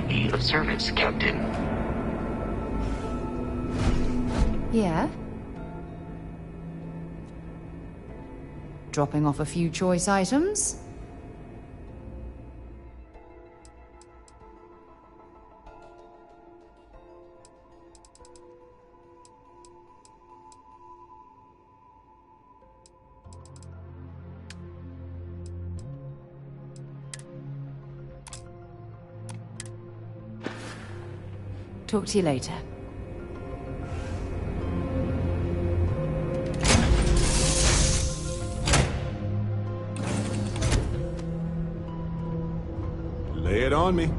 be of service, Captain. Yeah? Dropping off a few choice items? Talk to you later. Lay it on me.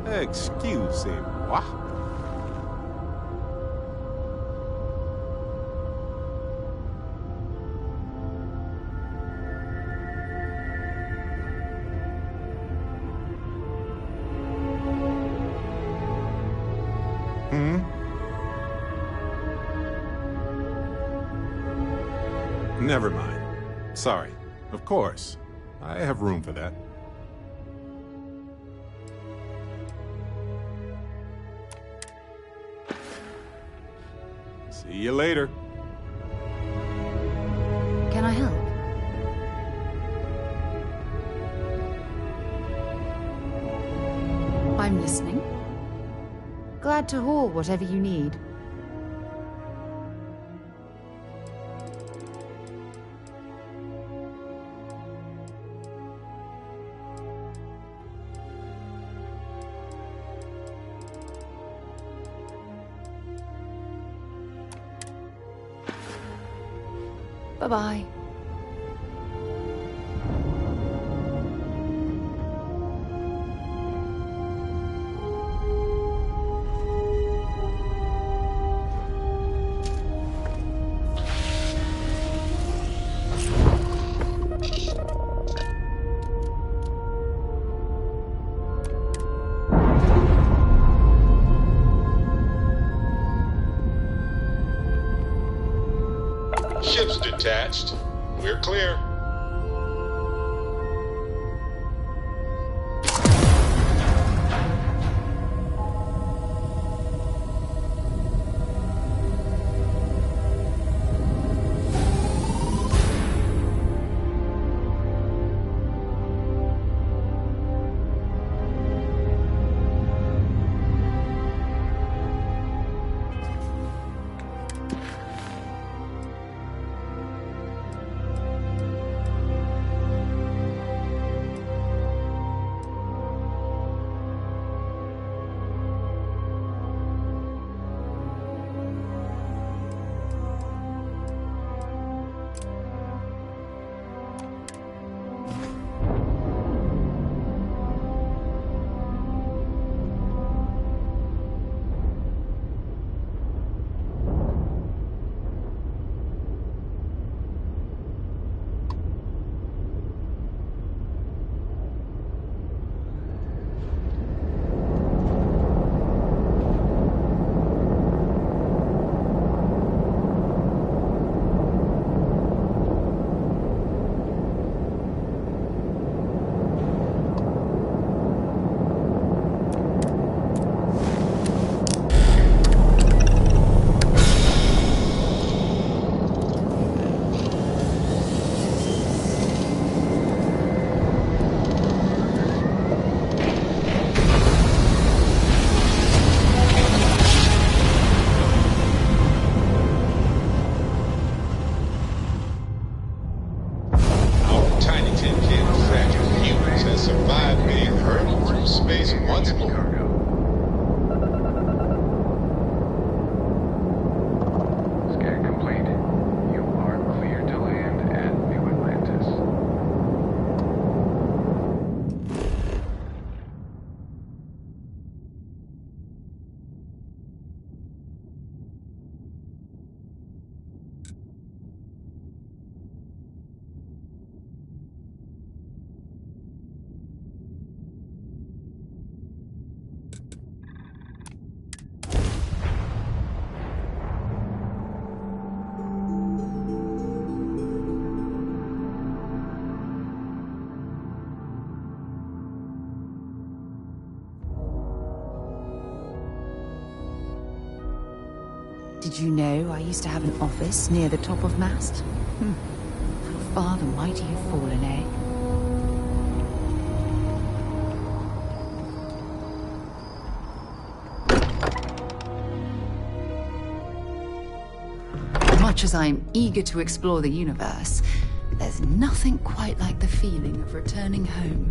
Excusez-moi. Never mind. Sorry. Of course. I have room for that. See you later. Can I help? I'm listening. Glad to haul whatever you need. Bye-bye. Ship's detached. We're clear. Did you know I used to have an office near the top of mast? How far the mighty have fallen, eh? Much as I'm eager to explore the universe, there's nothing quite like the feeling of returning home.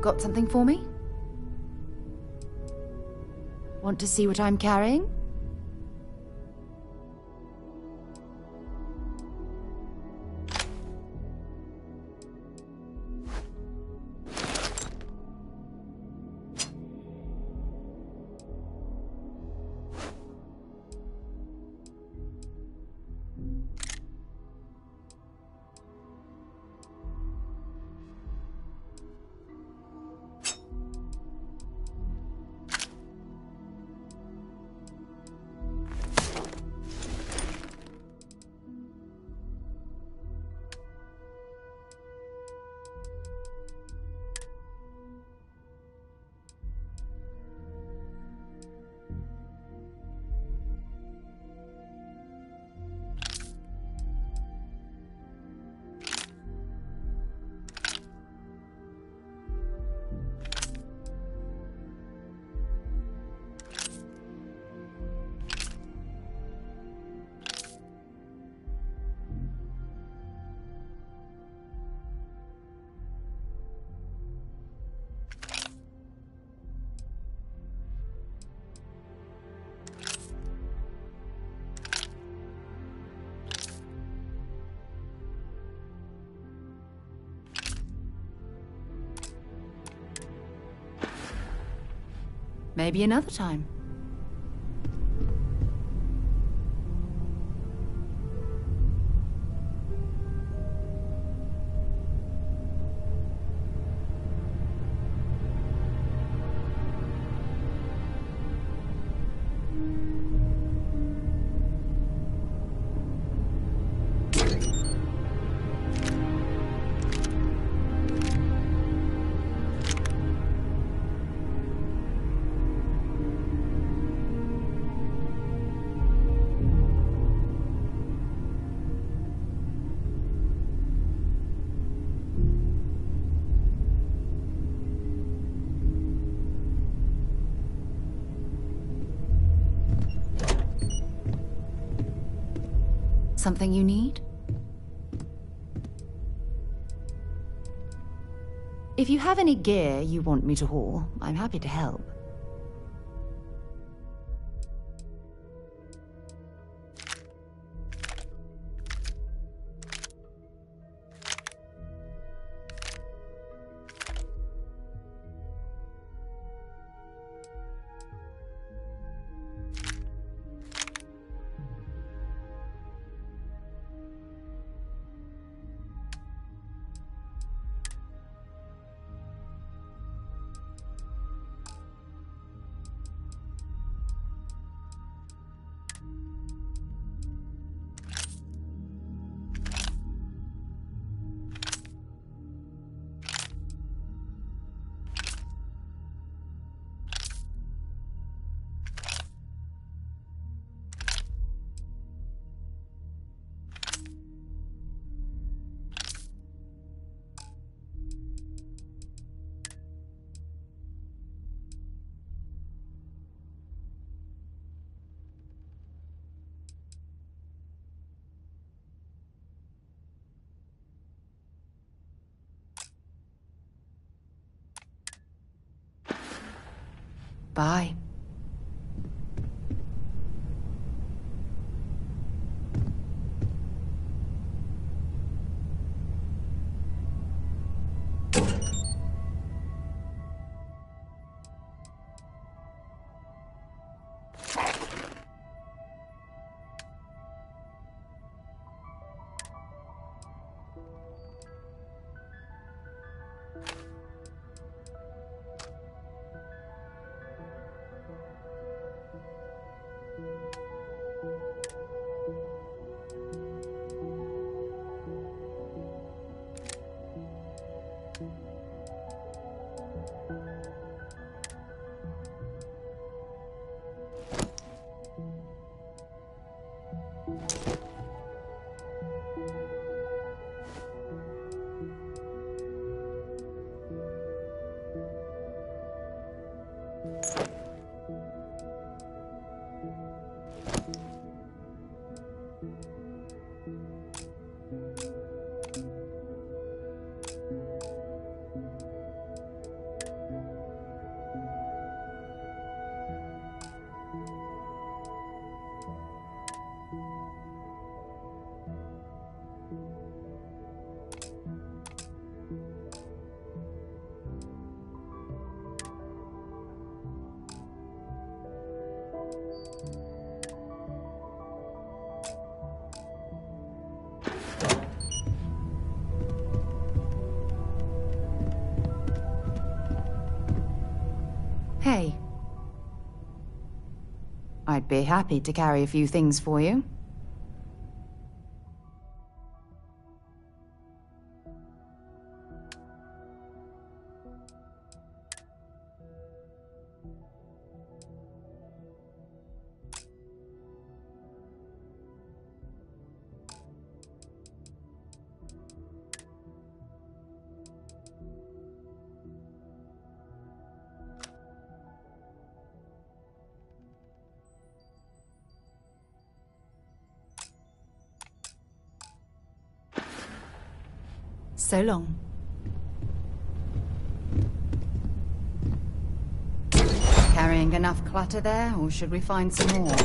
Got something for me? Want to see what I'm carrying? Maybe another time. Something you need? If you have any gear you want me to haul, I'm happy to help. Bye. I'd be happy to carry a few things for you. So long. Carrying enough clutter there, or should we find some more?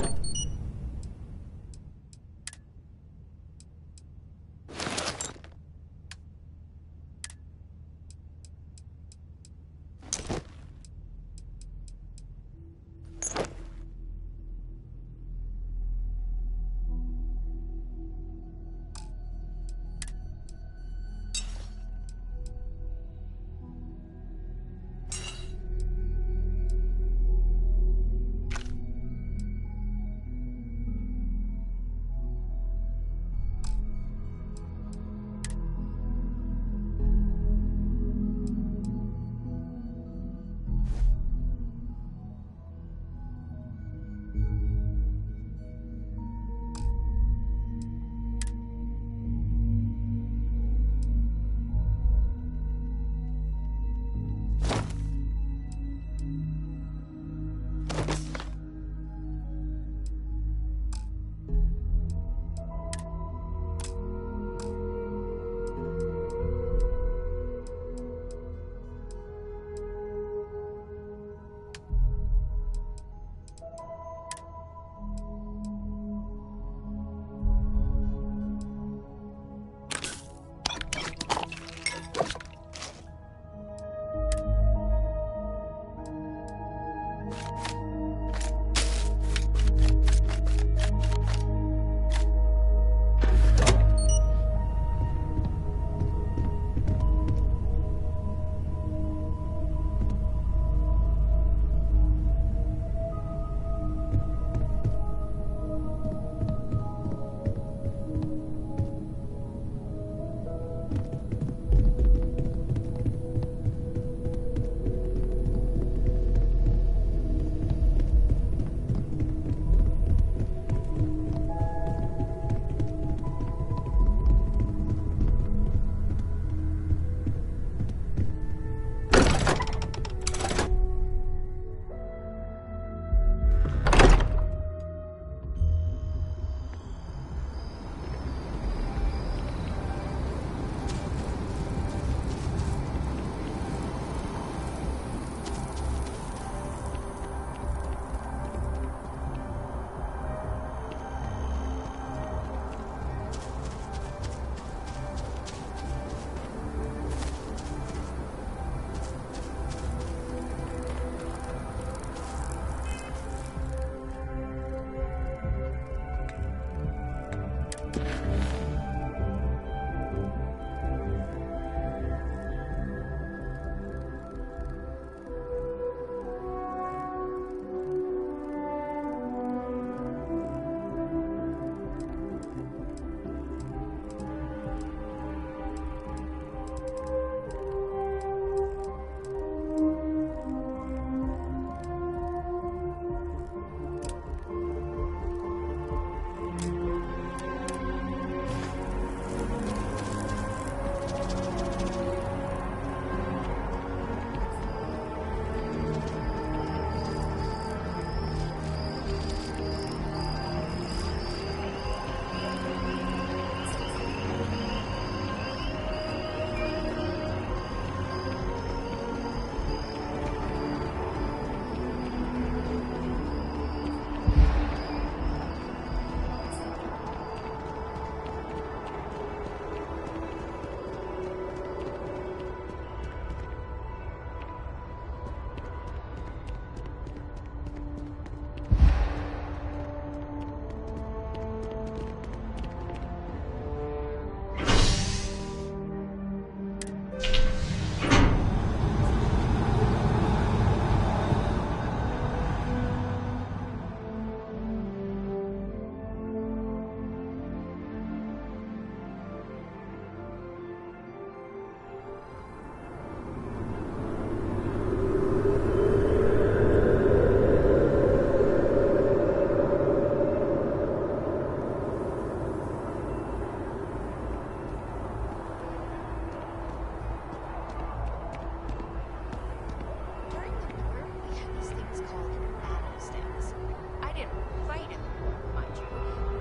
what's called battle stands. I didn't fight in them, mind you.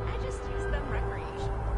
I just used them recreationally.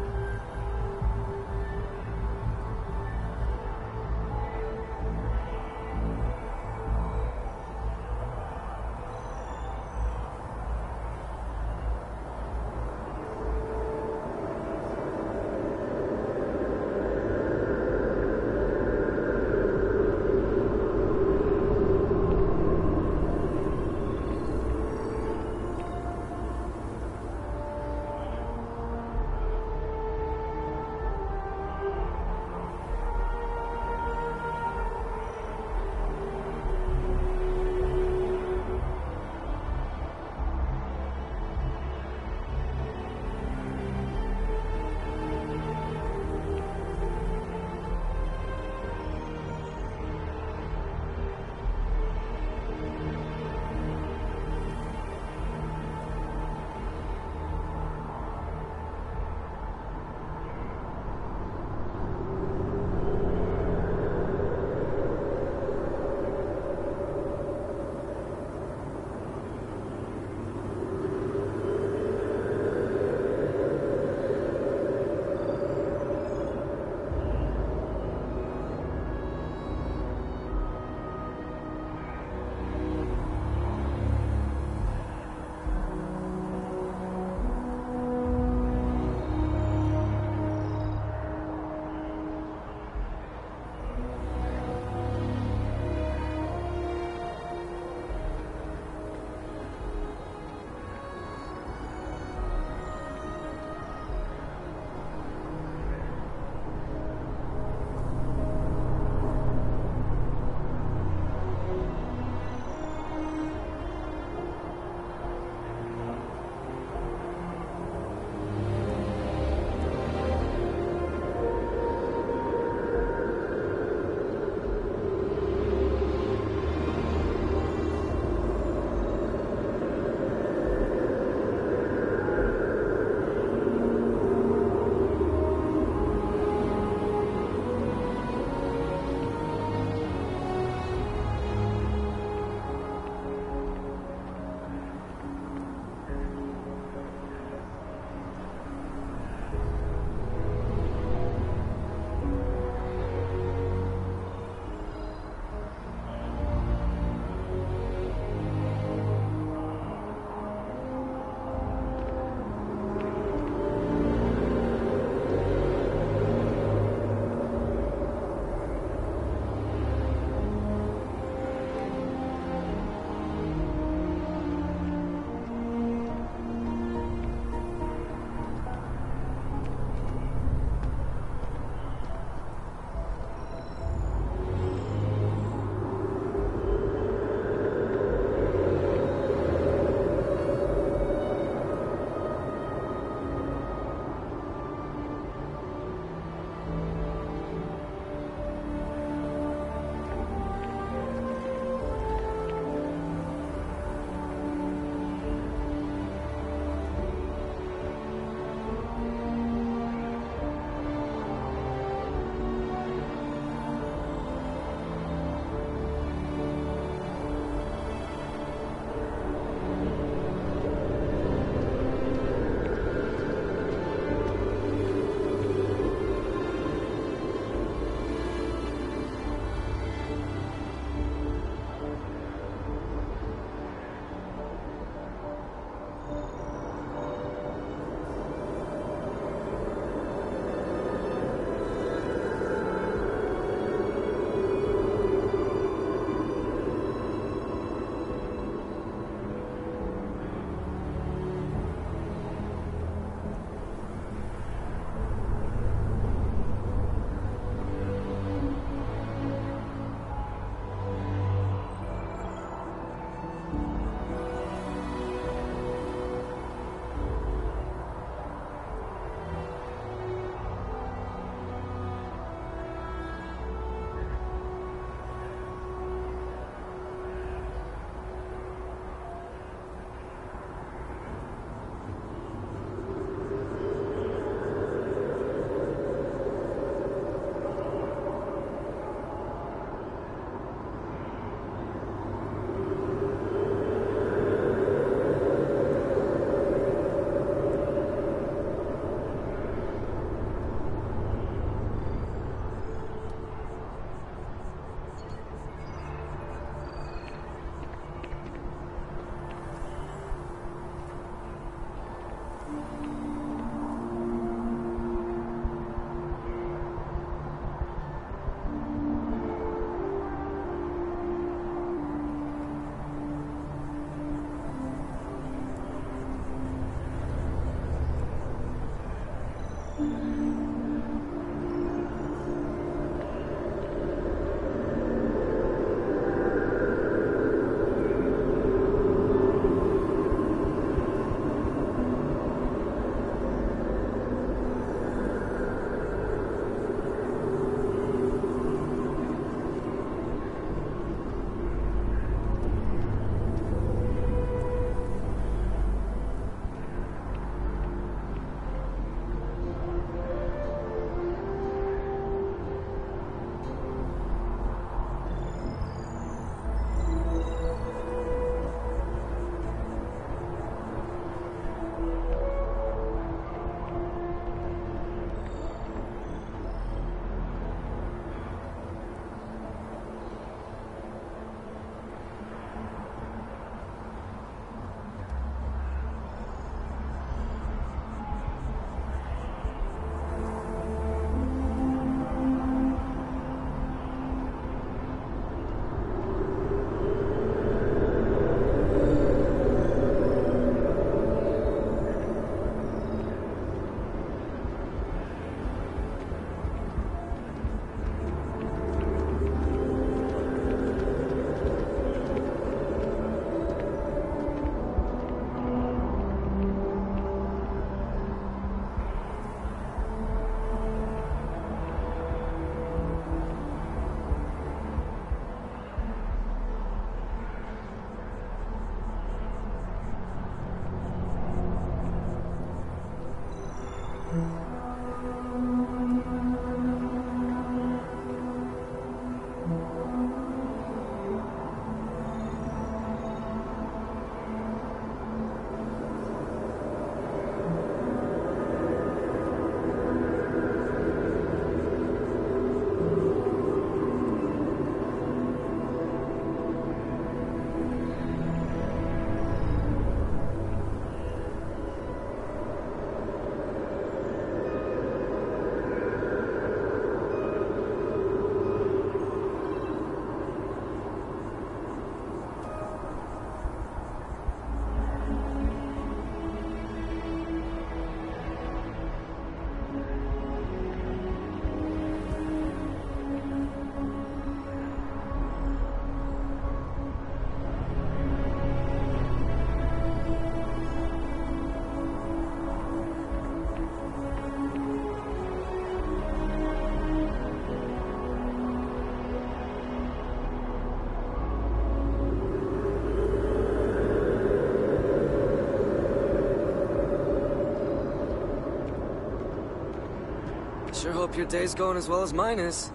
Sure hope your day's going as well as mine is.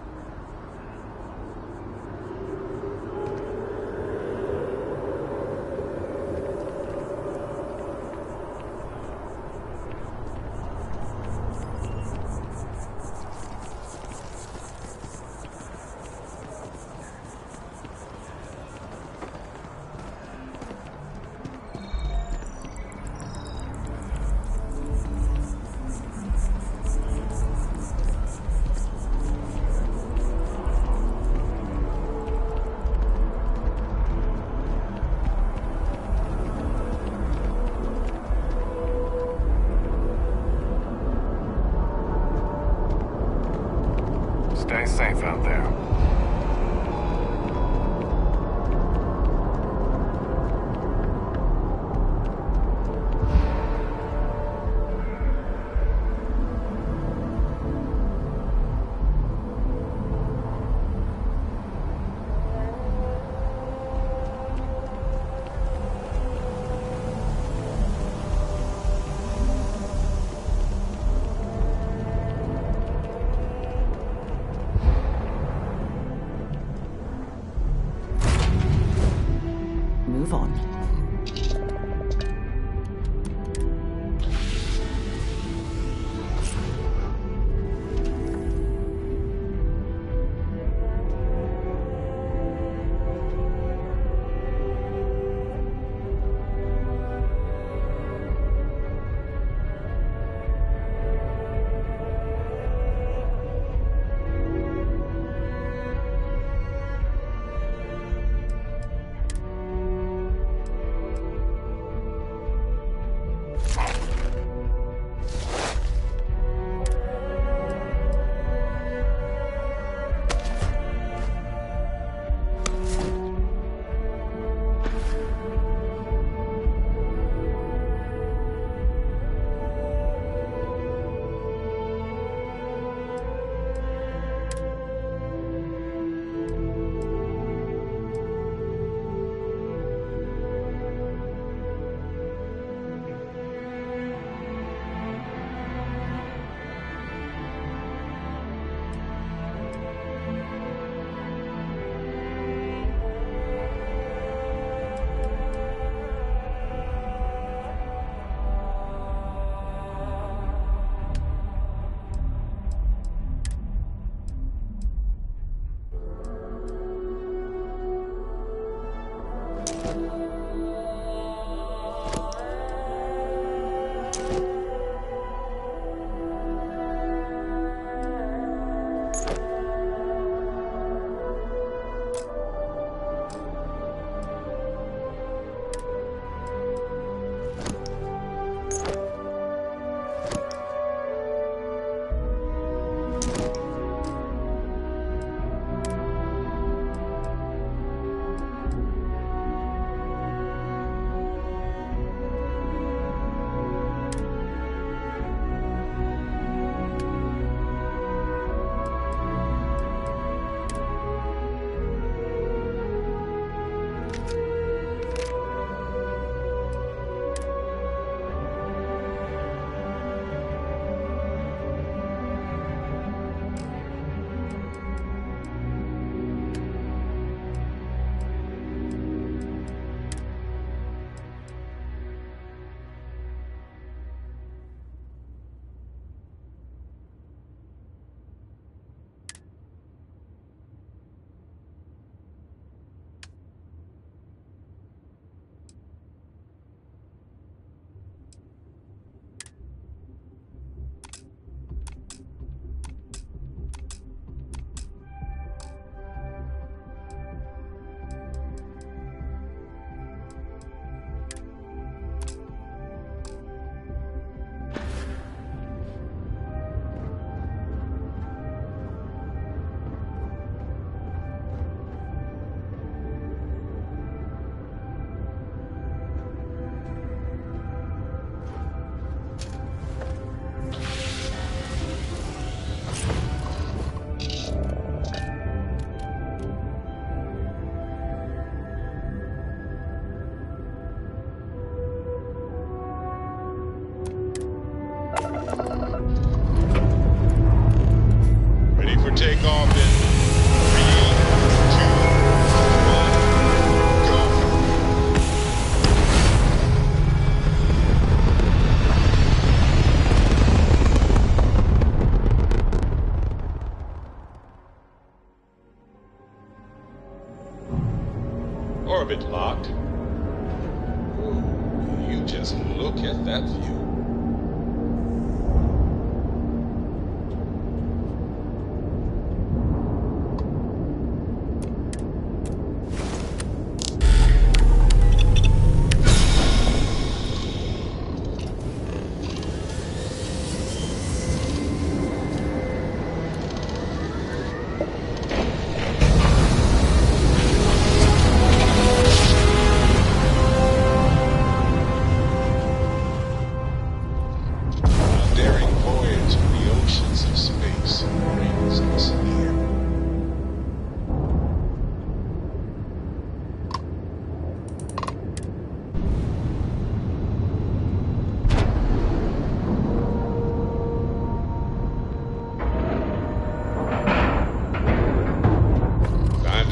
Just look at that view.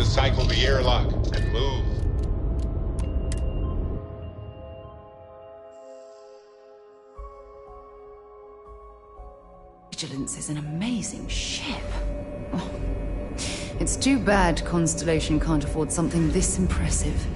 Cycle the airlock and move. Vigilance is an amazing ship. Oh, it's too bad Constellation can't afford something this impressive.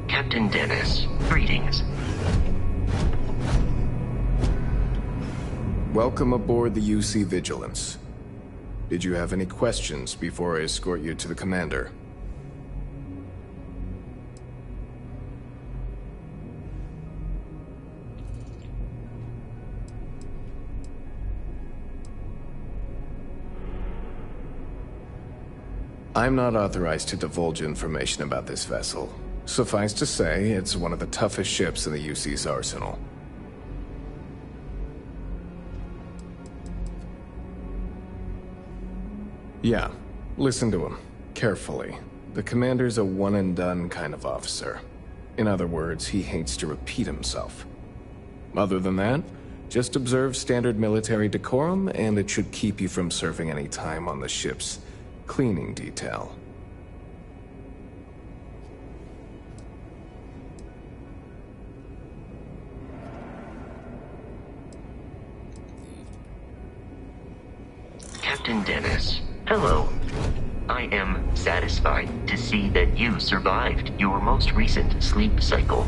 Captain Dennis, greetings. Welcome aboard the UC Vigilance. Did you have any questions before I escort you to the commander? I'm not authorized to divulge information about this vessel. Suffice to say, it's one of the toughest ships in the UC's arsenal. Yeah, listen to him, carefully. The commander's a one-and-done kind of officer. In other words, he hates to repeat himself. Other than that, just observe standard military decorum, and it should keep you from serving any time on the ship's cleaning detail. Captain Dennis, hello. I am satisfied to see that you survived your most recent sleep cycle.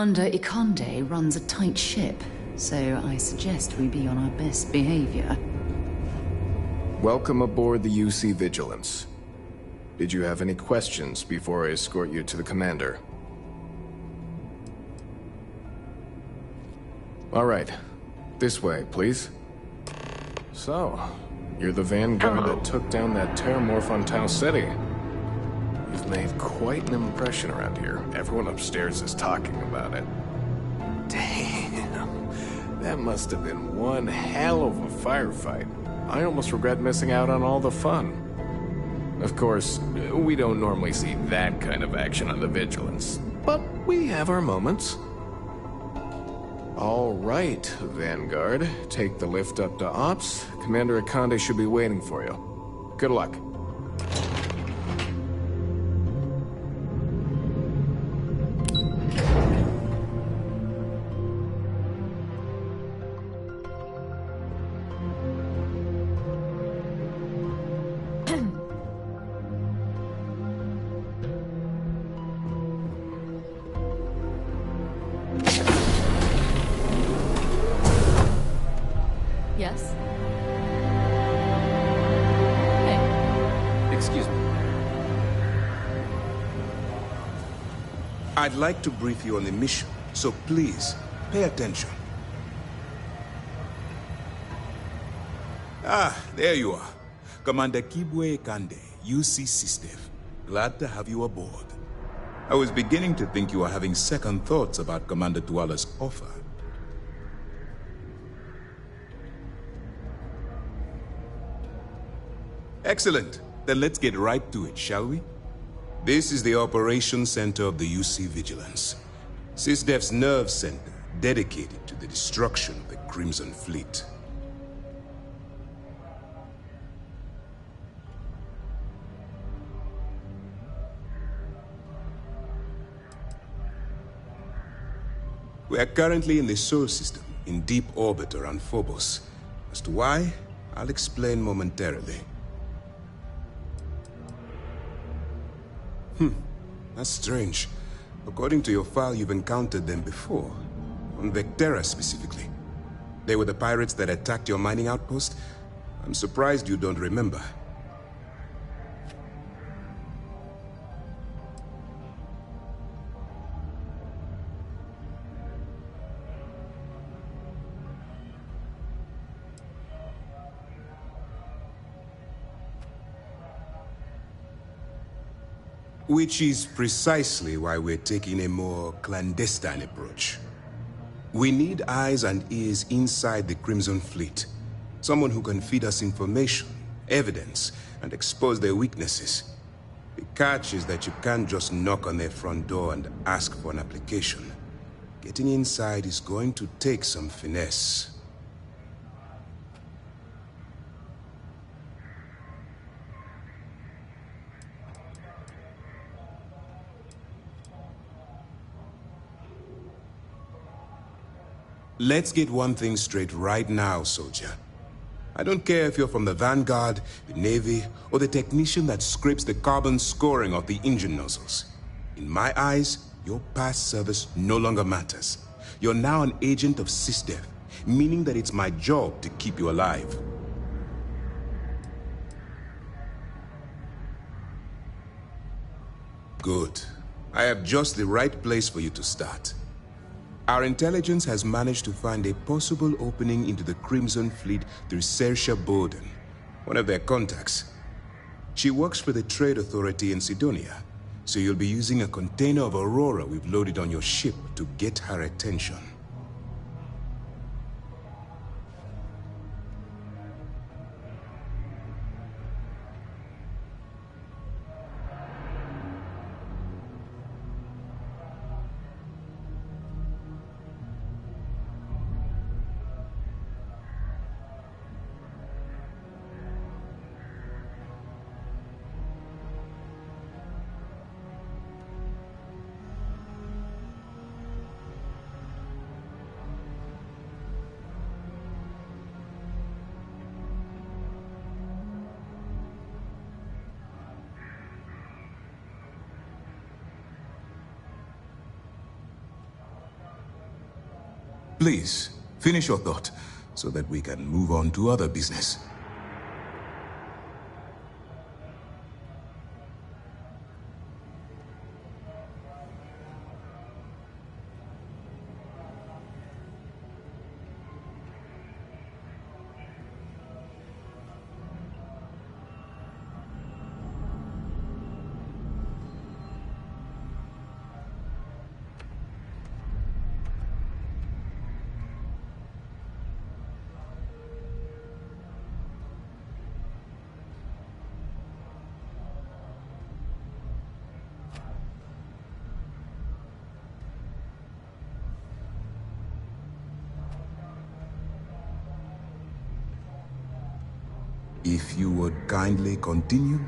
Commander Ikande runs a tight ship, so I suggest we be on our best behavior. Welcome aboard the UC Vigilance. Did you have any questions before I escort you to the commander? All right. This way, please. So, you're the vanguard that took down that terramorph on Tau City. You've made quite an impression around here. Everyone upstairs is talking about it. Damn. That must have been one hell of a firefight. I almost regret missing out on all the fun. Of course, we don't normally see that kind of action on the Vigilance, but we have our moments. All right, Vanguard. Take the lift up to Ops. Commander Ikande should be waiting for you. Good luck. Yes? Hey. Excuse me. I'd like to brief you on the mission, so please, pay attention. Ah, there you are. Commander Kibwe Kande, UC Sistev. Glad to have you aboard. I was beginning to think you were having second thoughts about Commander Tuala's offer. Excellent. Then let's get right to it, shall we? This is the Operations Center of the UC Vigilance. Sysdef's nerve center, dedicated to the destruction of the Crimson Fleet. We are currently in the Sol system, in deep orbit around Phobos. As to why, I'll explain momentarily. That's strange. According to your file, you've encountered them before. On Vectera specifically. They were the pirates that attacked your mining outpost? I'm surprised you don't remember. Which is precisely why we're taking a more clandestine approach. We need eyes and ears inside the Crimson Fleet. Someone who can feed us information, evidence, and expose their weaknesses. The catch is that you can't just knock on their front door and ask for an application. Getting inside is going to take some finesse. Let's get one thing straight right now, soldier. I don't care if you're from the Vanguard, the Navy, or the technician that scrapes the carbon scoring off the engine nozzles. In my eyes, your past service no longer matters. You're now an agent of Sysdef, meaning that it's my job to keep you alive. Good. I have just the right place for you to start. Our intelligence has managed to find a possible opening into the Crimson Fleet through Saoirse Bowden, one of their contacts. She works for the Trade Authority in Sidonia, so you'll be using a container of Aurora we've loaded on your ship to get her attention. Please, finish your thought, so that we can move on to other business. If you would kindly continue.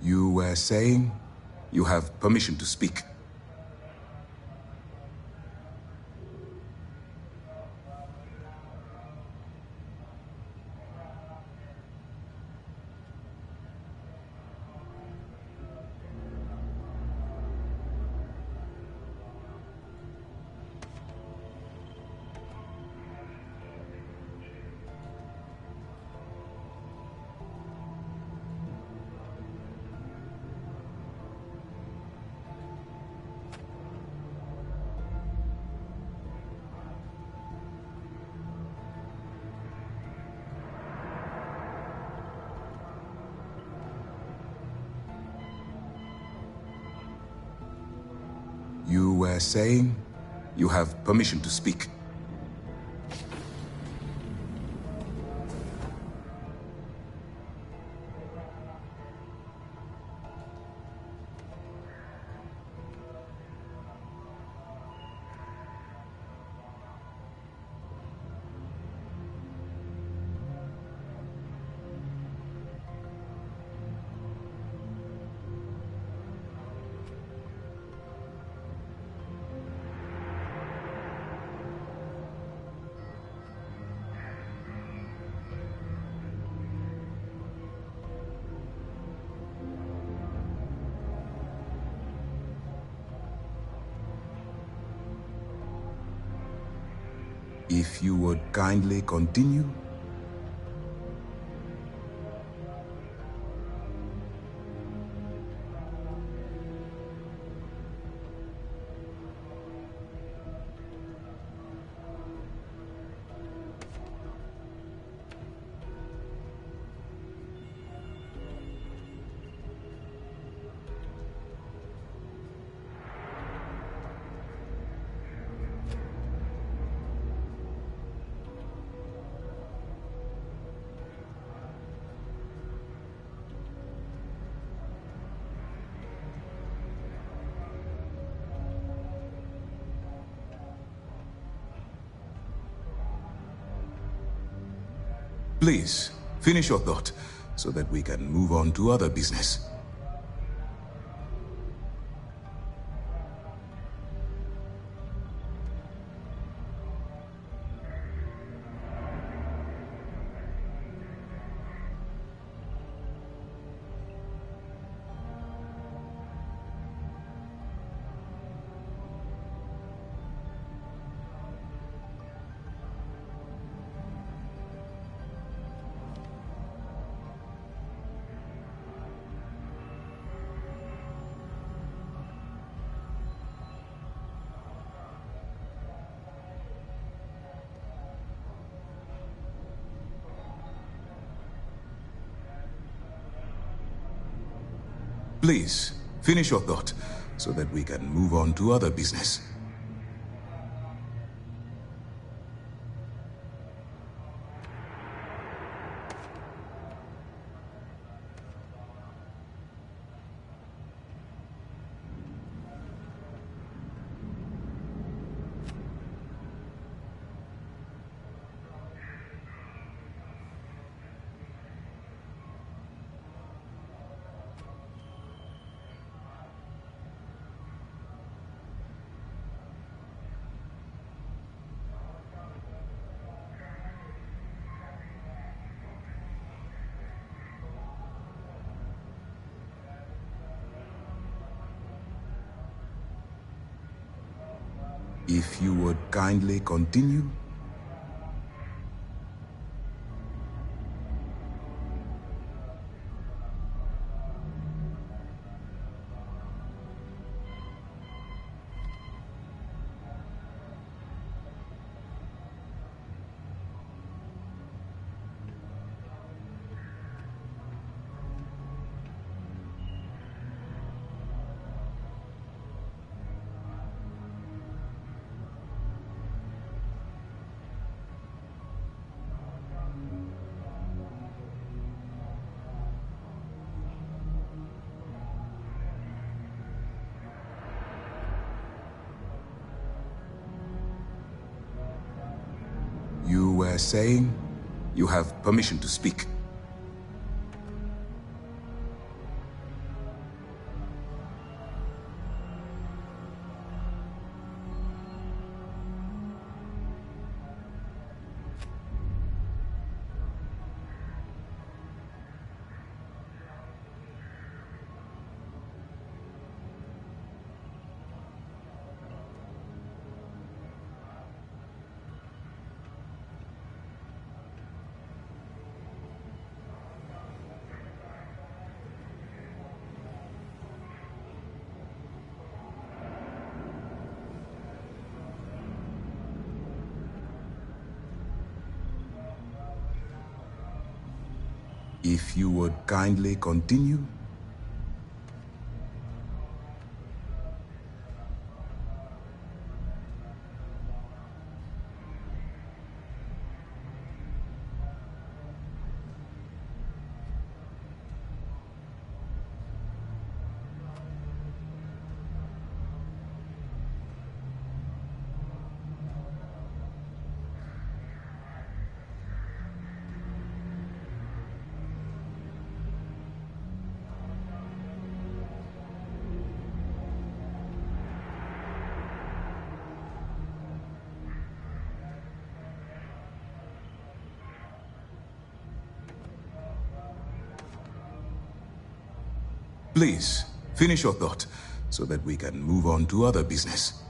You were saying you have permission to speak. You were saying you have permission to speak. If you would kindly continue. Please, finish your thought, so that we can move on to other business. Please, finish your thought, so that we can move on to other business. If you would kindly continue. You were saying you have permission to speak. If you would kindly continue. Please, finish your thought, so that we can move on to other business.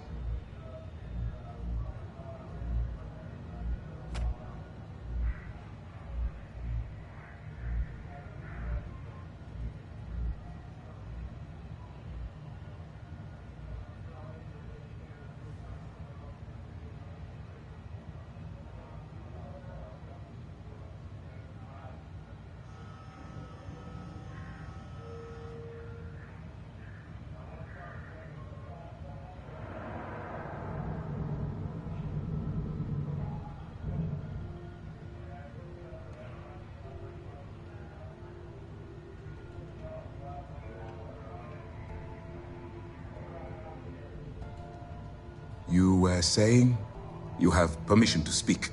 You were saying you have permission to speak.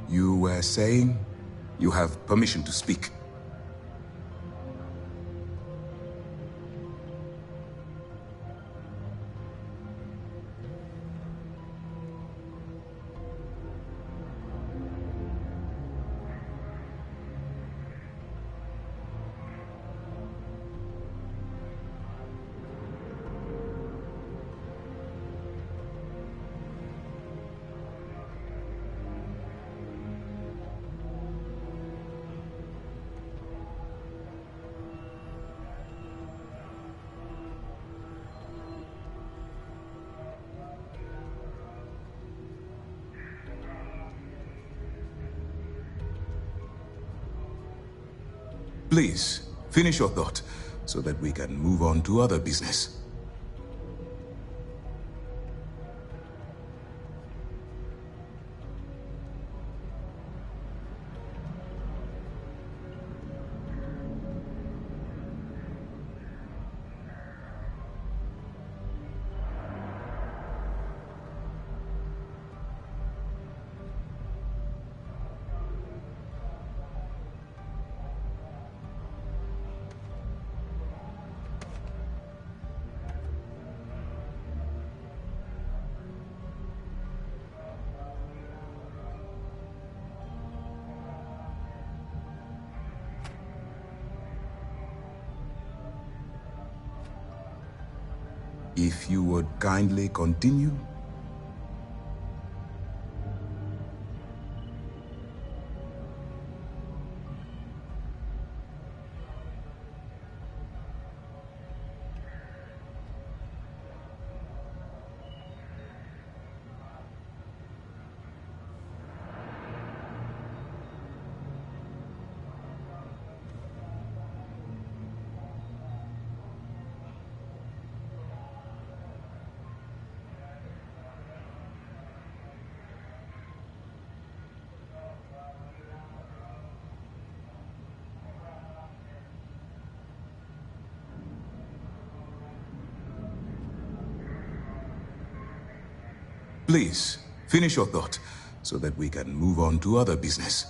You were saying you have permission to speak. Please, finish your thought, so that we can move on to other business. If you would kindly continue. Please, finish your thought, so that we can move on to other business.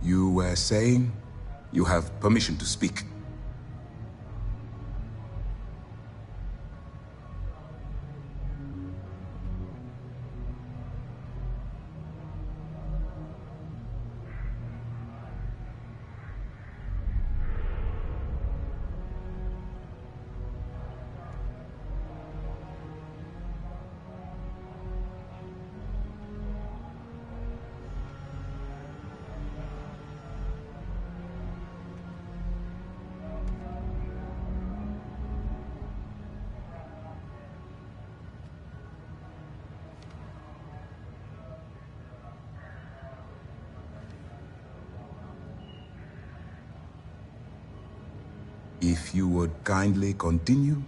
You were saying you have permission to speak. If you would kindly continue.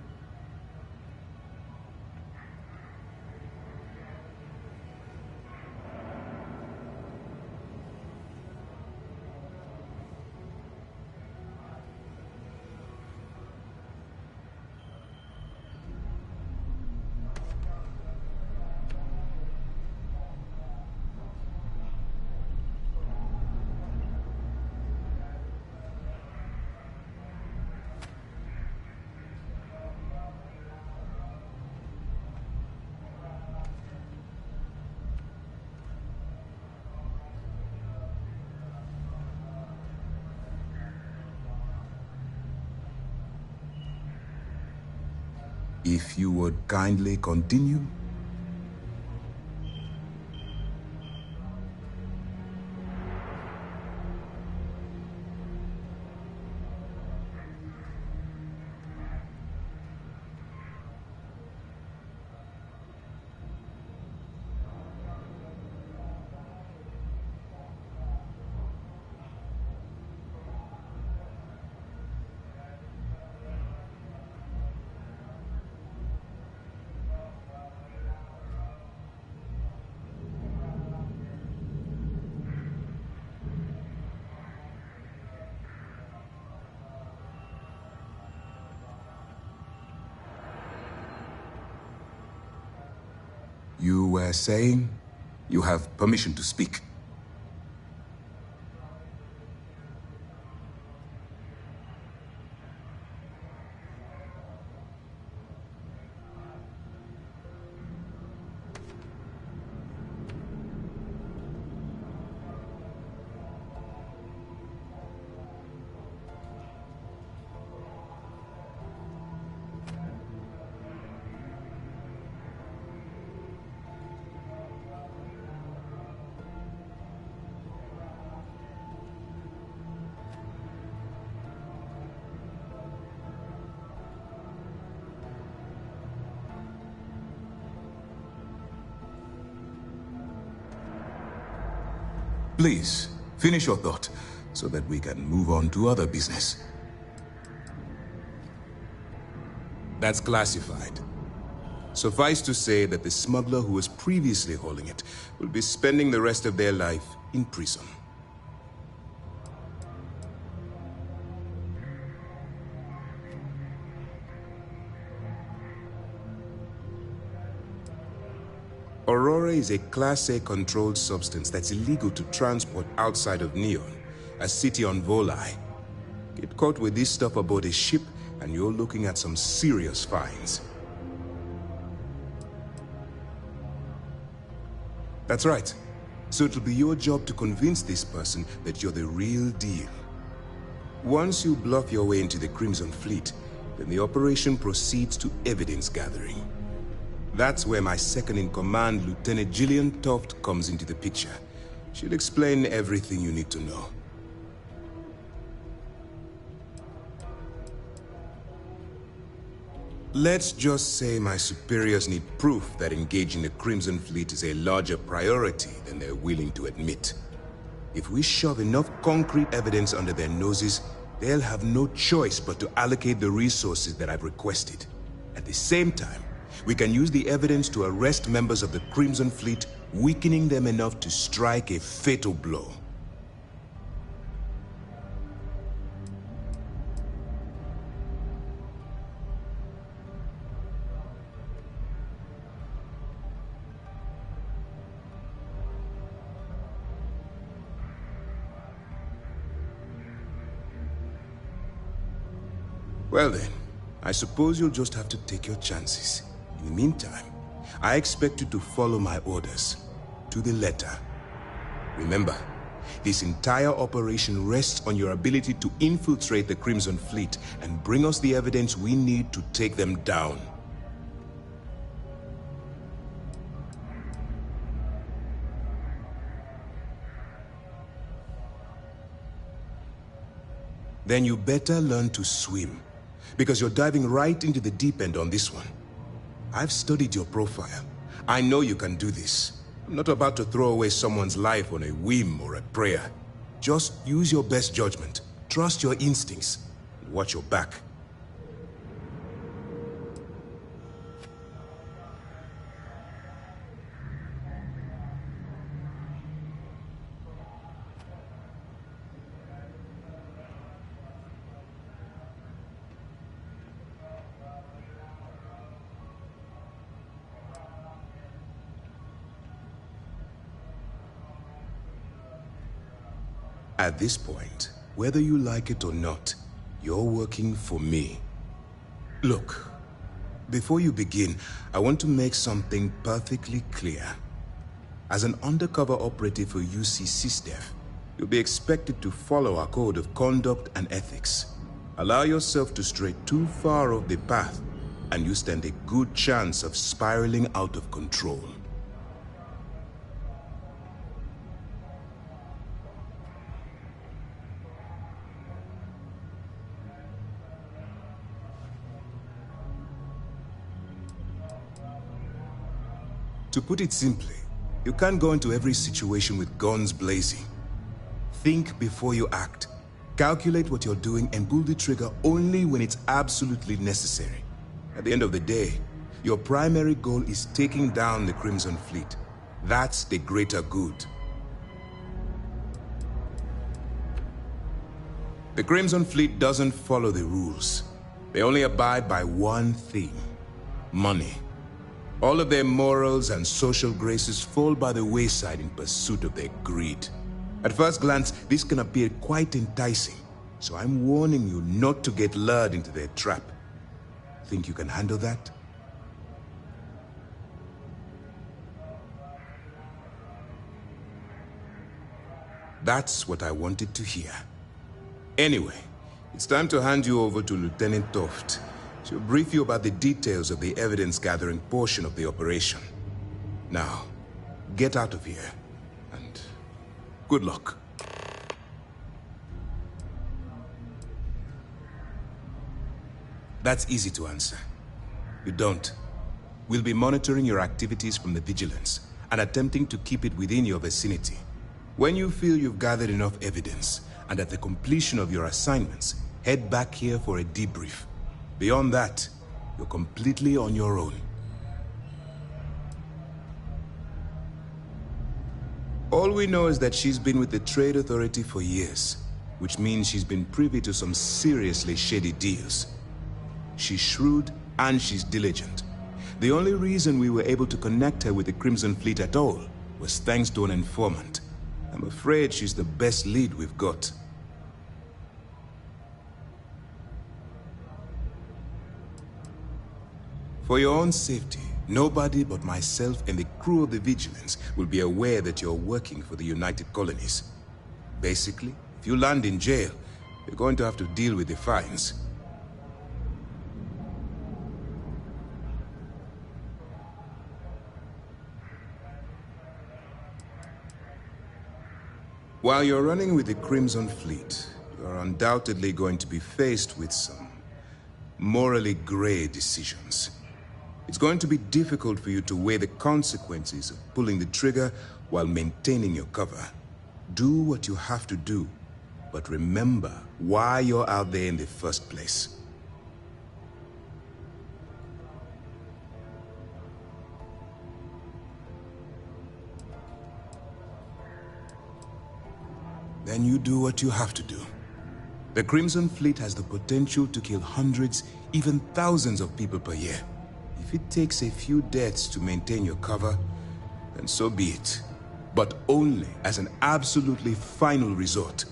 If you would kindly continue. You were saying you have permission to speak. Please, finish your thought, so that we can move on to other business. That's classified. Suffice to say that the smuggler who was previously holding it will be spending the rest of their life in prison. Aurora is a Class A controlled substance that's illegal to transport outside of Neon, a city on Volai. Get caught with this stuff aboard a ship, and you're looking at some serious fines. That's right. So it'll be your job to convince this person that you're the real deal. Once you bluff your way into the Crimson Fleet, then the operation proceeds to evidence gathering. That's where my second-in-command, Lieutenant Gillian Toft, comes into the picture. She'll explain everything you need to know. Let's just say my superiors need proof that engaging the Crimson Fleet is a larger priority than they're willing to admit. If we shove enough concrete evidence under their noses, they'll have no choice but to allocate the resources that I've requested. At the same time, we can use the evidence to arrest members of the Crimson Fleet, weakening them enough to strike a fatal blow. Well then, I suppose you'll just have to take your chances. In the meantime, I expect you to follow my orders, to the letter. Remember, this entire operation rests on your ability to infiltrate the Crimson Fleet and bring us the evidence we need to take them down. Then you better learn to swim, because you're diving right into the deep end on this one. I've studied your profile. I know you can do this. I'm not about to throw away someone's life on a whim or a prayer. Just use your best judgment, trust your instincts, and watch your back. At this point, whether you like it or not, you're working for me. Look, before you begin, I want to make something perfectly clear. As an undercover operative for UC SysDev, you'll be expected to follow our code of conduct and ethics. Allow yourself to stray too far off the path, and you stand a good chance of spiraling out of control. To put it simply, you can't go into every situation with guns blazing. Think before you act. Calculate what you're doing and pull the trigger only when it's absolutely necessary. At the end of the day, your primary goal is taking down the Crimson Fleet. That's the greater good. The Crimson Fleet doesn't follow the rules. They only abide by one thing: money. All of their morals and social graces fall by the wayside in pursuit of their greed. At first glance, this can appear quite enticing, so I'm warning you not to get lured into their trap. Think you can handle that? That's what I wanted to hear. Anyway, it's time to hand you over to Lieutenant Toft. She'll brief you about the details of the evidence-gathering portion of the operation. Now, get out of here, and good luck. That's easy to answer. You don't. We'll be monitoring your activities from the Vigilance, and attempting to keep it within your vicinity. When you feel you've gathered enough evidence, and at the completion of your assignments, head back here for a debrief. Beyond that, you're completely on your own. All we know is that she's been with the Trade Authority for years, which means she's been privy to some seriously shady deals. She's shrewd and she's diligent. The only reason we were able to connect her with the Crimson Fleet at all was thanks to an informant. I'm afraid she's the best lead we've got. For your own safety, nobody but myself and the crew of the Vigilance will be aware that you're working for the United Colonies. Basically, if you land in jail, you're going to have to deal with the fines. While you're running with the Crimson Fleet, you're undoubtedly going to be faced with some morally gray decisions. It's going to be difficult for you to weigh the consequences of pulling the trigger while maintaining your cover. Do what you have to do, but remember why you're out there in the first place. Then you do what you have to do. The Crimson Fleet has the potential to kill hundreds, even thousands of people per year. If it takes a few deaths to maintain your cover, then so be it. But only as an absolutely final resort.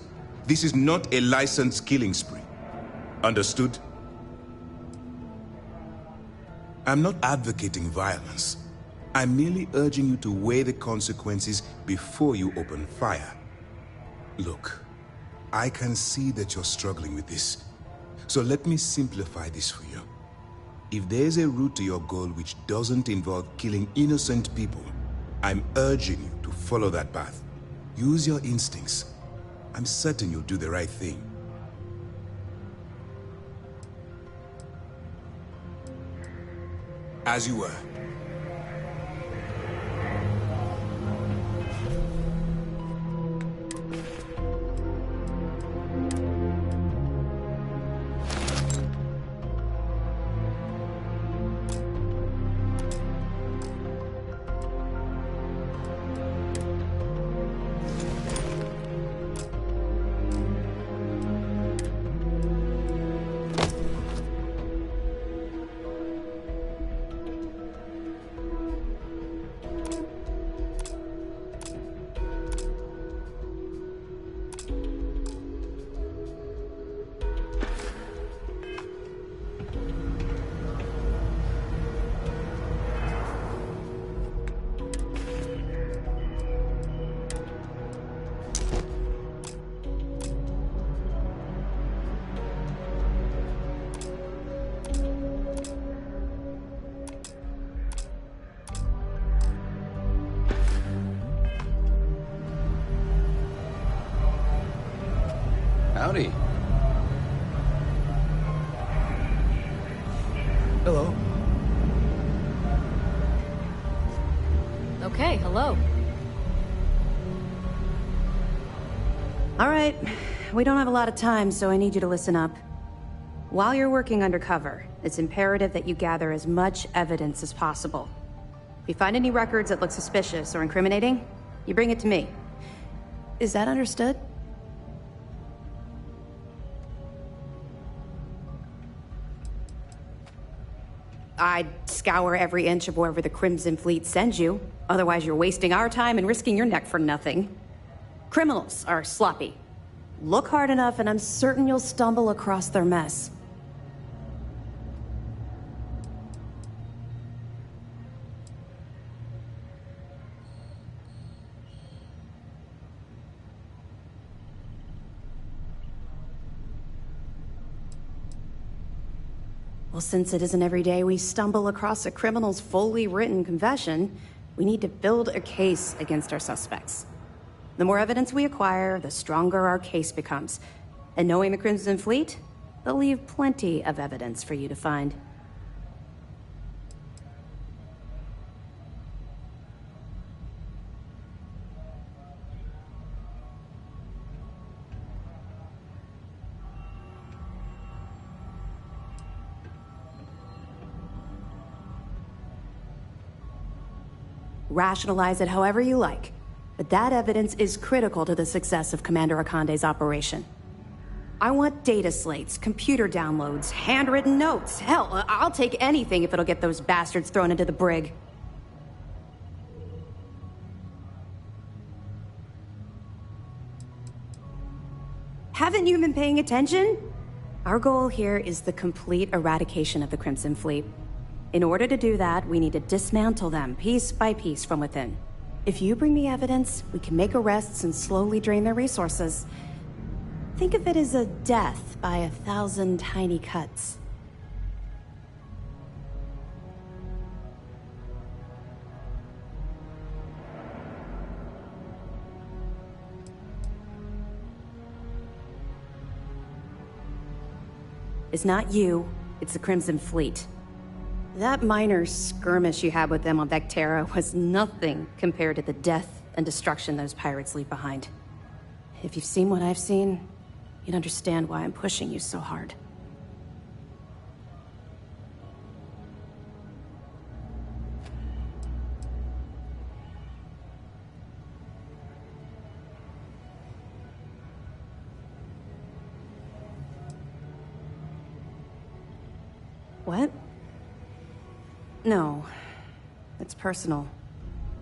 This is not a licensed killing spree. Understood? I'm not advocating violence. I'm merely urging you to weigh the consequences before you open fire. Look, I can see that you're struggling with this. So let me simplify this for you. If there's a route to your goal which doesn't involve killing innocent people, I'm urging you to follow that path. Use your instincts. I'm certain you'll do the right thing. As you were. Howdy. Hello. Okay, hello. All right, we don't have a lot of time, so I need you to listen up. While you're working undercover, it's imperative that you gather as much evidence as possible. If you find any records that look suspicious or incriminating, you bring it to me. Is that understood? I'd scour every inch of wherever the Crimson Fleet sends you. Otherwise, you're wasting our time and risking your neck for nothing. Criminals are sloppy. Look hard enough and I'm certain you'll stumble across their mess. Well, since it isn't every day we stumble across a criminal's fully written confession, we need to build a case against our suspects. The more evidence we acquire, the stronger our case becomes. And knowing the Crimson Fleet, they'll leave plenty of evidence for you to find. Rationalize it however you like. But that evidence is critical to the success of Commander Akande's operation. I want data slates, computer downloads, handwritten notes. Hell, I'll take anything if it'll get those bastards thrown into the brig. Haven't you been paying attention? Our goal here is the complete eradication of the Crimson Fleet. In order to do that, we need to dismantle them piece by piece from within. If you bring me evidence, we can make arrests and slowly drain their resources. Think of it as a death by 1,000 tiny cuts. It's not you, it's the Crimson Fleet. That minor skirmish you had with them on Vectera was nothing compared to the death and destruction those pirates leave behind. If you've seen what I've seen, you'd understand why I'm pushing you so hard. What? No. It's personal.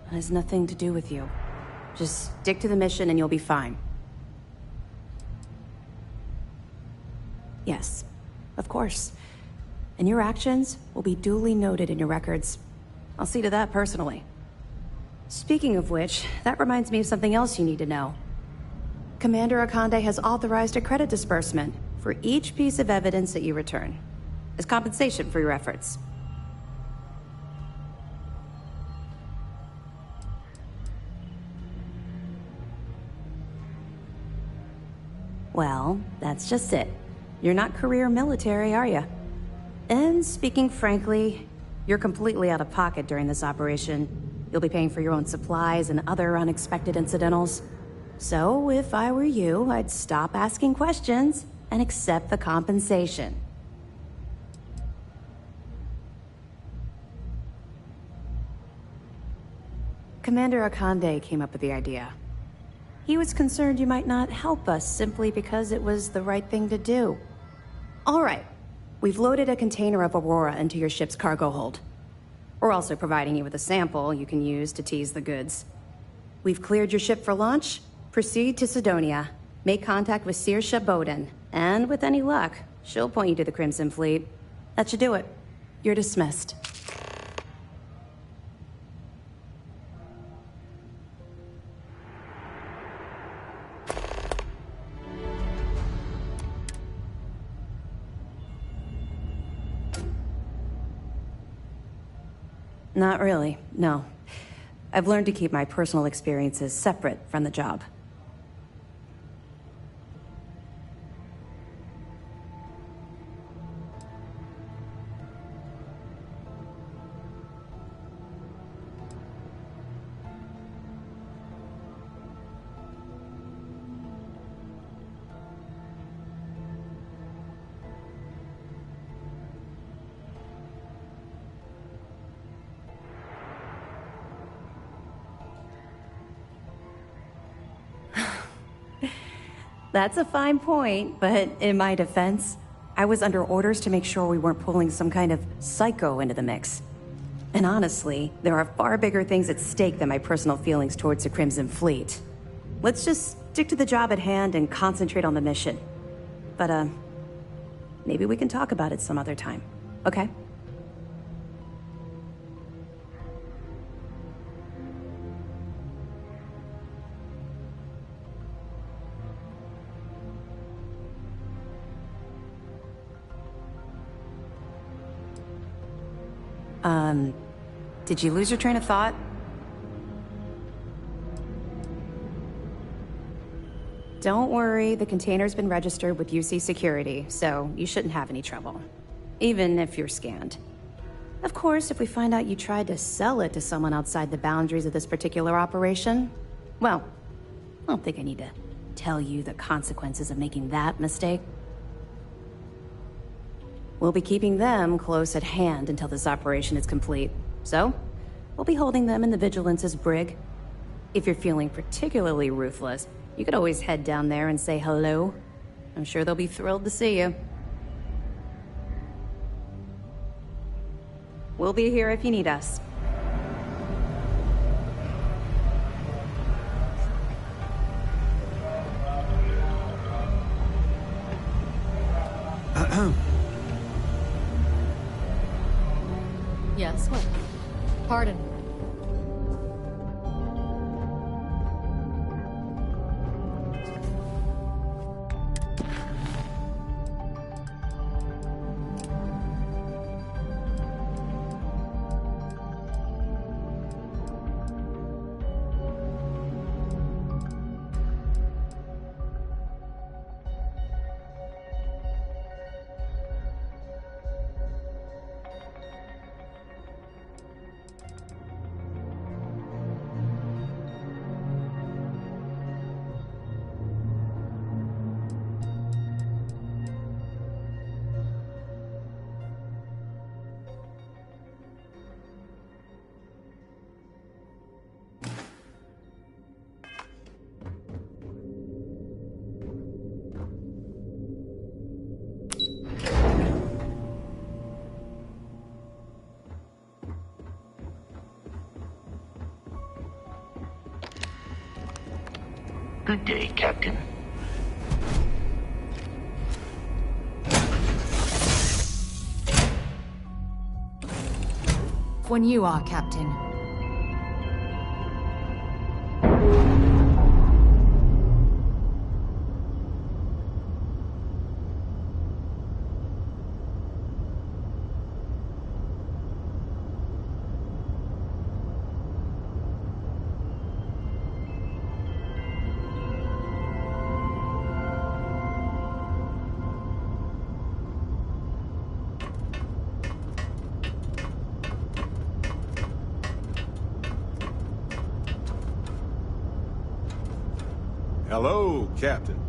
It has nothing to do with you. Just stick to the mission and you'll be fine. Yes, of course. And your actions will be duly noted in your records. I'll see to that personally. Speaking of which, that reminds me of something else you need to know. Commander Akande has authorized a credit disbursement for each piece of evidence that you return, as compensation for your efforts. Well, that's just it. You're not career military, are you? And speaking frankly, you're completely out of pocket during this operation. You'll be paying for your own supplies and other unexpected incidentals. So, if I were you, I'd stop asking questions and accept the compensation. Commander Akande came up with the idea. He was concerned you might not help us simply because it was the right thing to do. All right, we've loaded a container of Aurora into your ship's cargo hold. We're also providing you with a sample you can use to tease the goods. We've cleared your ship for launch. Proceed to Sidonia. Make contact with Saoirse Bowden. And with any luck, she'll point you to the Crimson Fleet. That should do it. You're dismissed. Not really, no. I've learned to keep my personal experiences separate from the job. That's a fine point, but in my defense, I was under orders to make sure we weren't pulling some kind of psycho into the mix. And honestly, there are far bigger things at stake than my personal feelings towards the Crimson Fleet. Let's just stick to the job at hand and concentrate on the mission. But, maybe we can talk about it some other time, okay? Did you lose your train of thought? Don't worry, the container's been registered with UC Security, so you shouldn't have any trouble. Even if you're scanned. Of course, if we find out you tried to sell it to someone outside the boundaries of this particular operation, well, I don't think I need to tell you the consequences of making that mistake. We'll be keeping them close at hand until this operation is complete. So, we'll be holding them in the Vigilance's brig. If you're feeling particularly ruthless, you could always head down there and say hello. I'm sure they'll be thrilled to see you. We'll be here if you need us. Yes, what? Pardon. Good day, Captain. When you are, Captain. Hello, Captain.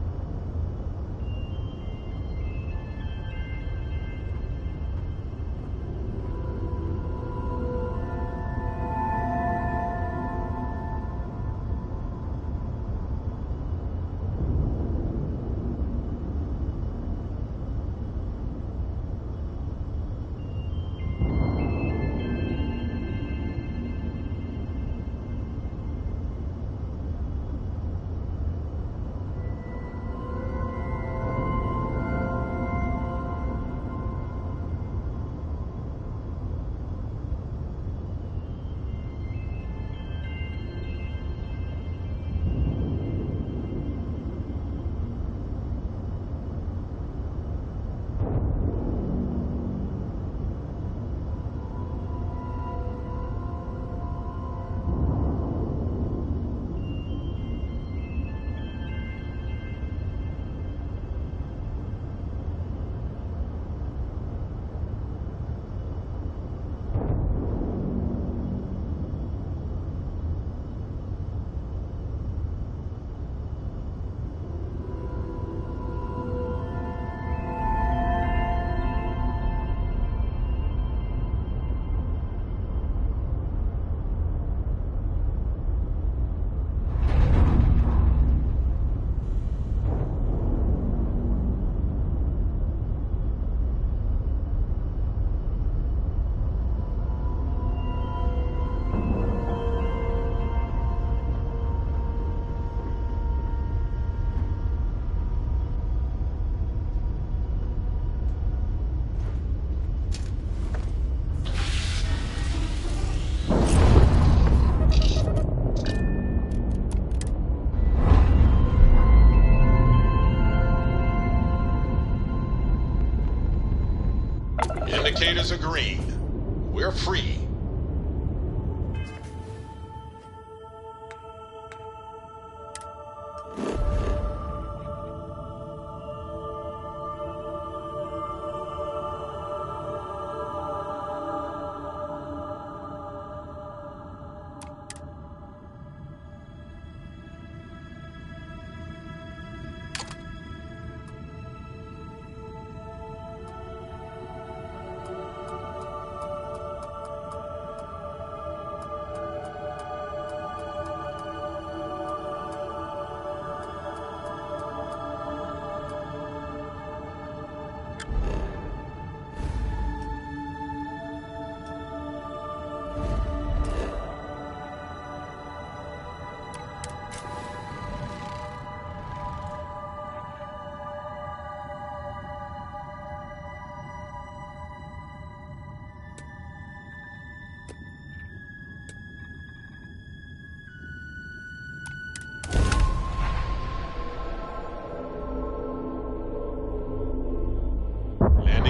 Indicators are green. We're free.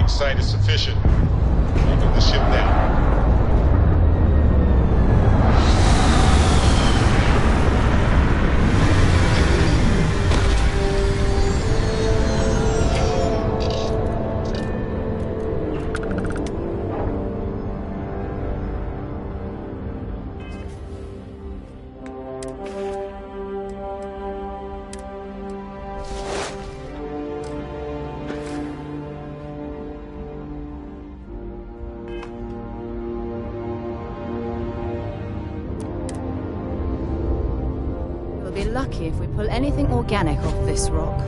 landing site is sufficient. Keeping the ship down. We'll be lucky if we pull anything organic off this rock.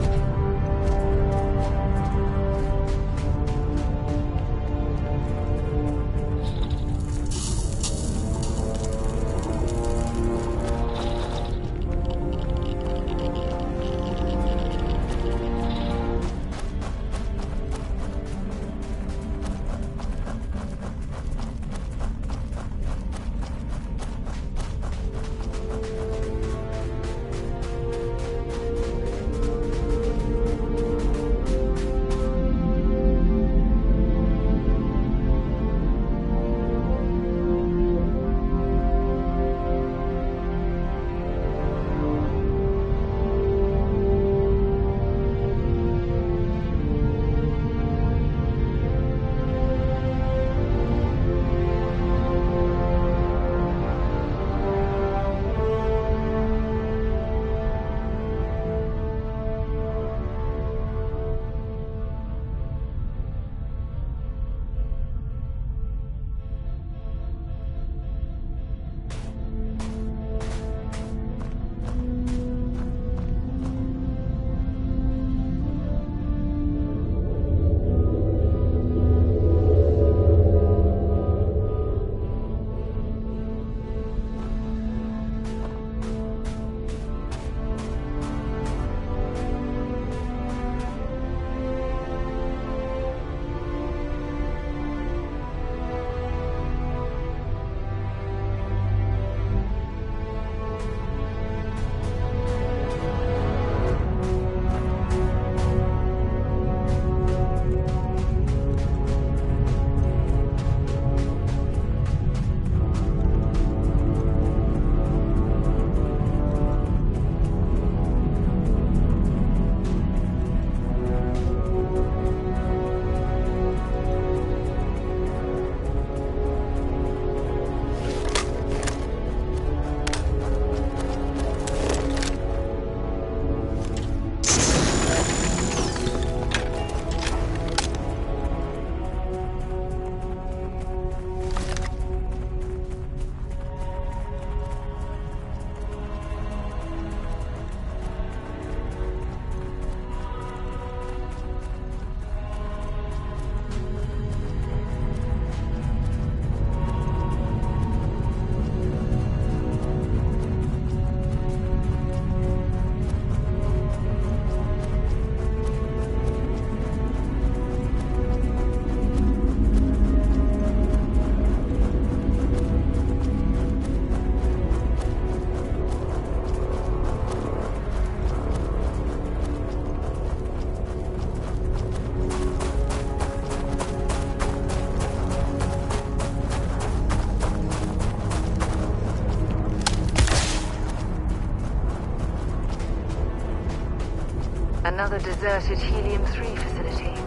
Another deserted helium-3 facility.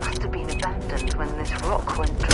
Must have been abandoned when this rock went dry.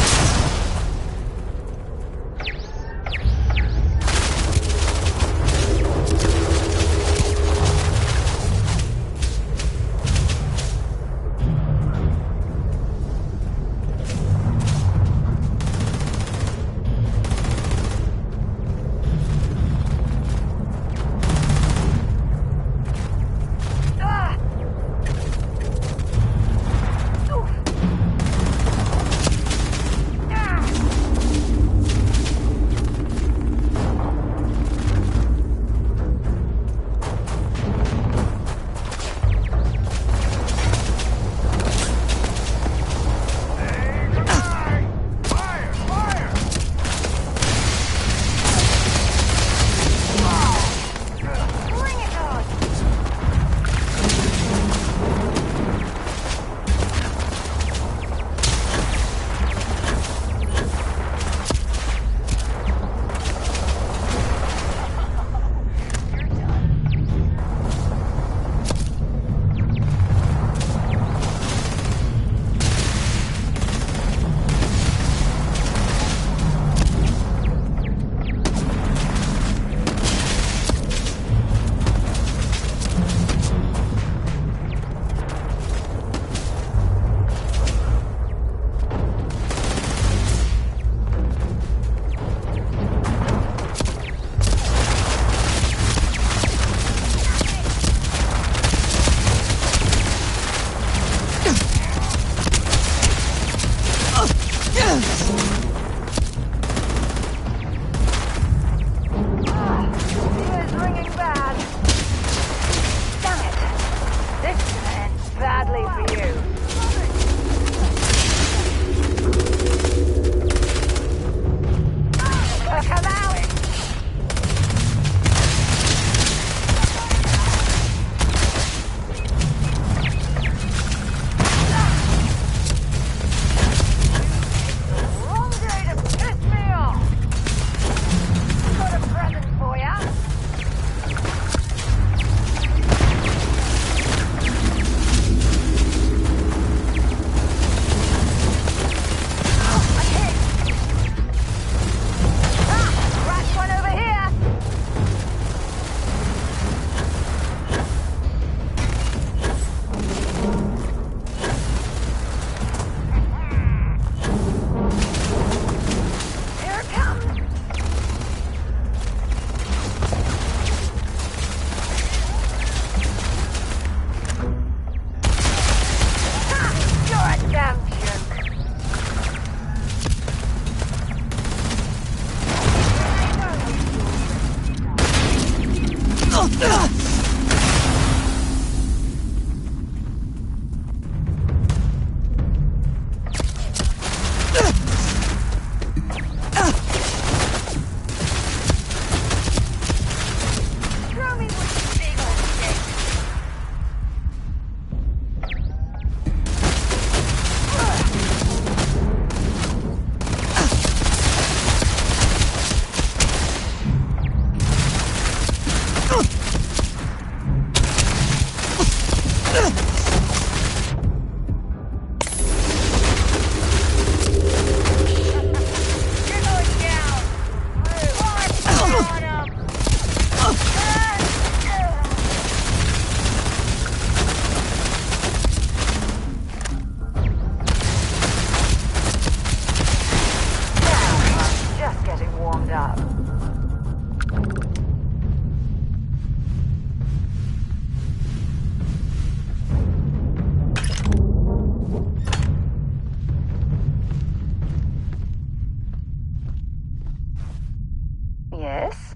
Yes?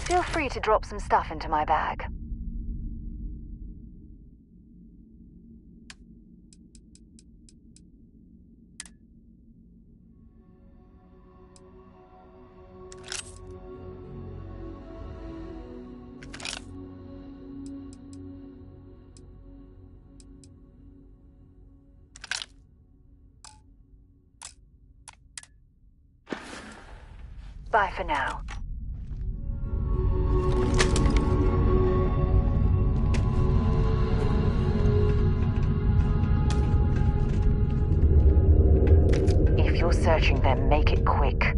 Feel free to drop some stuff into my bag. Bye for now. If you're searching them, make it quick.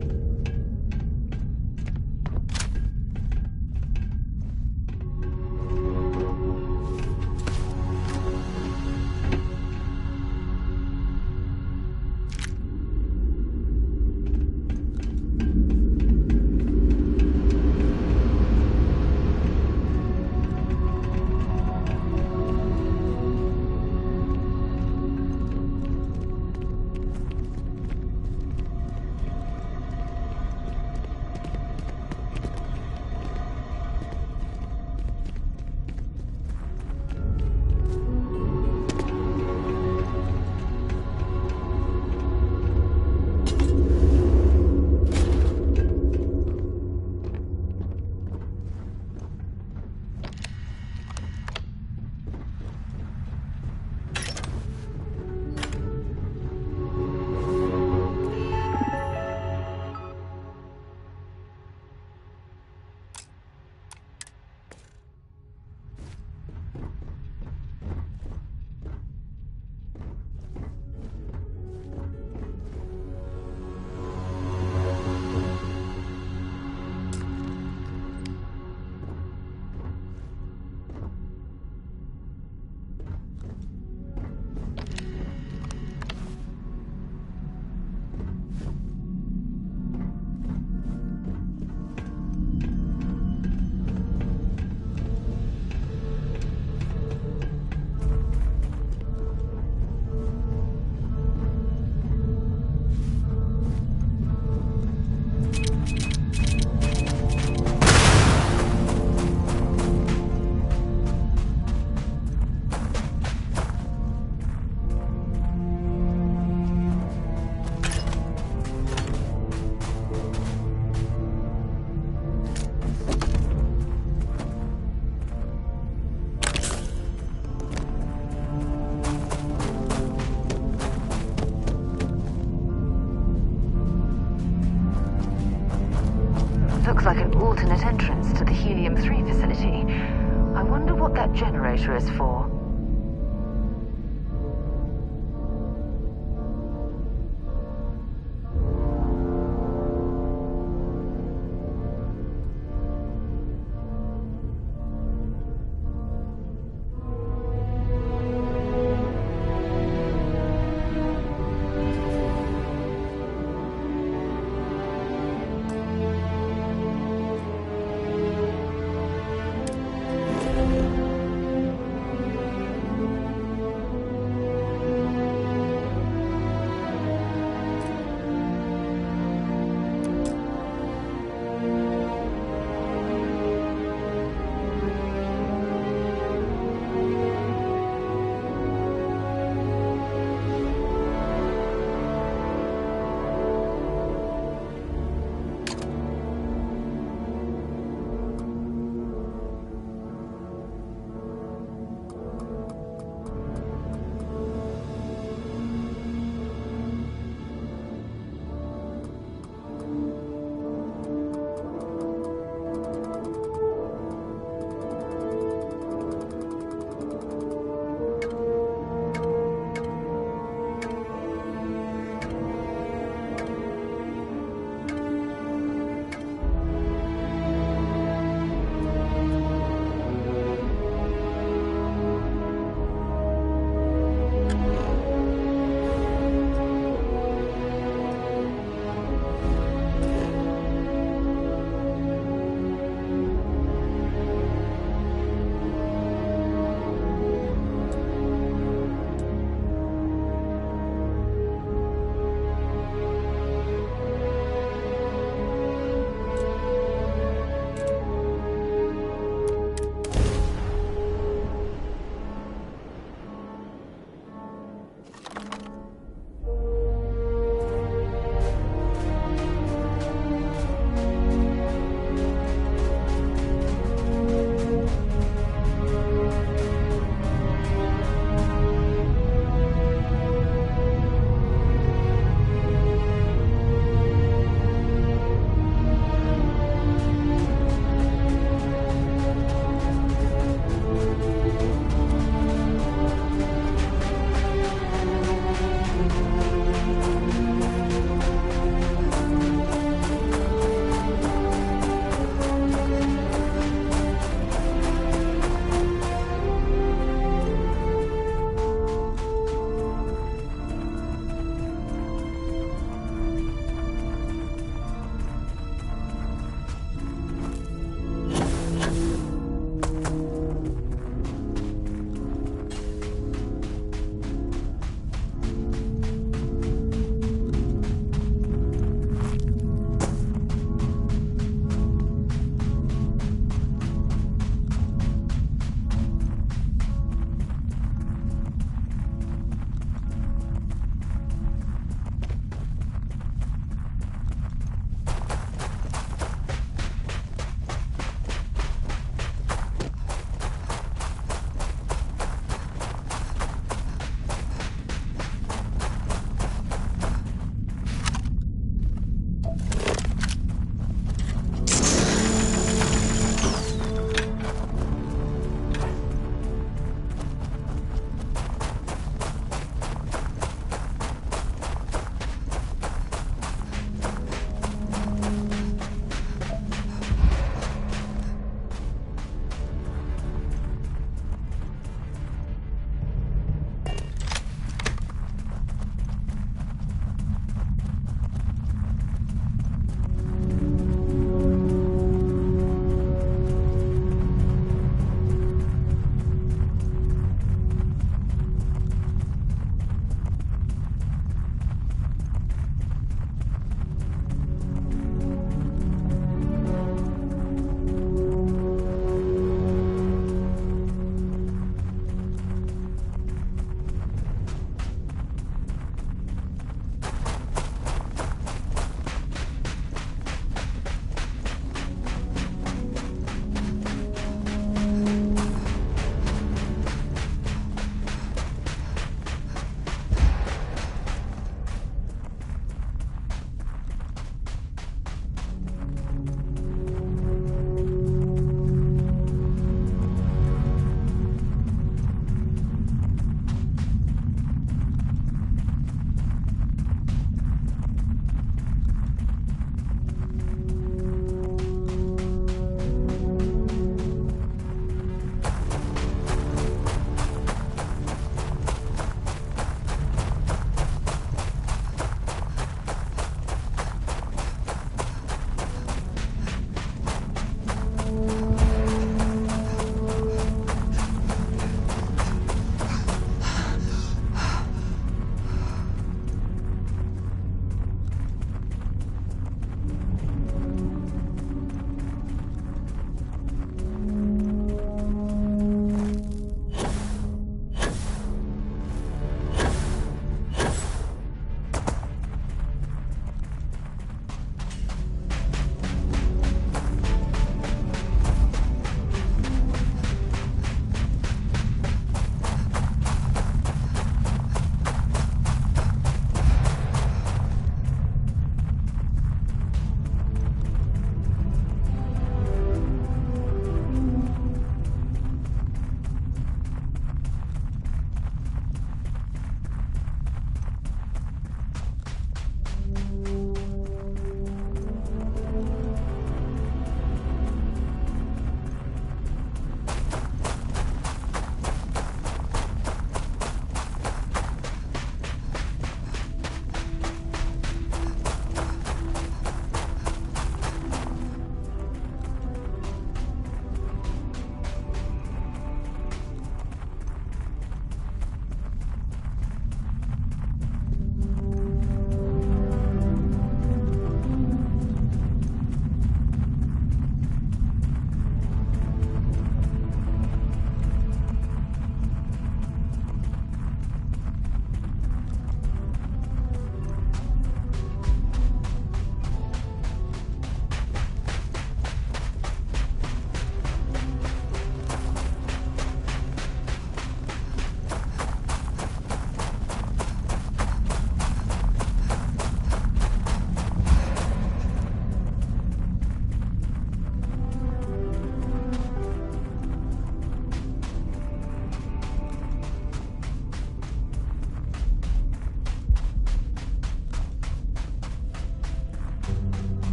Looks like an alternate entrance to the Helium-3 facility. I wonder what that generator is for.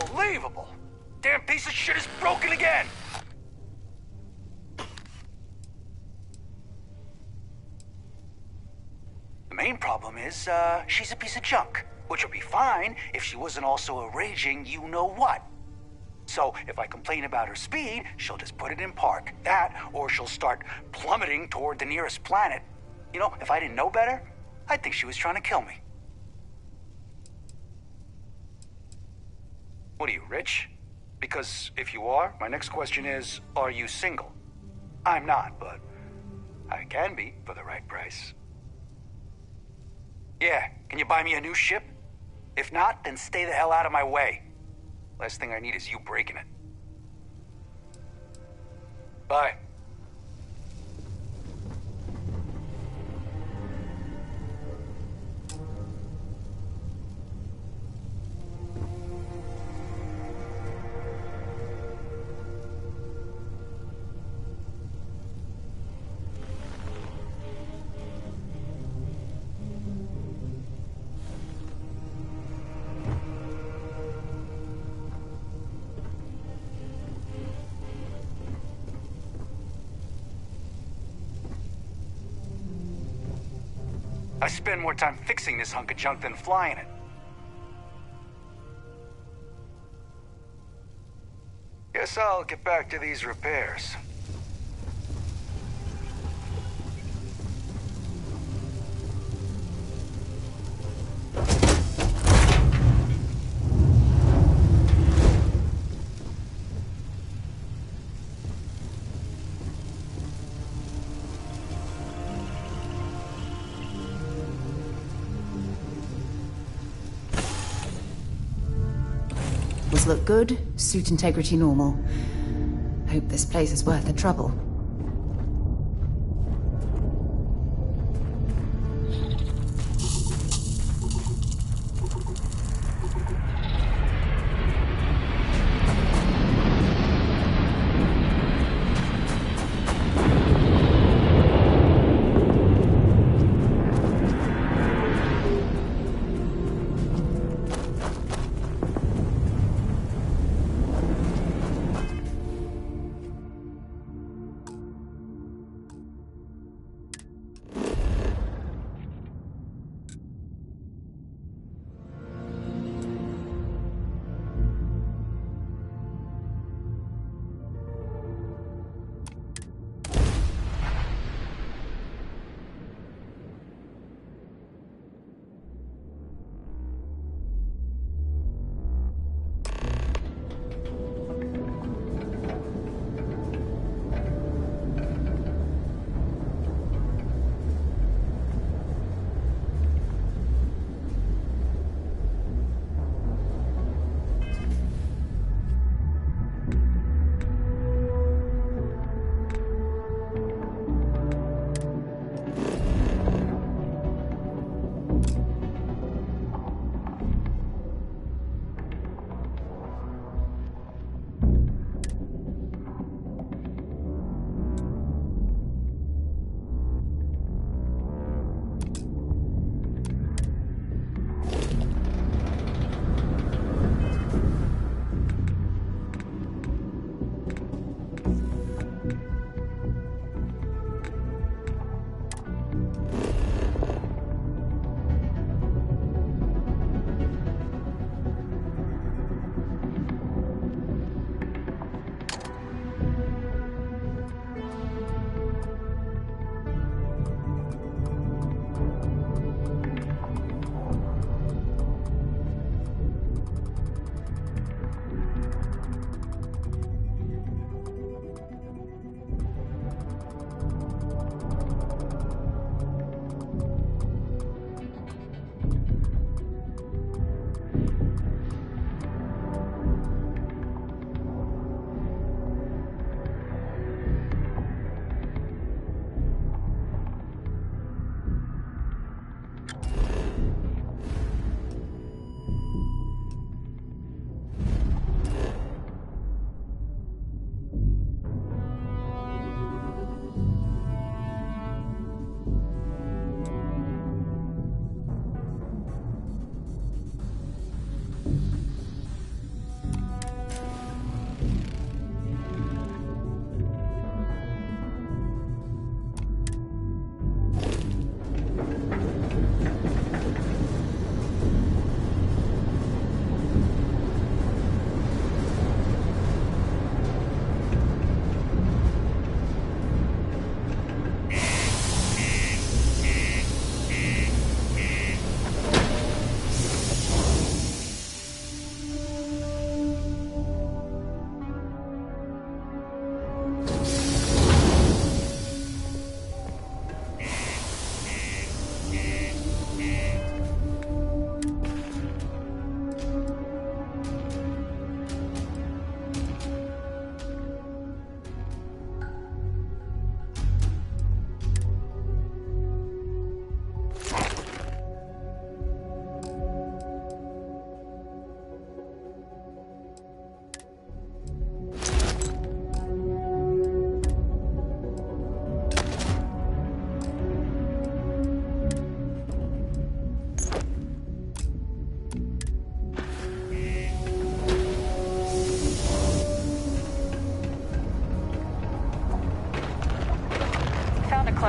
Unbelievable! Damn piece of shit is broken again! The main problem is, she's a piece of junk, which would be fine if she wasn't also a raging you-know-what. So, if I complain about her speed, she'll just put it in park. That, or she'll start plummeting toward the nearest planet. You know, if I didn't know better, I'd think she was trying to kill me. What are you, rich? Because if you are, my next question is, are you single? I'm not, but I can be for the right price. Yeah, can you buy me a new ship? If not, then stay the hell out of my way. Last thing I need is you breaking it. Bye. I spend more time fixing this hunk of junk than flying it. Guess I'll get back to these repairs. Look good, suit integrity normal. Hope this place is worth the trouble.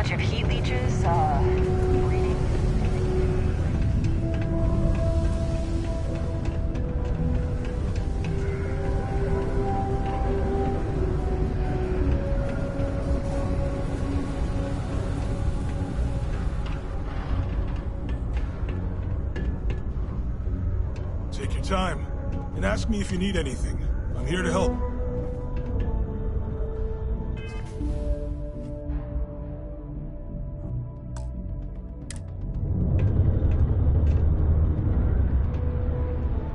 bunch of heat leeches, breeding. Take your time, and ask me if you need anything. I'm here to help.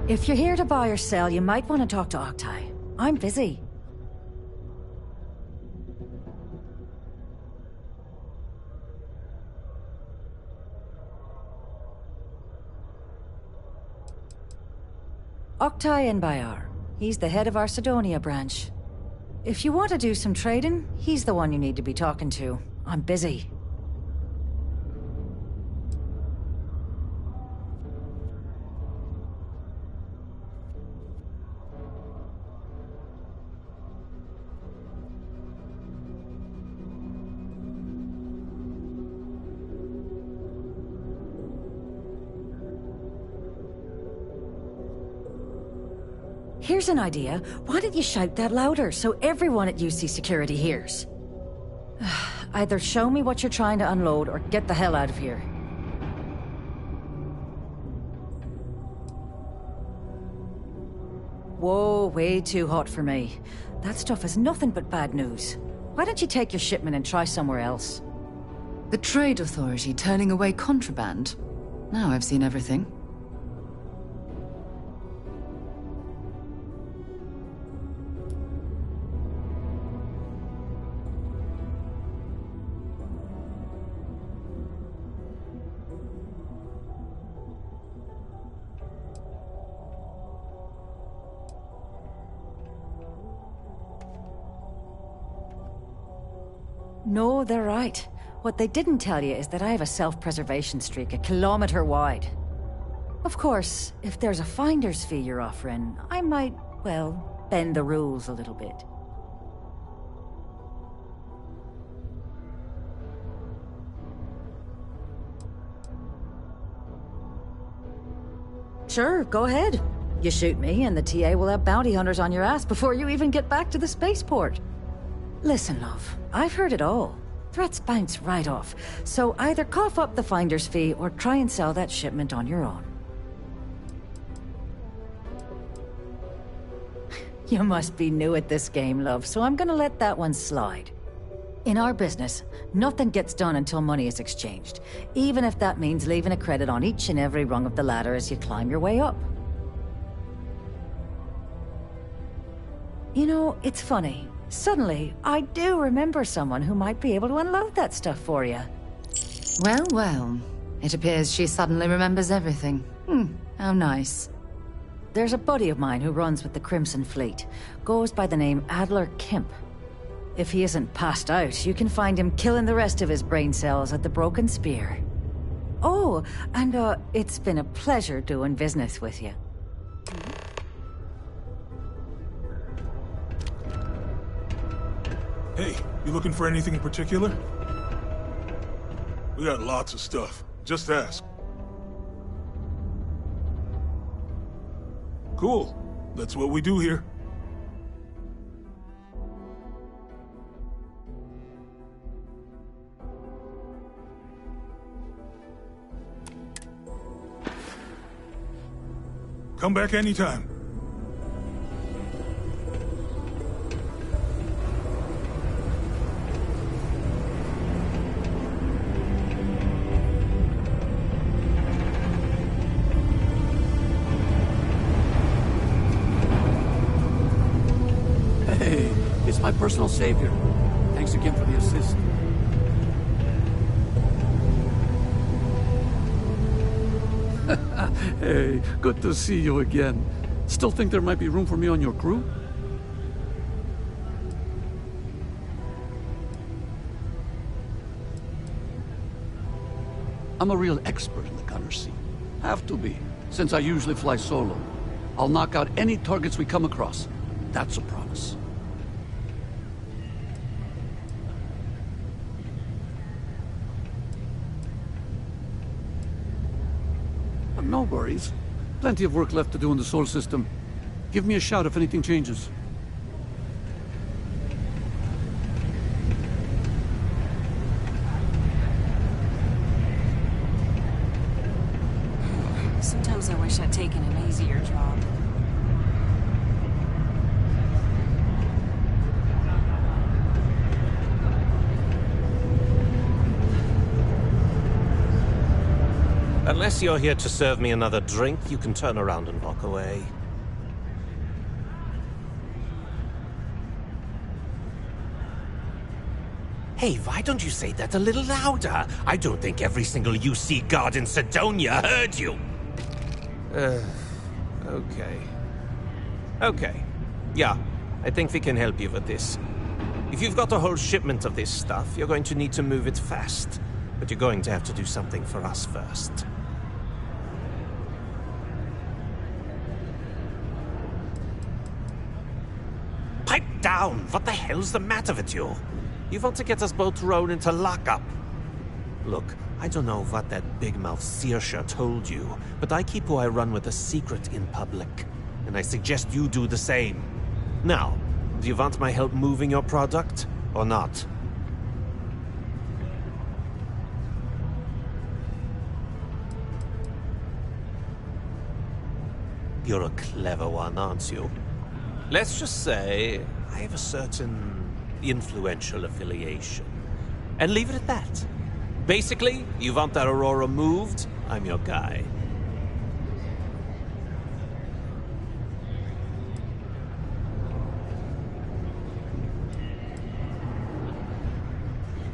If you're here to buy or sell, you might want to talk to Octai. I'm busy. Octai Enbayar. He's the head of our Sidonia branch. If you want to do some trading, he's the one you need to be talking to. I'm busy. Here's an idea. Why don't you shout that louder so everyone at UC Security hears? Either show me what you're trying to unload or get the hell out of here. Whoa, way too hot for me. That stuff is nothing but bad news. Why don't you take your shipment and try somewhere else? The Trade Authority turning away contraband. Now I've seen everything. No, they're right. What they didn't tell you is that I have a self-preservation streak 1 kilometer wide. Of course, if there's a finder's fee you're offering, I might, well, bend the rules a little bit. Sure, go ahead. You shoot me and the TA will have bounty hunters on your ass before you even get back to the spaceport. Listen, love, I've heard it all. Threats bounce right off, so either cough up the finder's fee or try and sell that shipment on your own. You must be new at this game, love, so I'm gonna let that one slide. In our business, nothing gets done until money is exchanged, even if that means leaving a credit on each and every rung of the ladder as you climb your way up. You know, it's funny. Suddenly, I do remember someone who might be able to unload that stuff for you. Well, well. It appears she suddenly remembers everything. How nice. There's a buddy of mine who runs with the Crimson Fleet. Goes by the name Adler Kemp. If he isn't passed out, you can find him killing the rest of his brain cells at the Broken Spear. Oh, and it's been a pleasure doing business with you. Hey, you looking for anything in particular? We got lots of stuff. Just ask. Cool. That's what we do here. Come back anytime. My personal savior. Thanks again for the assist. Hey, good to see you again. Still think there might be room for me on your crew? I'm a real expert in the gunner seat. Have to be, since I usually fly solo. I'll knock out any targets we come across. That's a promise. No worries. Plenty of work left to do in the Sol system. Give me a shout if anything changes. Sometimes I wish I'd taken an easier job. Unless you're here to serve me another drink, you can turn around and walk away. Hey, why don't you say that a little louder? I don't think every single UC guard in Sidonia heard you. Okay. Okay. Yeah, I think we can help you with this. If you've got a whole shipment of this stuff, you're going to need to move it fast. But you're going to have to do something for us first. Pipe down! What the hell's the matter with you? You want to get us both thrown into lockup? Look, I don't know what that big-mouth Saoirse told you, but I keep who I run with a secret in public. And I suggest you do the same. Now, do you want my help moving your product, or not? You're a clever one, aren't you? Let's just say I have a certain influential affiliation. And leave it at that. Basically, you want that Aurora moved, I'm your guy.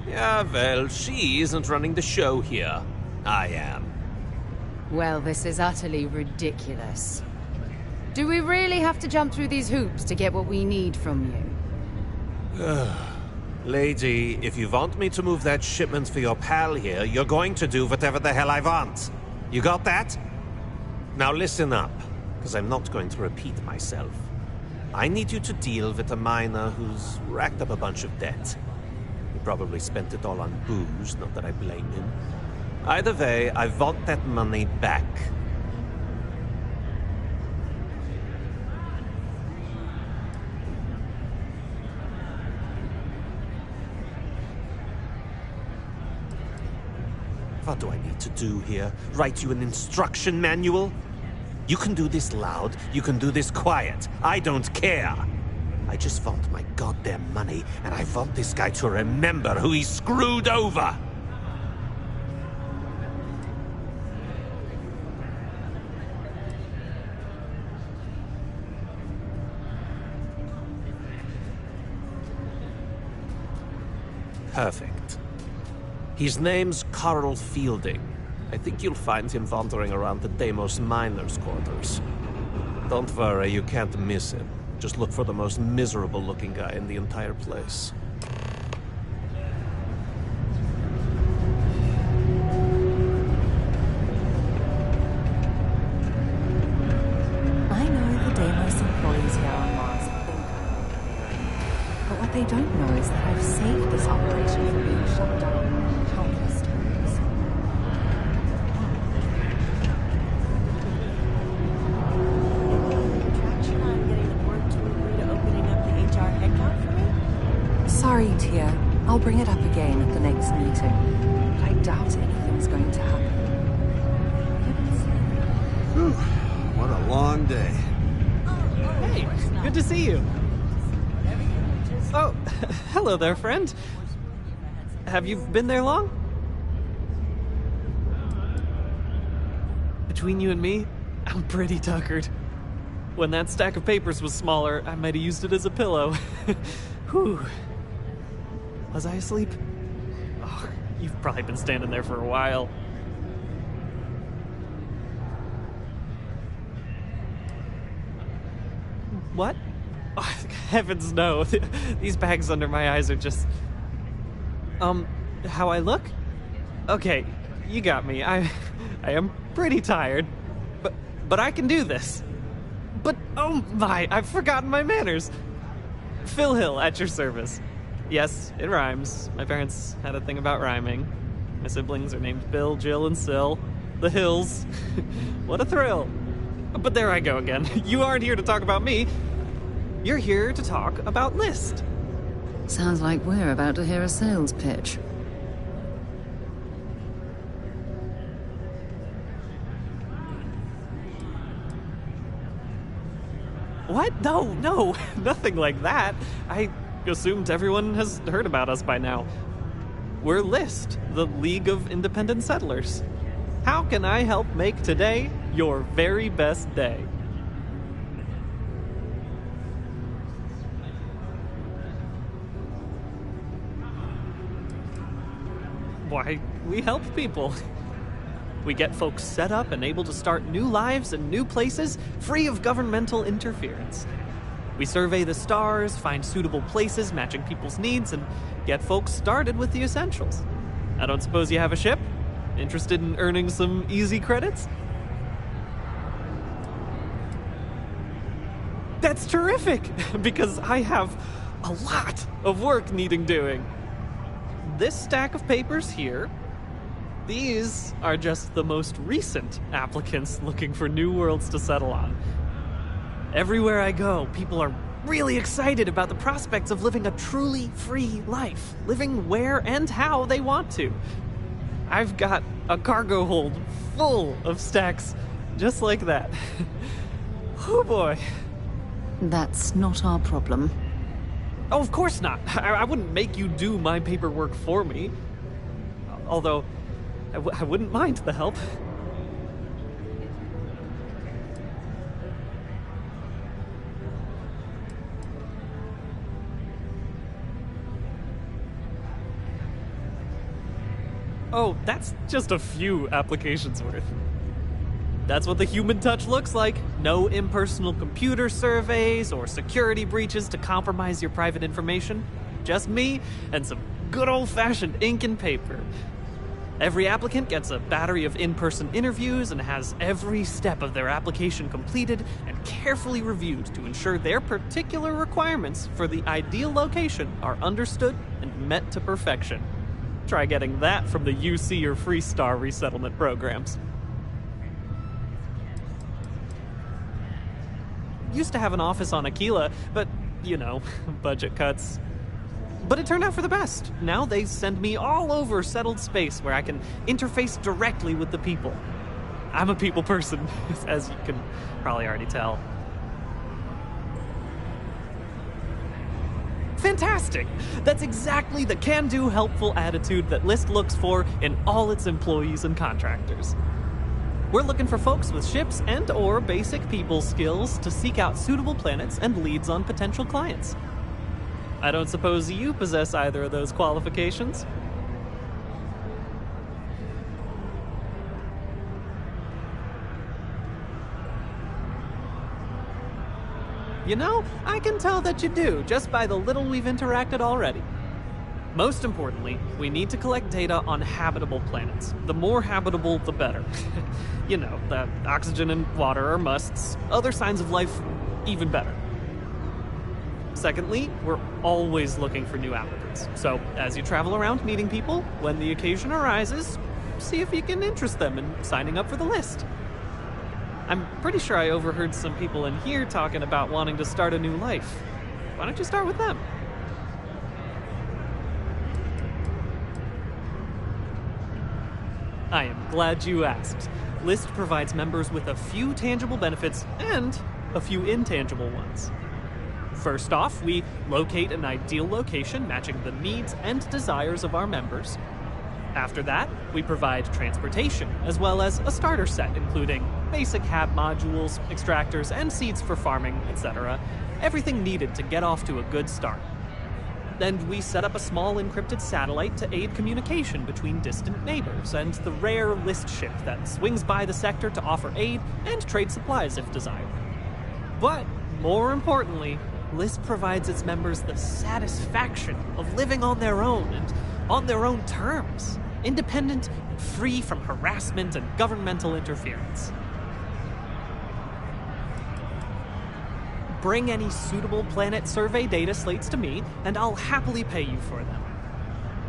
Yeah, well, she isn't running the show here. I am. Well, this is utterly ridiculous. Do we really have to jump through these hoops to get what we need from you? Lady, if you want me to move that shipment for your pal here, you're going to do whatever the hell I want. You got that? Now listen up, because I'm not going to repeat myself. I need you to deal with a miner who's racked up a bunch of debt. He probably spent it all on booze, not that I blame him. Either way, I want that money back. What do I need to do here? Write you an instruction manual? You can do this loud, you can do this quiet. I don't care. I just want my goddamn money, and I want this guy to remember who he screwed over. Perfect. His name's Carl Fielding. I think you'll find him wandering around the Deimos miners' quarters. Don't worry, you can't miss him. Just look for the most miserable-looking guy in the entire place. I know the Deimos employees here on Mars think but what they don't know is that I've saved this operation from being shut down countless times. Traction on getting the board to agree to opening up the HR headcount for me? Sorry, Tia. I'll bring it up again at the next meeting. But I doubt anything's going to happen. Whew. What a long day. Hey, good to see you. Oh, hello there, friend. Have you been there long? Between you and me, I'm pretty tuckered. When that stack of papers was smaller, I might have used it as a pillow. Whew. Was I asleep? Oh, you've probably been standing there for a while. What? Oh, heavens no. These bags under my eyes are just... how I look? Okay, you got me. I am pretty tired. But I can do this. But, oh my, I've forgotten my manners. Phil Hill, at your service. Yes, it rhymes. My parents had a thing about rhyming. My siblings are named Bill, Jill, and Sil. the hills. What a thrill. But there I go again. You aren't here to talk about me. You're here to talk about List. Sounds like we're about to hear a sales pitch. What? No, nothing like that. I assumed everyone has heard about us by now. We're List, the League of Independent Settlers. How can I help make today your very best day? Why, we help people. We get folks set up and able to start new lives in new places, free of governmental interference. We survey the stars, find suitable places matching people's needs, and get folks started with the essentials. I don't suppose you have a ship? Interested in earning some easy credits? That's terrific, because I have a lot of work needing doing. This stack of papers here, these are just the most recent applicants looking for new worlds to settle on. Everywhere I go, people are really excited about the prospects of living a truly free life, living where and how they want to. I've got a cargo hold full of stacks just like that. Oh boy. That's not our problem. Oh, of course not. I wouldn't make you do my paperwork for me. Although, I wouldn't mind the help. Oh, that's just a few applications worth. That's what the human touch looks like. No impersonal computer surveys or security breaches to compromise your private information. Just me and some good old-fashioned ink and paper. Every applicant gets a battery of in-person interviews and has every step of their application completed and carefully reviewed to ensure their particular requirements for the ideal location are understood and met to perfection. Try getting that from the UC or Freestar resettlement programs. Used to have an office on Aquila, but, you know, budget cuts. But it turned out for the best. Now they send me all over settled space where I can interface directly with the people. I'm a people person, as you can probably already tell. Fantastic! That's exactly the can-do, helpful attitude that List looks for in all its employees and contractors. We're looking for folks with ships and/or basic people skills to seek out suitable planets and leads on potential clients. I don't suppose you possess either of those qualifications? You know, I can tell that you do, just by the little we've interacted already. Most importantly, we need to collect data on habitable planets. The more habitable, the better. You know, the oxygen and water are musts. Other signs of life, even better. Secondly, we're always looking for new applicants. So, as you travel around meeting people, when the occasion arises, see if you can interest them in signing up for the list. I'm pretty sure I overheard some people in here talking about wanting to start a new life. Why don't you start with them? I am glad you asked. List provides members with a few tangible benefits and a few intangible ones. First off, we locate an ideal location matching the needs and desires of our members. After that, we provide transportation, as well as a starter set including basic hab modules, extractors, and seeds for farming, etc. Everything needed to get off to a good start. Then we set up a small encrypted satellite to aid communication between distant neighbors, and the rare List ship that swings by the sector to offer aid and trade supplies if desired. But, more importantly, List provides its members the satisfaction of living on their own and on their own terms, independent and free from harassment and governmental interference. Bring any suitable planet survey data slates to me, and I'll happily pay you for them.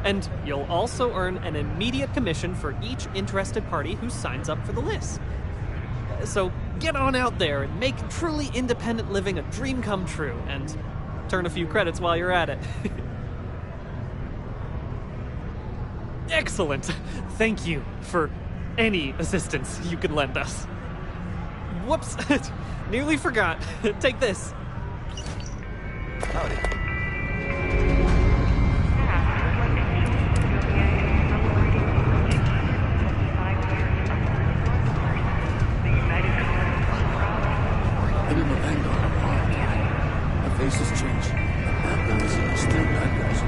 And you'll also earn an immediate commission for each interested party who signs up for the list. So get on out there and make truly independent living a dream come true, and turn a few credits while you're at it. Excellent! Thank you for any assistance you can lend us. Whoops! Nearly forgot. Take this. Howdy. Been in the Vanguard a long time. The faces change. The bad guys are still bad guys.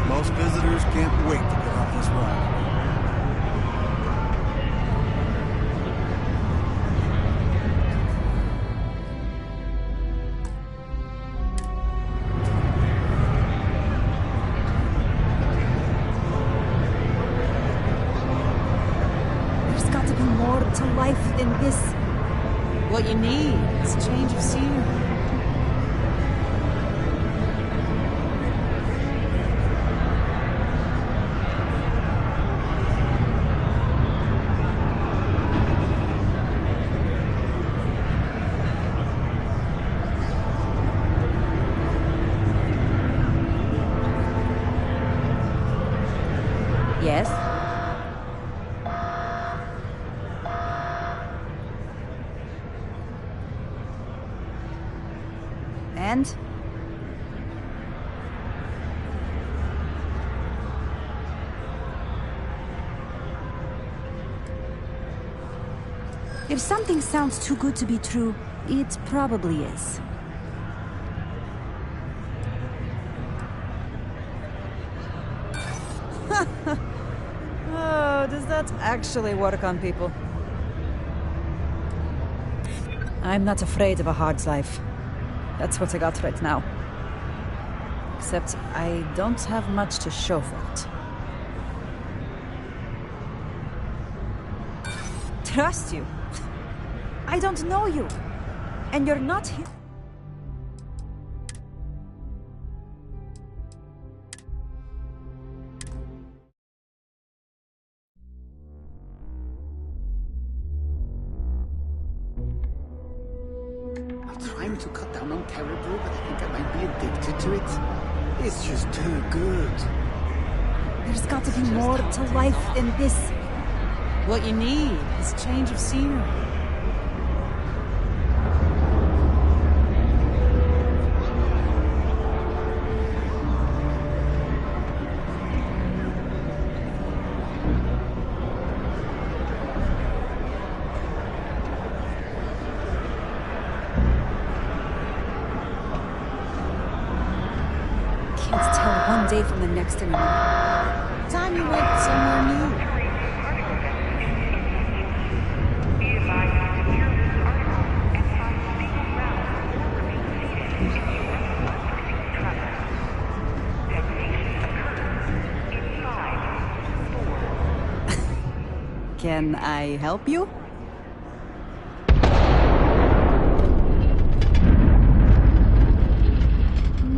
Most visitors can't wait to get off this ride. There's got to be more to life than this. What you need is a change of scenery. Yes? And? If something sounds too good to be true, it probably is. Oh, does that actually work on people? I'm not afraid of a hard life. That's what I got right now. Except I don't have much to show for it. Trust you? I don't know you. And you're not here. Trying to cut down on caribou, but I think I might be addicted to it. It's just too good. There's got to be more to life than this. What you need is a change of scenery. Can't tell one day from the next anymore. Time you went somewhere new. Can I help you?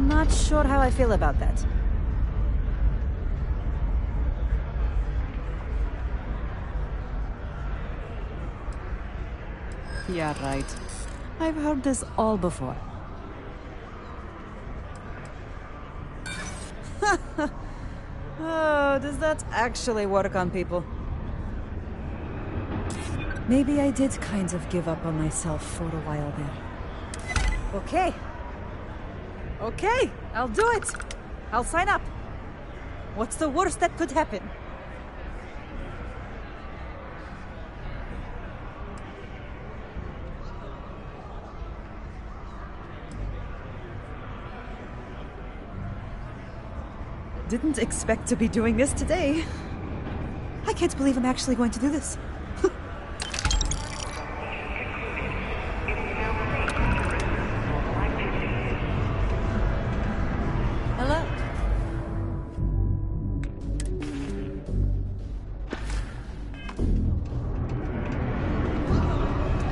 Not sure how I feel about that. Yeah, right. I've heard this all before. Oh, does that actually work on people? Maybe I did kind of give up on myself for a while there. Okay. Okay, I'll do it. I'll sign up. What's the worst that could happen? Didn't expect to be doing this today. I can't believe I'm actually going to do this. Hello.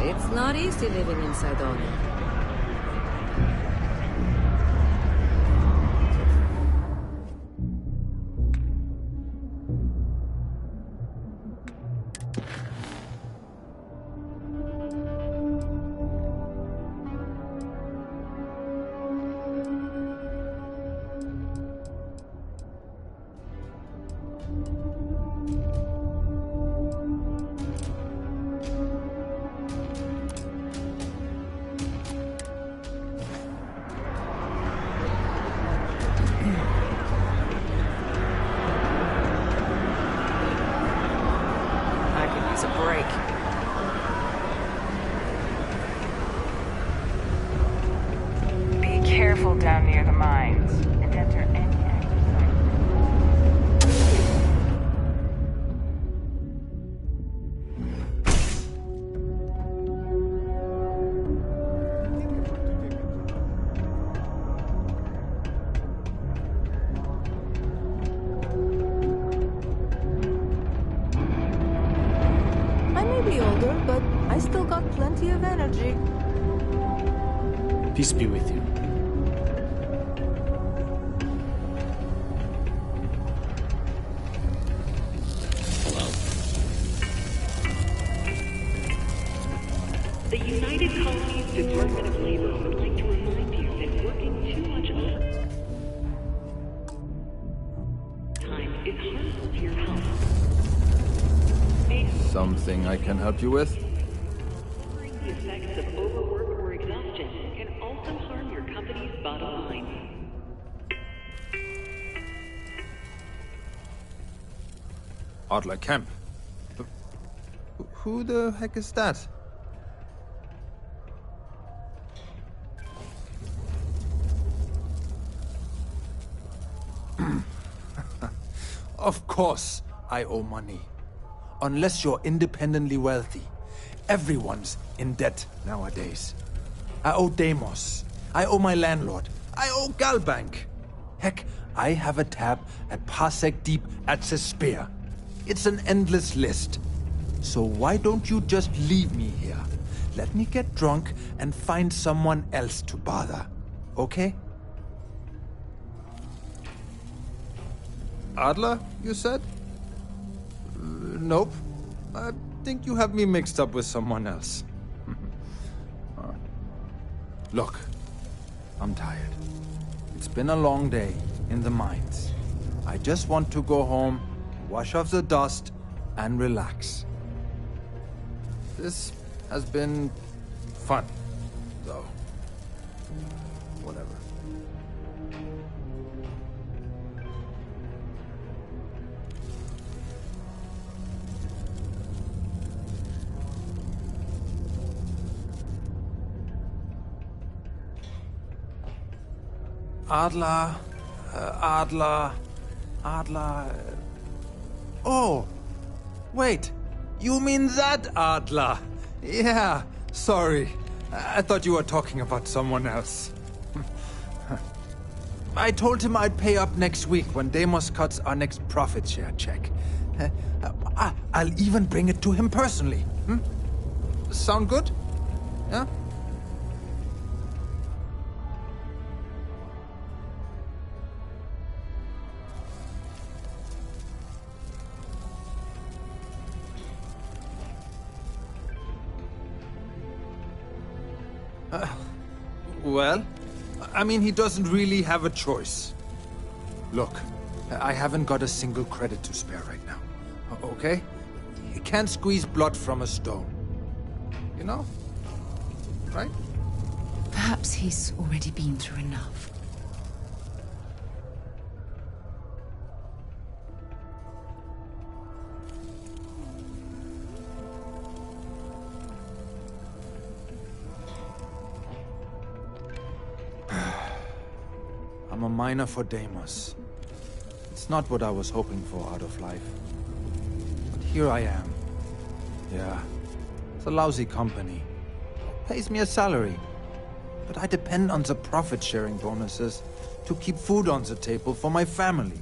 It's not easy living inside Honor. patrol down near the mines and enter any active site. I may be older, but I still got plenty of energy. Peace be with you. The United Colonies Department of Labor would like to remind you that working too much of time is harmful to your health. Something I can help you with? The effects of overwork or exhaustion can also harm your company's bottom line. Adler Kemp. Who the heck is that? Of course, I owe money. Unless you're independently wealthy. Everyone's in debt nowadays. I owe Deimos. I owe my landlord. I owe Galbank. Heck, I have a tab at Parsec Deep at Cespear. It's an endless list. So why don't you just leave me here? Let me get drunk and find someone else to bother. Okay? Adler, you said? Nope. I think you have me mixed up with someone else. Look, I'm tired. It's been a long day in the mines. I just want to go home, wash off the dust, and relax. This has been fun, though. Whatever. Adler. Oh, wait. You mean that Adler? Yeah, sorry. I thought you were talking about someone else. I told him I'd pay up next week when Deimos cuts our next profit share check. I'll even bring it to him personally. Sound good? Yeah? Well, I mean, he doesn't really have a choice. Look, I haven't got a single credit to spare right now. Okay? You can't squeeze blood from a stone. You know? Right? Perhaps he's already been through enough. I'm a miner for Deimos. It's not what I was hoping for out of life. But here I am. Yeah, it's a lousy company. Pays me a salary. But I depend on the profit-sharing bonuses to keep food on the table for my family.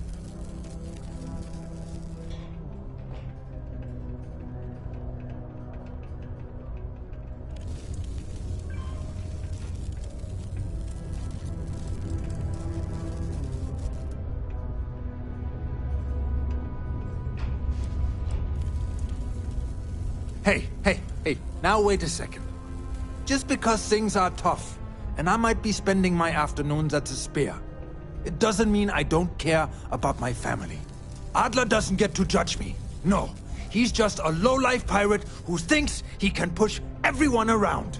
Hey, now wait a second. Just because things are tough, and I might be spending my afternoons at the spear, it doesn't mean I don't care about my family. Adler doesn't get to judge me. No, he's just a low-life pirate who thinks he can push everyone around.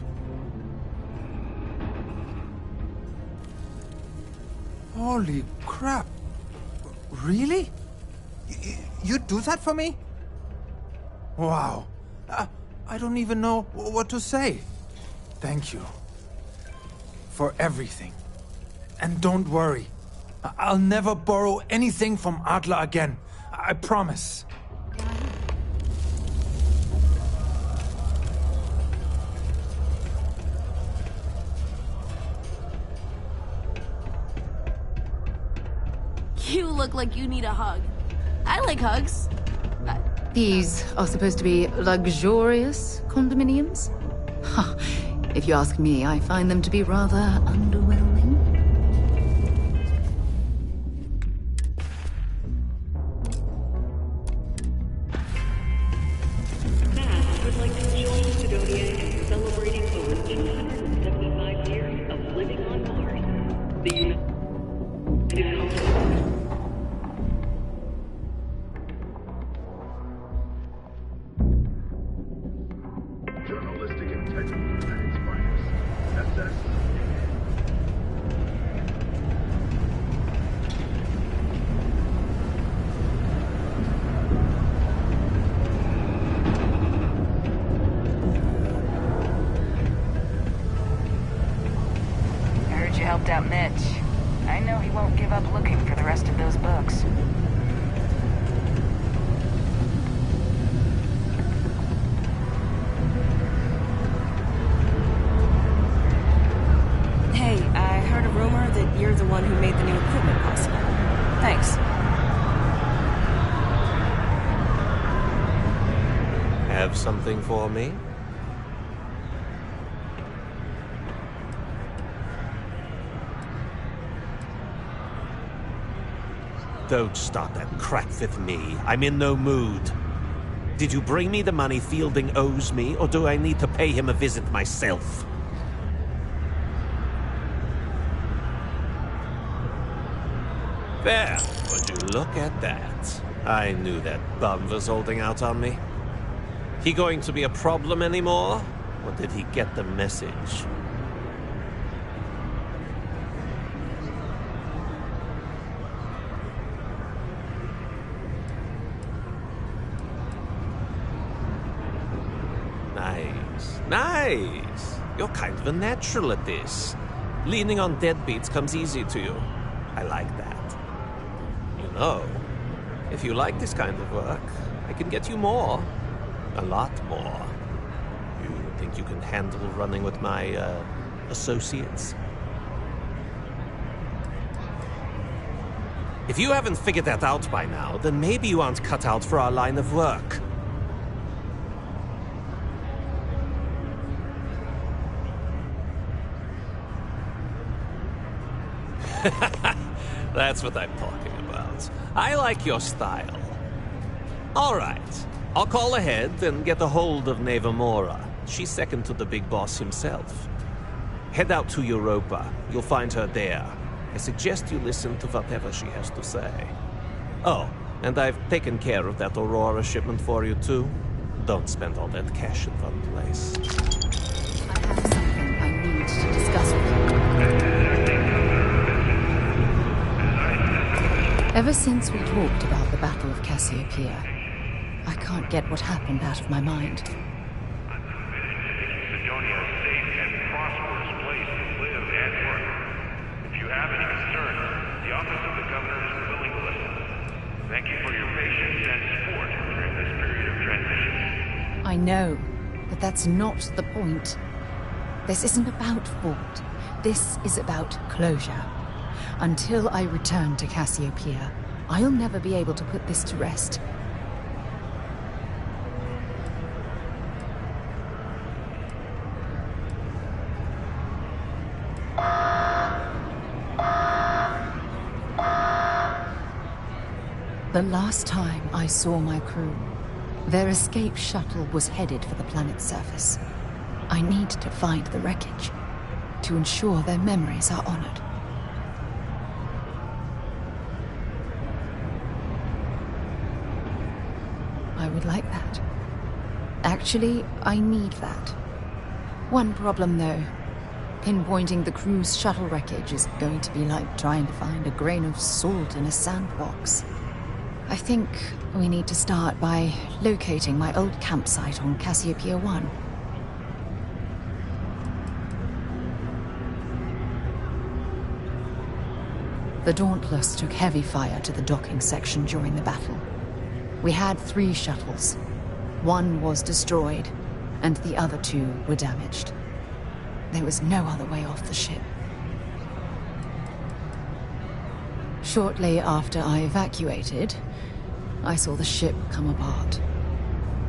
Holy crap. Really? You'd do that for me? Wow. I don't even know what to say. Thank you. For everything. And don't worry. I'll never borrow anything from Adler again. I promise. You look like you need a hug. I like hugs. These are supposed to be luxurious condominiums? Huh. If you ask me, I find them to be rather underwhelming. Matt would like to join Sidonia in celebrating over 275 years of living on Mars. The United Journalistic integrity at its finest. SS. I heard you helped out Mitch. I know he won't give up looking for the rest of those books. Hey, I heard a rumor that you're the one who made the new equipment possible. Thanks. Have something for me? Don't start that crap with me. I'm in no mood. Did you bring me the money Fielding owes me, or do I need to pay him a visit myself? There, would you look at that? I knew that bum was holding out on me. He going to be a problem anymore? Or did he get the message? Nice. Nice! You're kind of a natural at this. Leaning on deadbeats comes easy to you. I like that. You know, if you like this kind of work, I can get you more. A lot more. You think you can handle running with my, associates? If you haven't figured that out by now, then maybe you aren't cut out for our line of work. That's what I'm talking about. I like your style. All right. I'll call ahead and get a hold of Neva Mora. She's second to the big boss himself. Head out to Europa. You'll find her there. I suggest you listen to whatever she has to say. Oh, and I've taken care of that Aurora shipment for you too. Don't spend all that cash in one place. I have something I need to discuss with you. Ever since we talked about the Battle of Cassiopeia, I can't get what happened out of my mind. I know, but that's not the point. This isn't about fault. This is about closure. Until I return to Cassiopeia, I'll never be able to put this to rest. The last time I saw my crew, their escape shuttle was headed for the planet's surface. I need to find the wreckage to ensure their memories are honored. I would like that. Actually, I need that. One problem, though. Pinpointing the crew's shuttle wreckage is going to be like trying to find a grain of salt in a sandbox. I think we need to start by locating my old campsite on Cassiopeia 1. The Dauntless took heavy fire to the docking section during the battle. We had 3 shuttles. One was destroyed, and the other 2 were damaged. There was no other way off the ship. Shortly after I evacuated, I saw the ship come apart.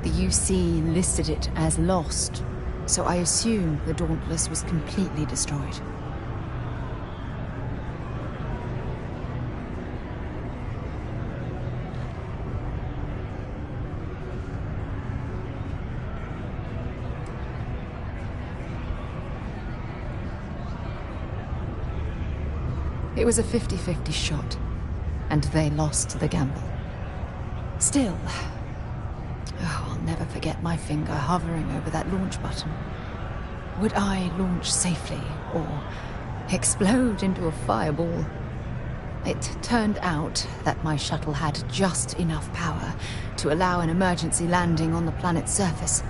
The UC listed it as lost, so I assume the Dauntless was completely destroyed. It was a 50-50 shot, and they lost the gamble. Still, I'll never forget my finger hovering over that launch button. Would I launch safely, or explode into a fireball? It turned out that my shuttle had just enough power to allow an emergency landing on the planet's surface.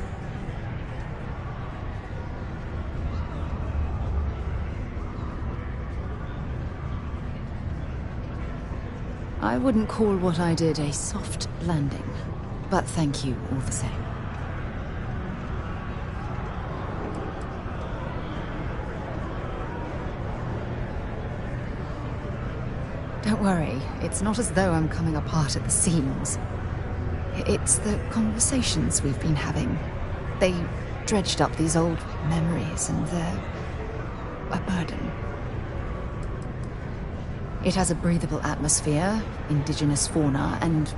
I wouldn't call what I did a soft landing, but thank you all the same. Don't worry, it's not as though I'm coming apart at the seams. It's the conversations we've been having. They dredged up these old memories, and they're a burden. It has a breathable atmosphere, indigenous fauna, and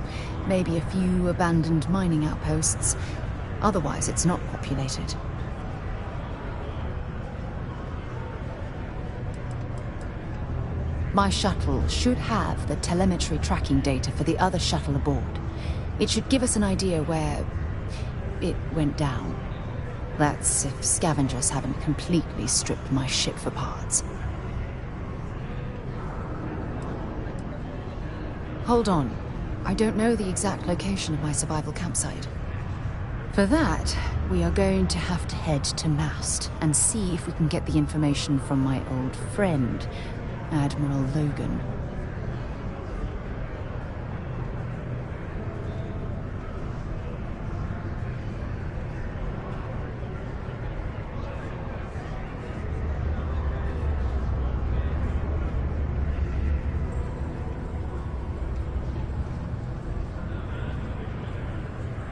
maybe a few abandoned mining outposts. Otherwise, it's not populated. My shuttle should have the telemetry tracking data for the other shuttle aboard. It should give us an idea where it went down. That's if scavengers haven't completely stripped my ship for parts. Hold on. I don't know the exact location of my survival campsite. For that, we are going to have to head to Mast and see if we can get the information from my old friend, Admiral Logan.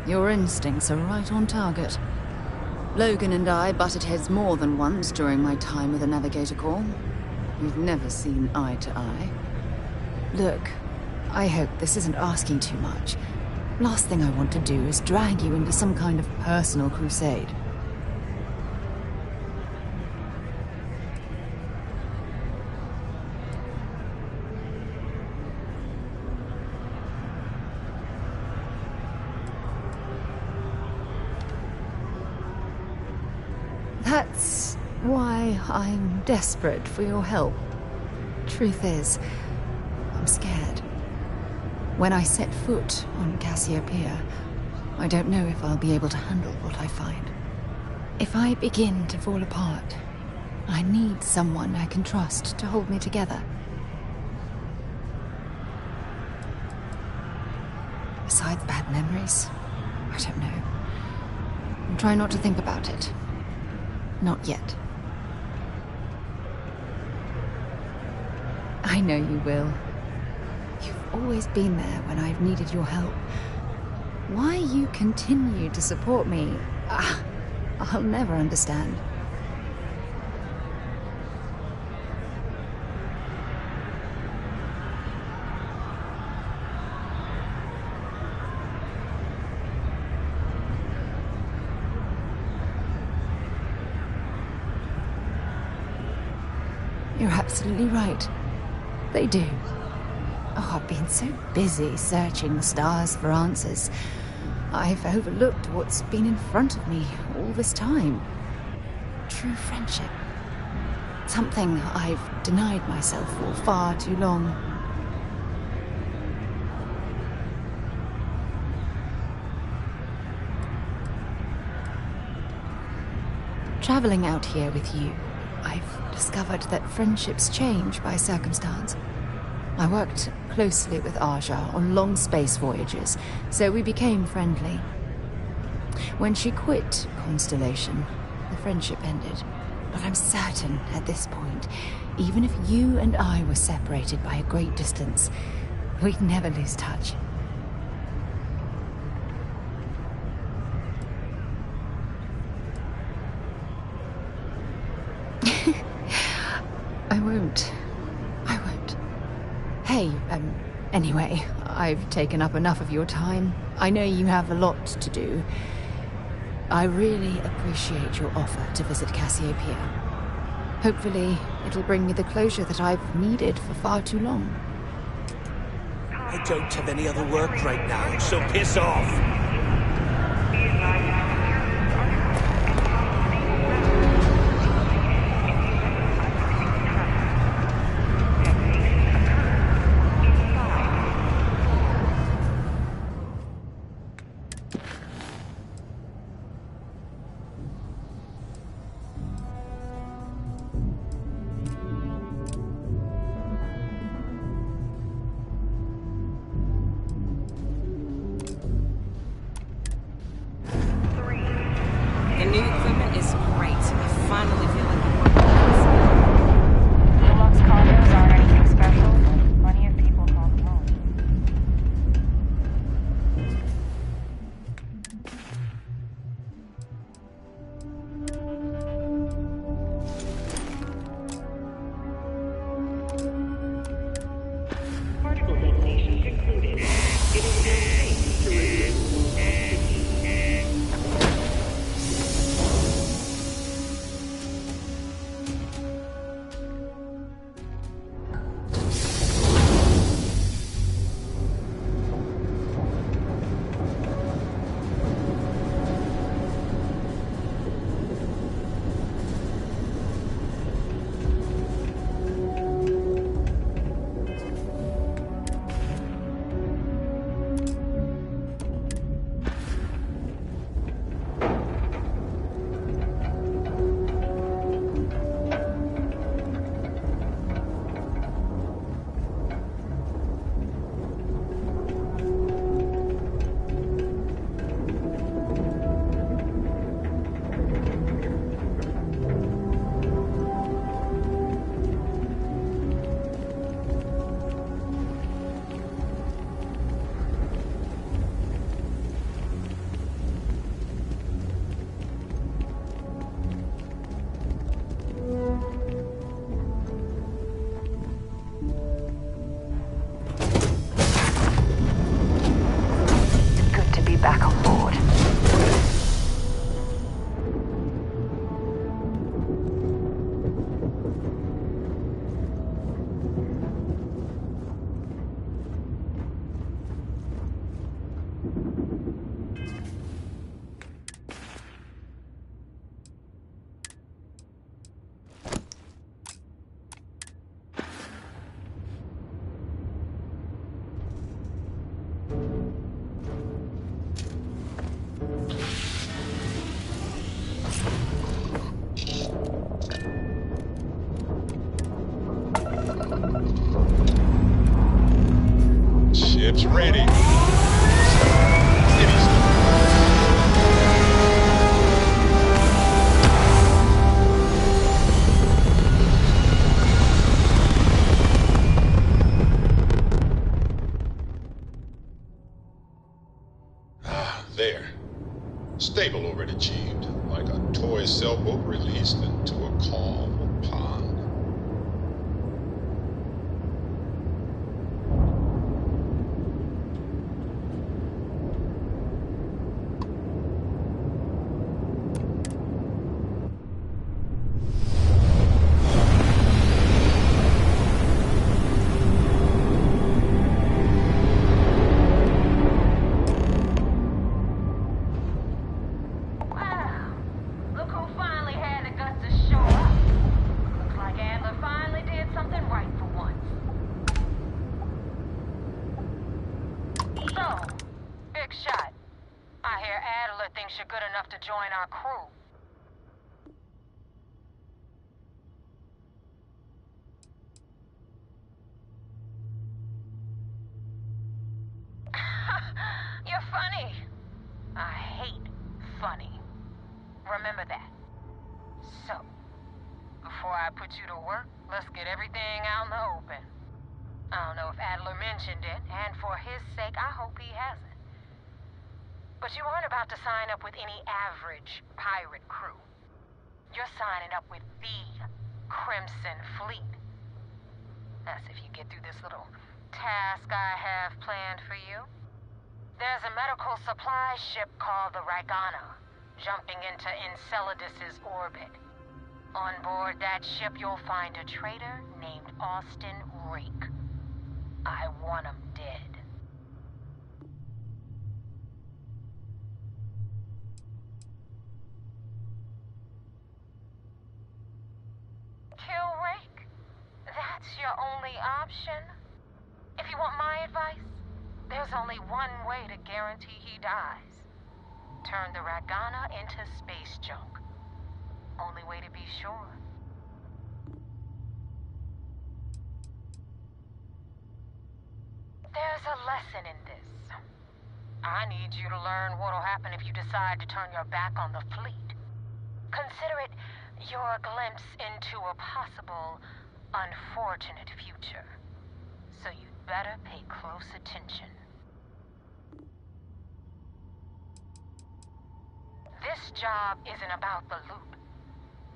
Your instincts are right on target. Logan and I butted heads more than once during my time with the Navigator Corps. We've never seen eye to eye. Look, I hope this isn't asking too much. Last thing I want to do is drag you into some kind of personal crusade. That's why I'm desperate for your help. Truth is, I'm scared. When I set foot on Cassiopeia, I don't know if I'll be able to handle what I find. If I begin to fall apart, I need someone I can trust to hold me together. Besides bad memories, I don't know. I'm trying not to think about it. Not yet. I know you will. You've always been there when I've needed your help. Why you continue to support me, I'll never understand. You're absolutely right. They do. Oh, I've been so busy searching the stars for answers. I've overlooked what's been in front of me all this time. True friendship. Something I've denied myself for far too long. Traveling out here with you, I've discovered that friendships change by circumstance. I worked closely with Aja on long space voyages, so we became friendly. When she quit Constellation, the friendship ended. But I'm certain at this point, even if you and I were separated by a great distance, we'd never lose touch. I won't. Hey, anyway, I've taken up enough of your time. I know you have a lot to do. I really appreciate your offer to visit Cassiopeia. Hopefully, it'll bring me the closure that I've needed for far too long. I don't have any other work right now, so piss off! The new equipment is great. I finally feel like I'm working. Deluxe condos aren't anything special, but plenty of people call them home. Particle detonation concluded. It is now safe to resume normal activity. Good to be back on board. Ship's ready. There. Stable already achieved, like a toy sailboat released into a calm pond. Look who finally had the guts to show up. Looks like Adler finally did something right for once. So, big shot. I hear Adler thinks you're good enough to join our crew. Funny. I hate funny. Remember that. So, before I put you to work, let's get everything out in the open. I don't know if Adler mentioned it, and for his sake, I hope he hasn't. But you aren't about to sign up with any average pirate crew. You're signing up with the Crimson Fleet. That's if you get through this little task I have planned for you. There's a medical supply ship called the Ragana, jumping into Enceladus's orbit. On board that ship, you'll find a traitor named Austin Rake. I want him dead. Kill Rake? That's your only option? If you want my advice, there's only one way to guarantee he dies. Turn the Ragana into space junk. Only way to be sure. There's a lesson in this. I need you to learn what'll happen if you decide to turn your back on the fleet. Consider it your glimpse into a possible, unfortunate future. So you'd better pay close attention. This job isn't about the loot,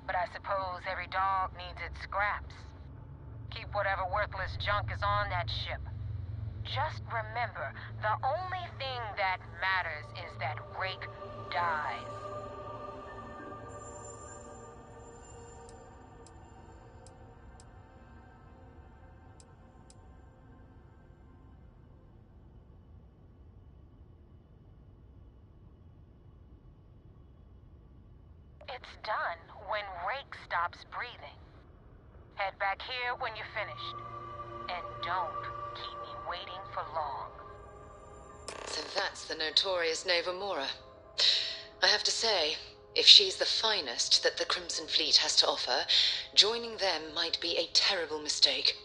but I suppose every dog needs its scraps. Keep whatever worthless junk is on that ship. Just remember, the only thing that matters is that Rake dies. It's done when Rake stops breathing. Head back here when you're finished. And don't keep me waiting for long. So that's the notorious Nova Mora. I have to say, if she's the finest that the Crimson Fleet has to offer, joining them might be a terrible mistake.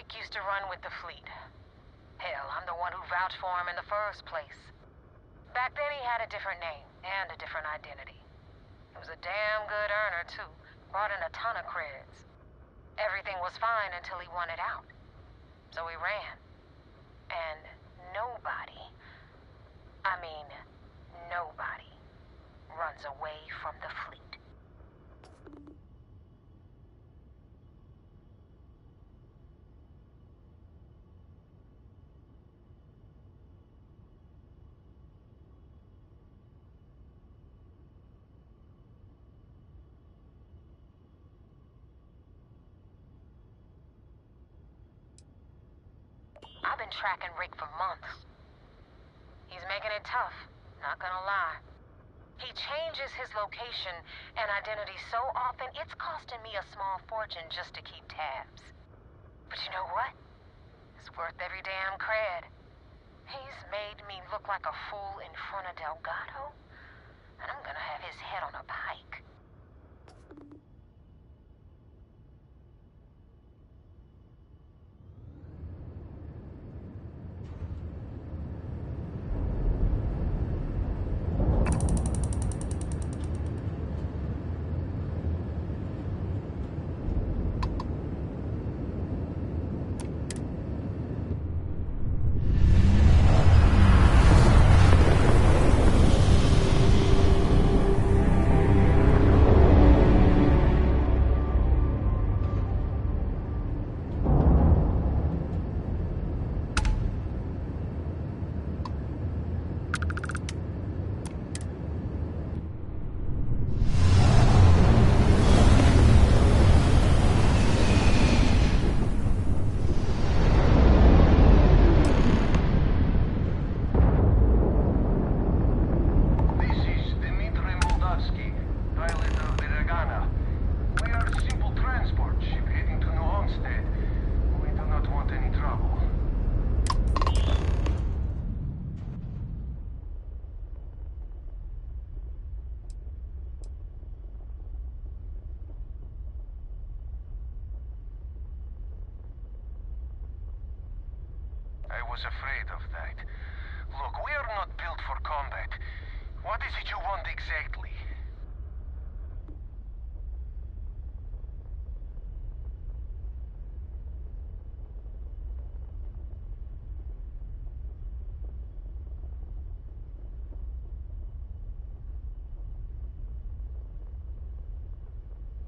Drake used to run with the fleet. Hell, I'm the one who vouched for him in the first place. Back then he had a different name and a different identity. He was a damn good earner, too. Brought in a ton of creds. Everything was fine until he wanted out. So he ran. And nobody, I mean, nobody, runs away from the fleet. I've been tracking Rick for months. He's making it tough, not gonna lie. He changes his location and identity so often, it's costing me a small fortune just to keep tabs. But you know what? It's worth every damn cred. He's made me look like a fool in front of Delgado, and I'm gonna have his head on a pike. I was afraid of that. Look, we are not built for combat. What is it you want exactly?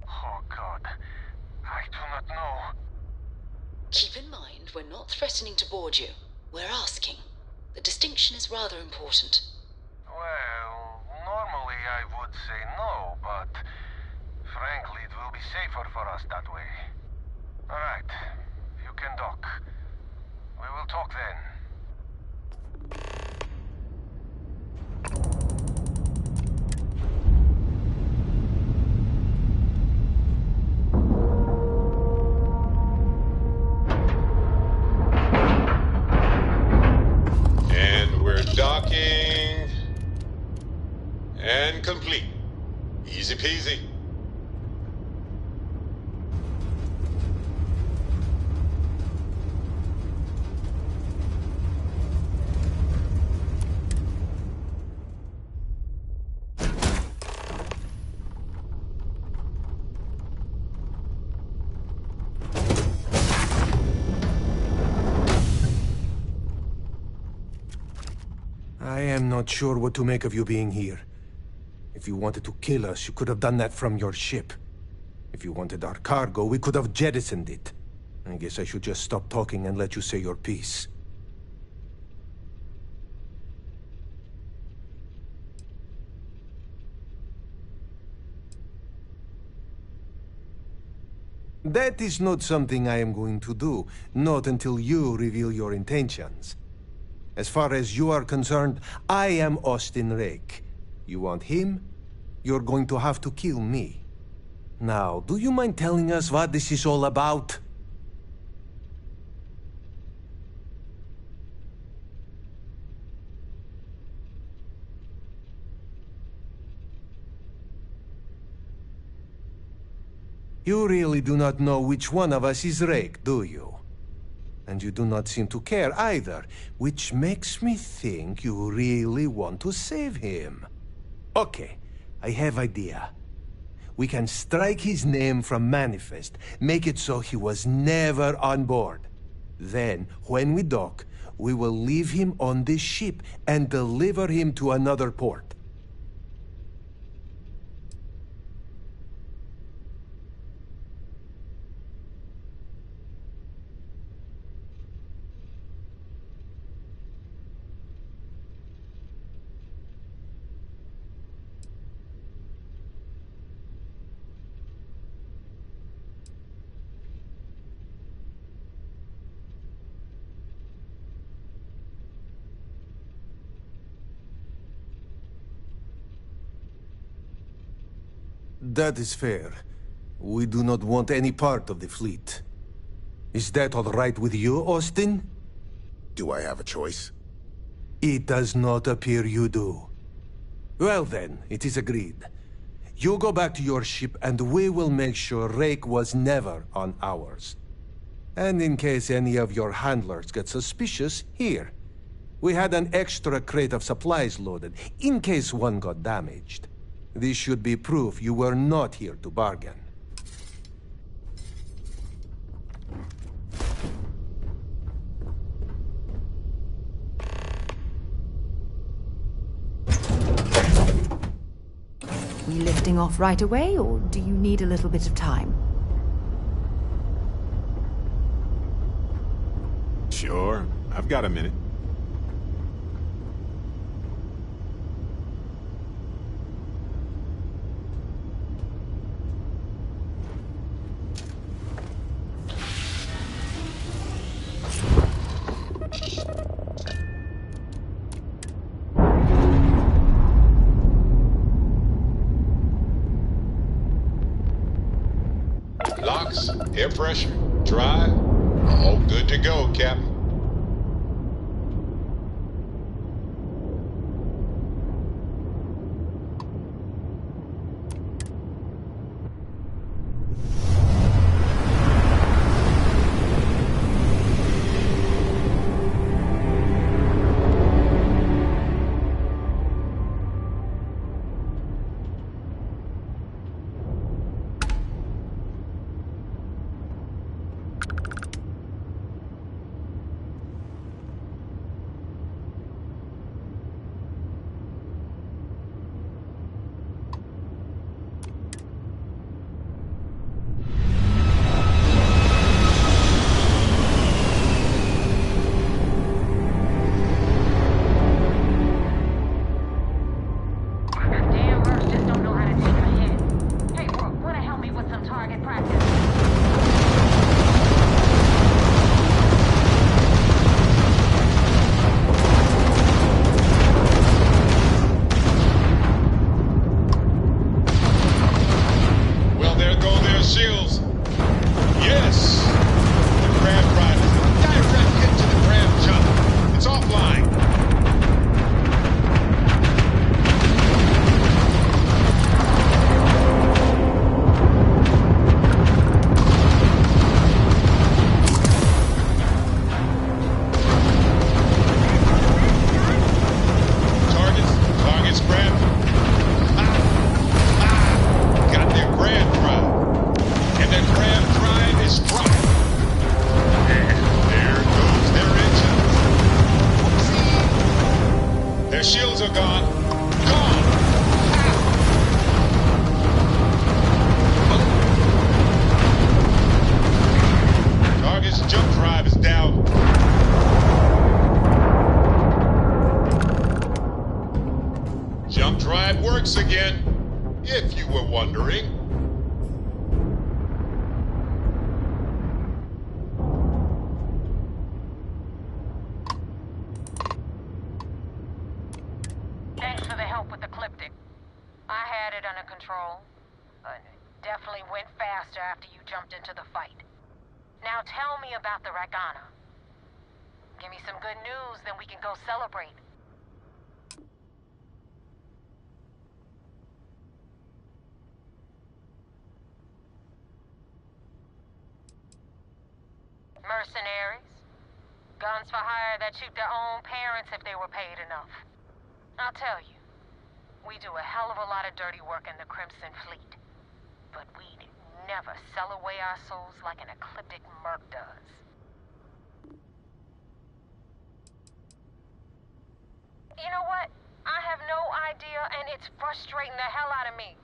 Oh, God. I do not know. Keep in mind, we're not threatening to board you. We're asking. The distinction is rather important. Well, normally I would say no, but frankly, it will be safer for us that way. All right, you can dock. We will talk then. Docking and complete. Easy peasy. I am not sure what to make of you being here. If you wanted to kill us, you could have done that from your ship. If you wanted our cargo, we could have jettisoned it. I guess I should just stop talking and let you say your piece. That is not something I am going to do, not until you reveal your intentions. As far as you are concerned, I am Austin Rake. You want him? You're going to have to kill me. Now, do you mind telling us what this is all about? You really do not know which one of us is Rake, do you? And you do not seem to care either, which makes me think you really want to save him. Okay, I have idea. We can strike his name from Manifest, make it so he was never on board. Then, when we dock, we will leave him on this ship and deliver him to another port. That is fair. We do not want any part of the fleet. Is that all right with you, Austin? Do I have a choice? It does not appear you do. Well then, it is agreed. You go back to your ship and we will make sure Rake was never on ours. And in case any of your handlers get suspicious, here. We had an extra crate of supplies loaded, in case one got damaged. This should be proof you were not here to bargain. We lifting off right away, or do you need a little bit of time? Sure, I've got a minute. Locks, air pressure, drive, all good to go, Captain. Works again, if you were wondering. Thanks for the help with the Cliptic. I had it under control. Definitely went faster after you jumped into the fight. Now tell me about the Rakana. Give me some good news, then we can go celebrate. Mercenaries? guns for hire that shoot their own parents if they were paid enough. I'll tell you, we do a hell of a lot of dirty work in the Crimson Fleet. But we'd never sell away our souls like an ecliptic merc does. You know what? I have no idea, and it's frustrating the hell out of me.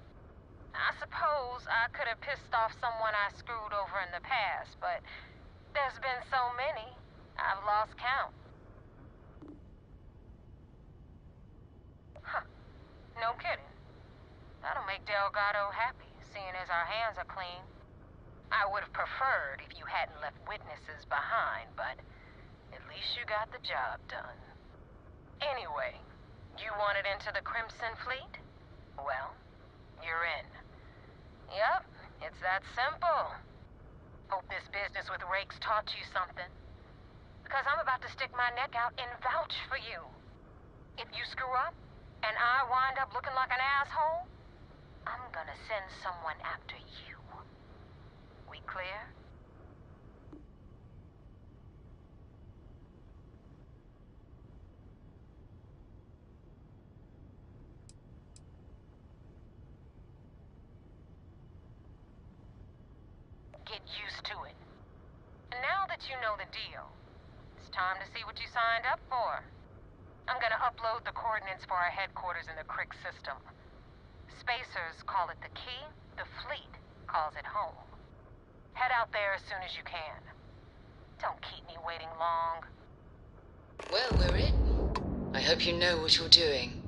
I suppose I could have pissed off someone I screwed over in the past, but there's been so many, I've lost count. Huh. No kidding. That'll make Delgado happy, seeing as our hands are clean. I would have preferred if you hadn't left witnesses behind, but at least you got the job done. Anyway, you wanted into the Crimson Fleet? Well, you're in. Yep, it's that simple. Hope this business with Rake's taught you something. Because I'm about to stick my neck out and vouch for you. If you screw up, and I wind up looking like an asshole, I'm gonna send someone after you. We clear? Get used to it. And now that you know the deal, it's time to see what you signed up for. I'm gonna upload the coordinates for our headquarters in the Crick system. Spacers call it the key, the fleet calls it home. Head out there as soon as you can. Don't keep me waiting long. Well, we're in. I hope you know what you're doing.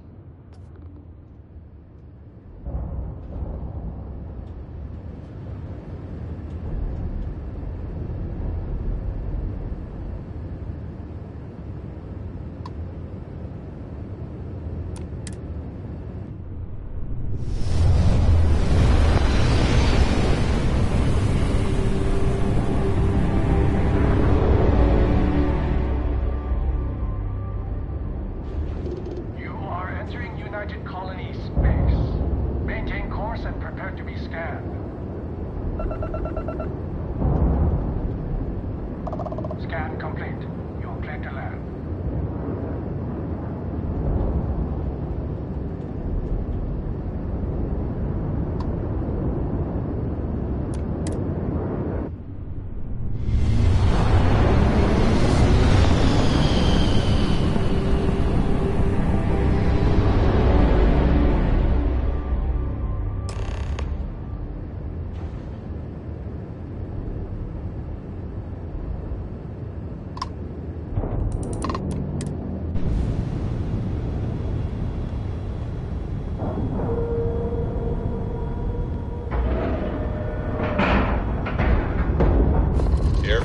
Scan complete. You're cleared to land.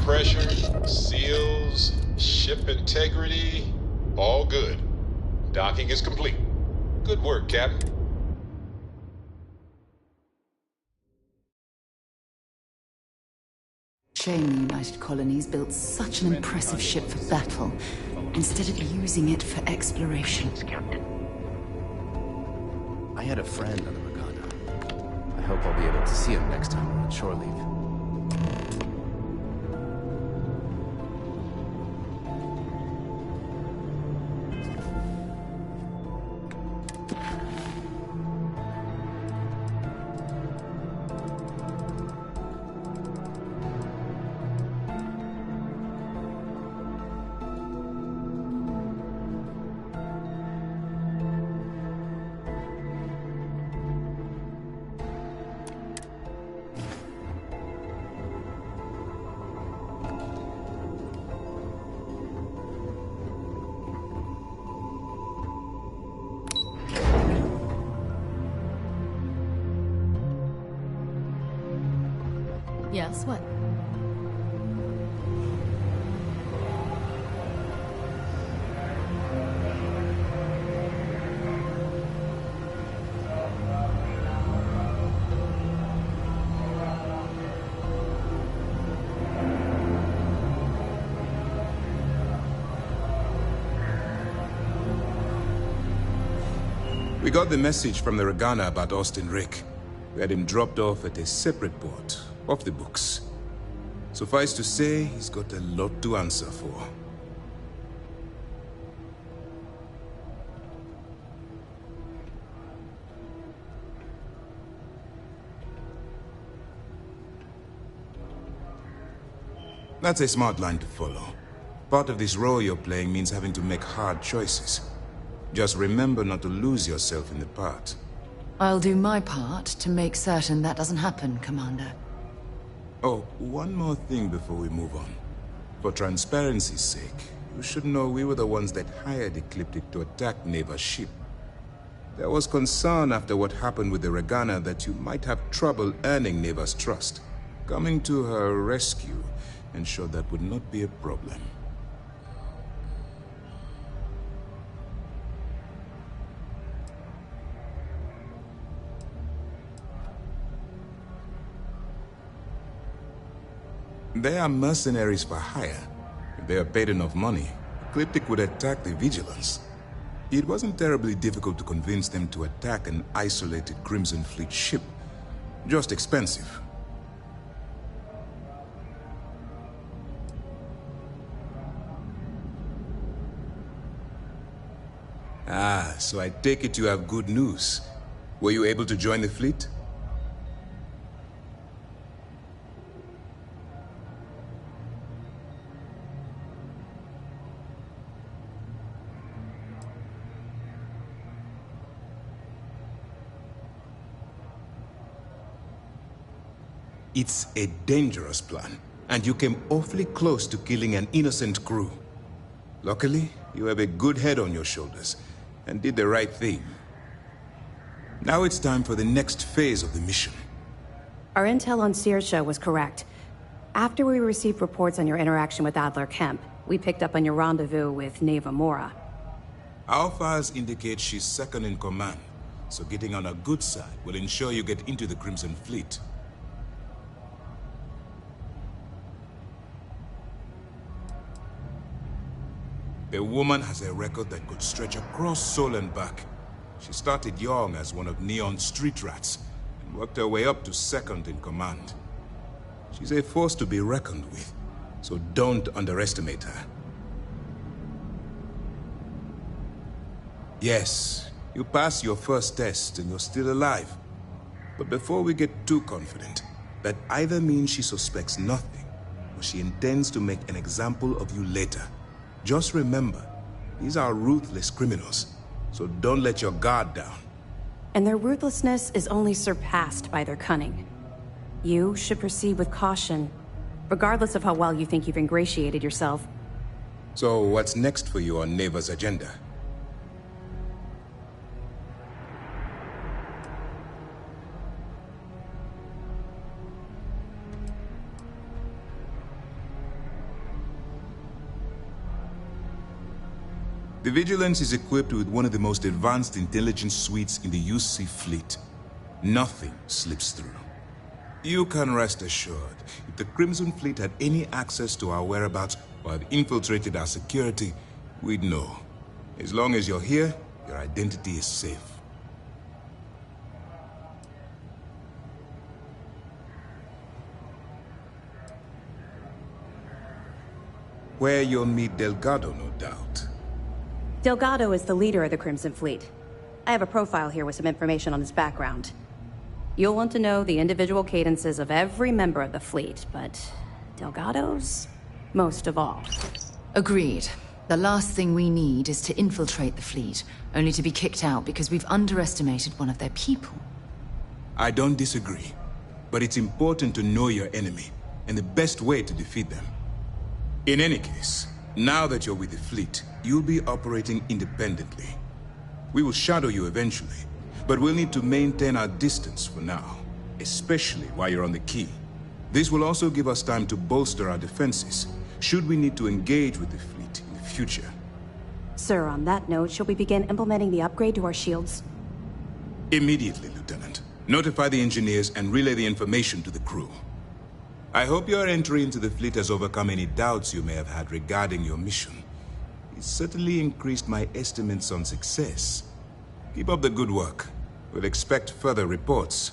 Pressure, seals, ship integrity, all good. Docking is complete. Good work, Captain. Shame the United Colonies built such an impressive ship for battle, instead of using it for exploration. I had a friend on the Regatta. I hope I'll be able to see him next time we're on shore leave. Yes, what? We got the message from the Regana about Austin Rick. We had him dropped off at a separate port, off the books. Suffice to say, he's got a lot to answer for. That's a smart line to follow. Part of this role you're playing means having to make hard choices. Just remember not to lose yourself in the part. I'll do my part to make certain that doesn't happen, Commander. Oh, one more thing before we move on. For transparency's sake, you should know we were the ones that hired Ecliptic to attack Neva's ship. There was concern after what happened with the Regana that you might have trouble earning Neva's trust. Coming to her rescue ensured that would not be a problem. They are mercenaries for hire. If they are paid enough money, Ecliptic would attack the Vigilance. It wasn't terribly difficult to convince them to attack an isolated Crimson Fleet ship. Just expensive. Ah, so I take it you have good news. Were you able to join the fleet? It's a dangerous plan, and you came awfully close to killing an innocent crew. Luckily, you have a good head on your shoulders, and did the right thing. Now it's time for the next phase of the mission. Our intel on Saoirse was correct. After we received reports on your interaction with Adler Kemp, we picked up on your rendezvous with Neva Mora. Our files indicate she's second in command, so getting on her good side will ensure you get into the Crimson Fleet. The woman has a record that could stretch across Sol and back. She started young as one of Neon's street rats, and worked her way up to second in command. She's a force to be reckoned with, so don't underestimate her. Yes, you passed your first test and you're still alive. But before we get too confident, that either means she suspects nothing, or she intends to make an example of you later. Just remember, these are ruthless criminals, so don't let your guard down. And their ruthlessness is only surpassed by their cunning. You should proceed with caution, regardless of how well you think you've ingratiated yourself. So what's next for you on Neva's agenda? The Vigilance is equipped with one of the most advanced intelligence suites in the UC fleet. Nothing slips through. You can rest assured, if the Crimson Fleet had any access to our whereabouts or had infiltrated our security, we'd know. As long as you're here, your identity is safe. Where you'll meet Delgado, no doubt. Delgado is the leader of the Crimson Fleet. I have a profile here with some information on his background. You'll want to know the individual cadences of every member of the fleet, but Delgado's most of all. Agreed. The last thing we need is to infiltrate the fleet, only to be kicked out because we've underestimated one of their people. I don't disagree, but it's important to know your enemy, and the best way to defeat them. In any case, now that you're with the fleet, you'll be operating independently. We will shadow you eventually, but we'll need to maintain our distance for now, especially while you're on the key. This will also give us time to bolster our defenses, should we need to engage with the fleet in the future. Sir, on that note, shall we begin implementing the upgrade to our shields? Immediately, Lieutenant. Notify the engineers and relay the information to the crew. I hope your entry into the fleet has overcome any doubts you may have had regarding your mission. It's certainly increased my estimates on success. Keep up the good work. We'll expect further reports.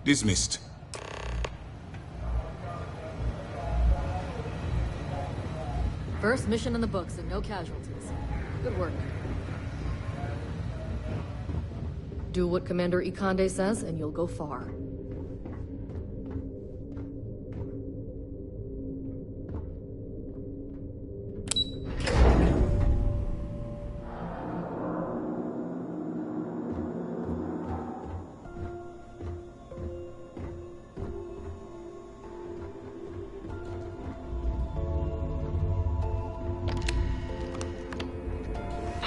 Dismissed. First mission in the books and no casualties. Good work. Do what Commander Ikande says and you'll go far.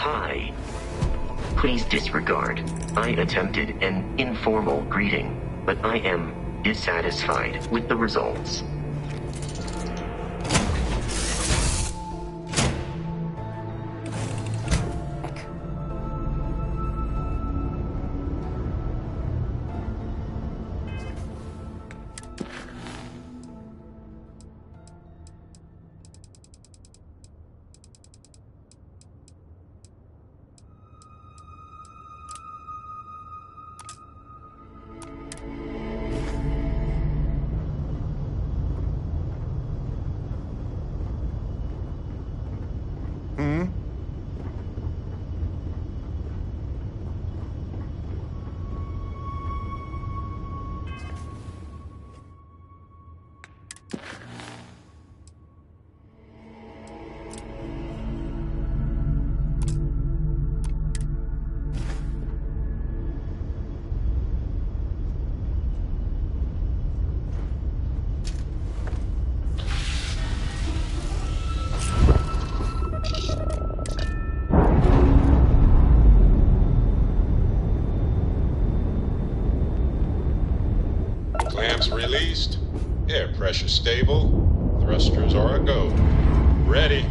Hi. Please disregard. I attempted an informal greeting, but I am dissatisfied with the results. Clamps released. Air pressure stable. Thrusters are a go. Ready.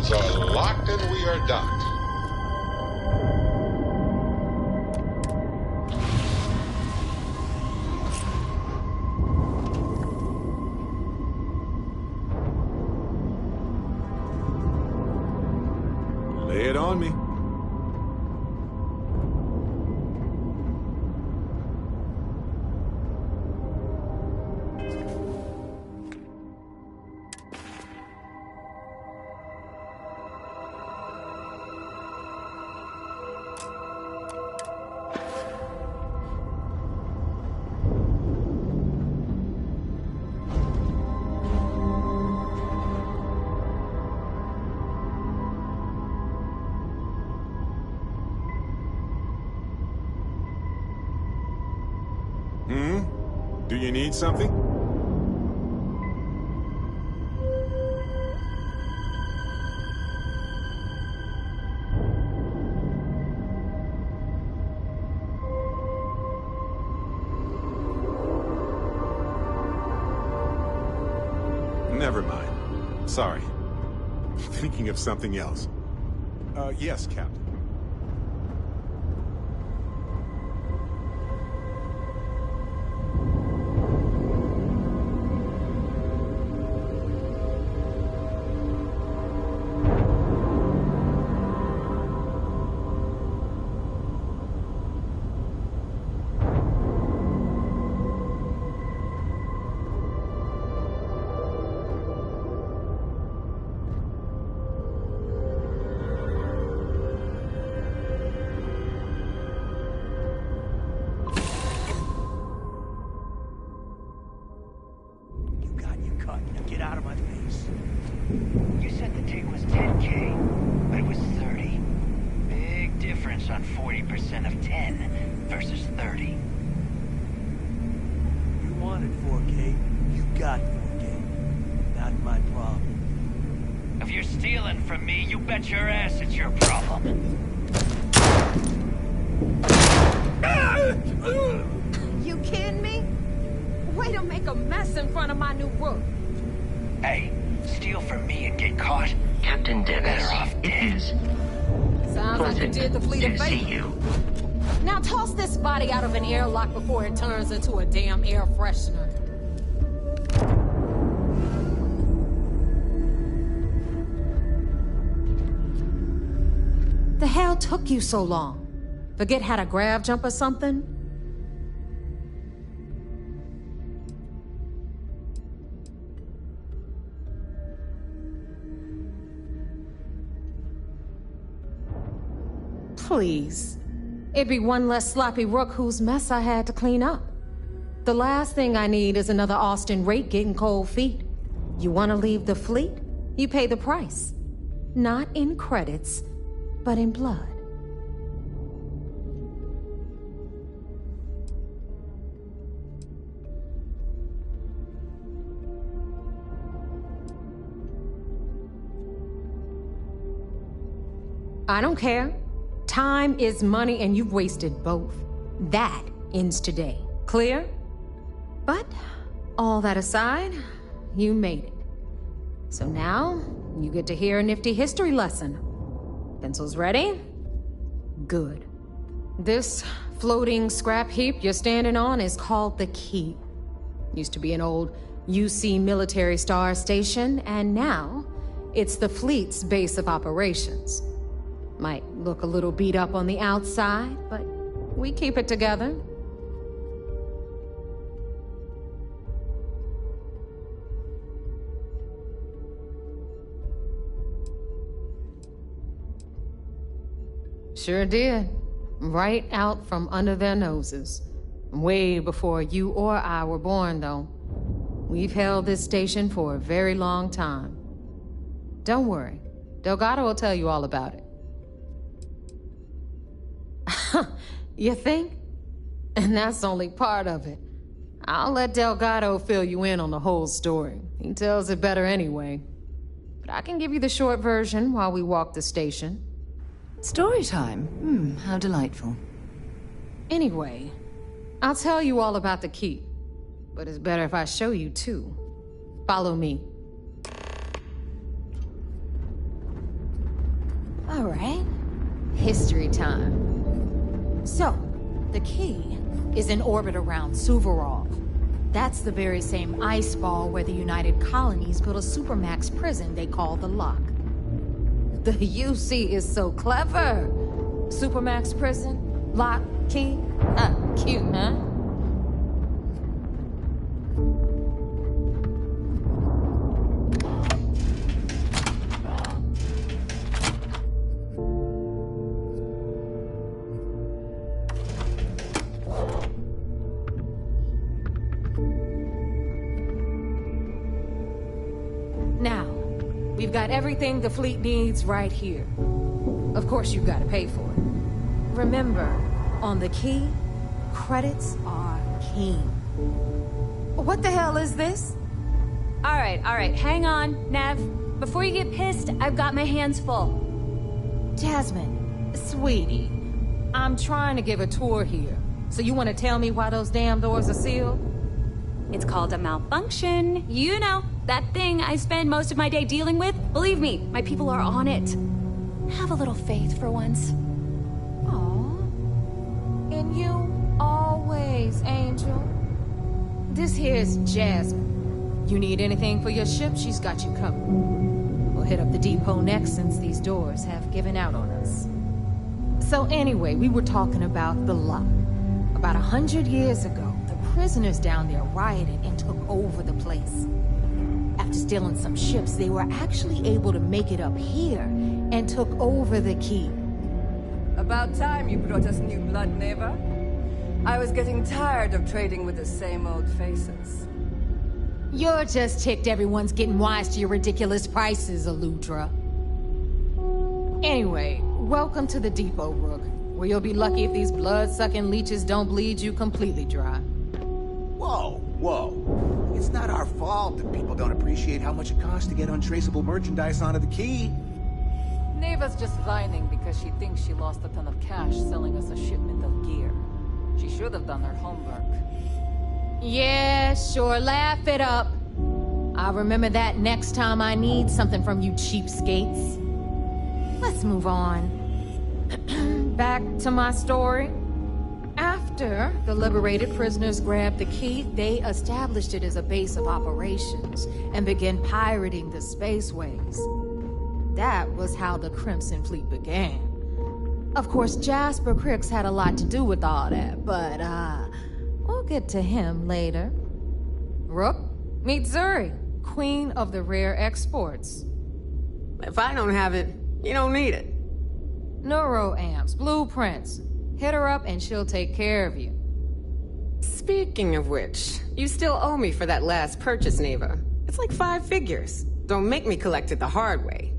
Doors are locked and we are docked. Lay it on me. Do you need something? Never mind. Sorry. Thinking of something else. Yes, Captain. Get out of my face. You said the take was 10K, but it was 30. Big difference on 40% of 10 versus 30. You wanted 4K, you got 4K. Not my problem. If you're stealing from me, you bet your ass it's your problem. You kidding me? Way to make a mess in front of my new rook. Hey, steal from me and get caught. Captain Dennis, better off dead. it is Sounds like you did the fleet to of see fate. you. Now toss this body out of an airlock before it turns into a damn air freshener. The hell took you so long? Forget how to grav jump or something? Please. It'd be one less sloppy rook whose mess I had to clean up. The last thing I need is another Austin Rake getting cold feet. You want to leave the fleet? You pay the price. Not in credits, but in blood. I don't care. Time is money and you've wasted both. That ends today. Clear? But, all that aside, you made it. So now, you get to hear a nifty history lesson. Pencils ready? Good. This floating scrap heap you're standing on is called the Keep. Used to be an old UC military star station, and now it's the fleet's base of operations. Might look a little beat up on the outside, but we keep it together. Sure did. Right out from under their noses. Way before you or I were born, though. We've held this station for a very long time. Don't worry. Delgado will tell you all about it. You think? And that's only part of it. I'll let Delgado fill you in on the whole story. He tells it better anyway. But I can give you the short version while we walk the station. Story time? How delightful. Anyway, I'll tell you all about the Keep. But it's better if I show you too. Follow me. All right. History time. So, the key is in orbit around Suvorov. That's the very same ice ball where the United Colonies built a supermax prison they call the Lock. The UC is so clever. Supermax prison, lock, key. Cute, huh? Now, we've got everything the fleet needs right here. Of course, you've got to pay for it. Remember, on the key, credits are king. What the hell is this? All right, hang on, Nev. Before you get pissed, I've got my hands full. Jasmine, sweetie, I'm trying to give a tour here. So you want to tell me why those damn doors are sealed? It's called a malfunction. You know, that thing I spend most of my day dealing with. Believe me, my people are on it. Have a little faith for once. Aw. And you always, Angel. This here's Jasmine. You need anything for your ship, she's got you covered. We'll hit up the depot next since these doors have given out on us. So anyway, we were talking about the Lock. About 100 years ago, the prisoners down there rioted and took over the place. After stealing some ships, they were actually able to make it up here and took over the key. About time you brought us new blood, Neva. I was getting tired of trading with the same old faces. You're just ticked everyone's getting wise to your ridiculous prices, Aludra. Anyway, welcome to the depot, Rook, where you'll be lucky if these blood-sucking leeches don't bleed you completely dry. Whoa. It's not our fault that people don't appreciate how much it costs to get untraceable merchandise onto the key. Neva's just whining because she thinks she lost a ton of cash selling us a shipment of gear. She should have done her homework. Yeah, sure, laugh it up. I'll remember that next time I need something from you cheapskates. Let's move on. Back to my story. After the liberated prisoners grabbed the key, they established it as a base of operations and began pirating the spaceways. That was how the Crimson Fleet began. Of course, Jasper Cricks had a lot to do with all that, but, we'll get to him later. Rook, meet Zuri, queen of the rare exports. If I don't have it, you don't need it. Neuroamps, blueprints. Hit her up and she'll take care of you. Speaking of which, you still owe me for that last purchase, Neva. It's like 5 figures. Don't make me collect it the hard way.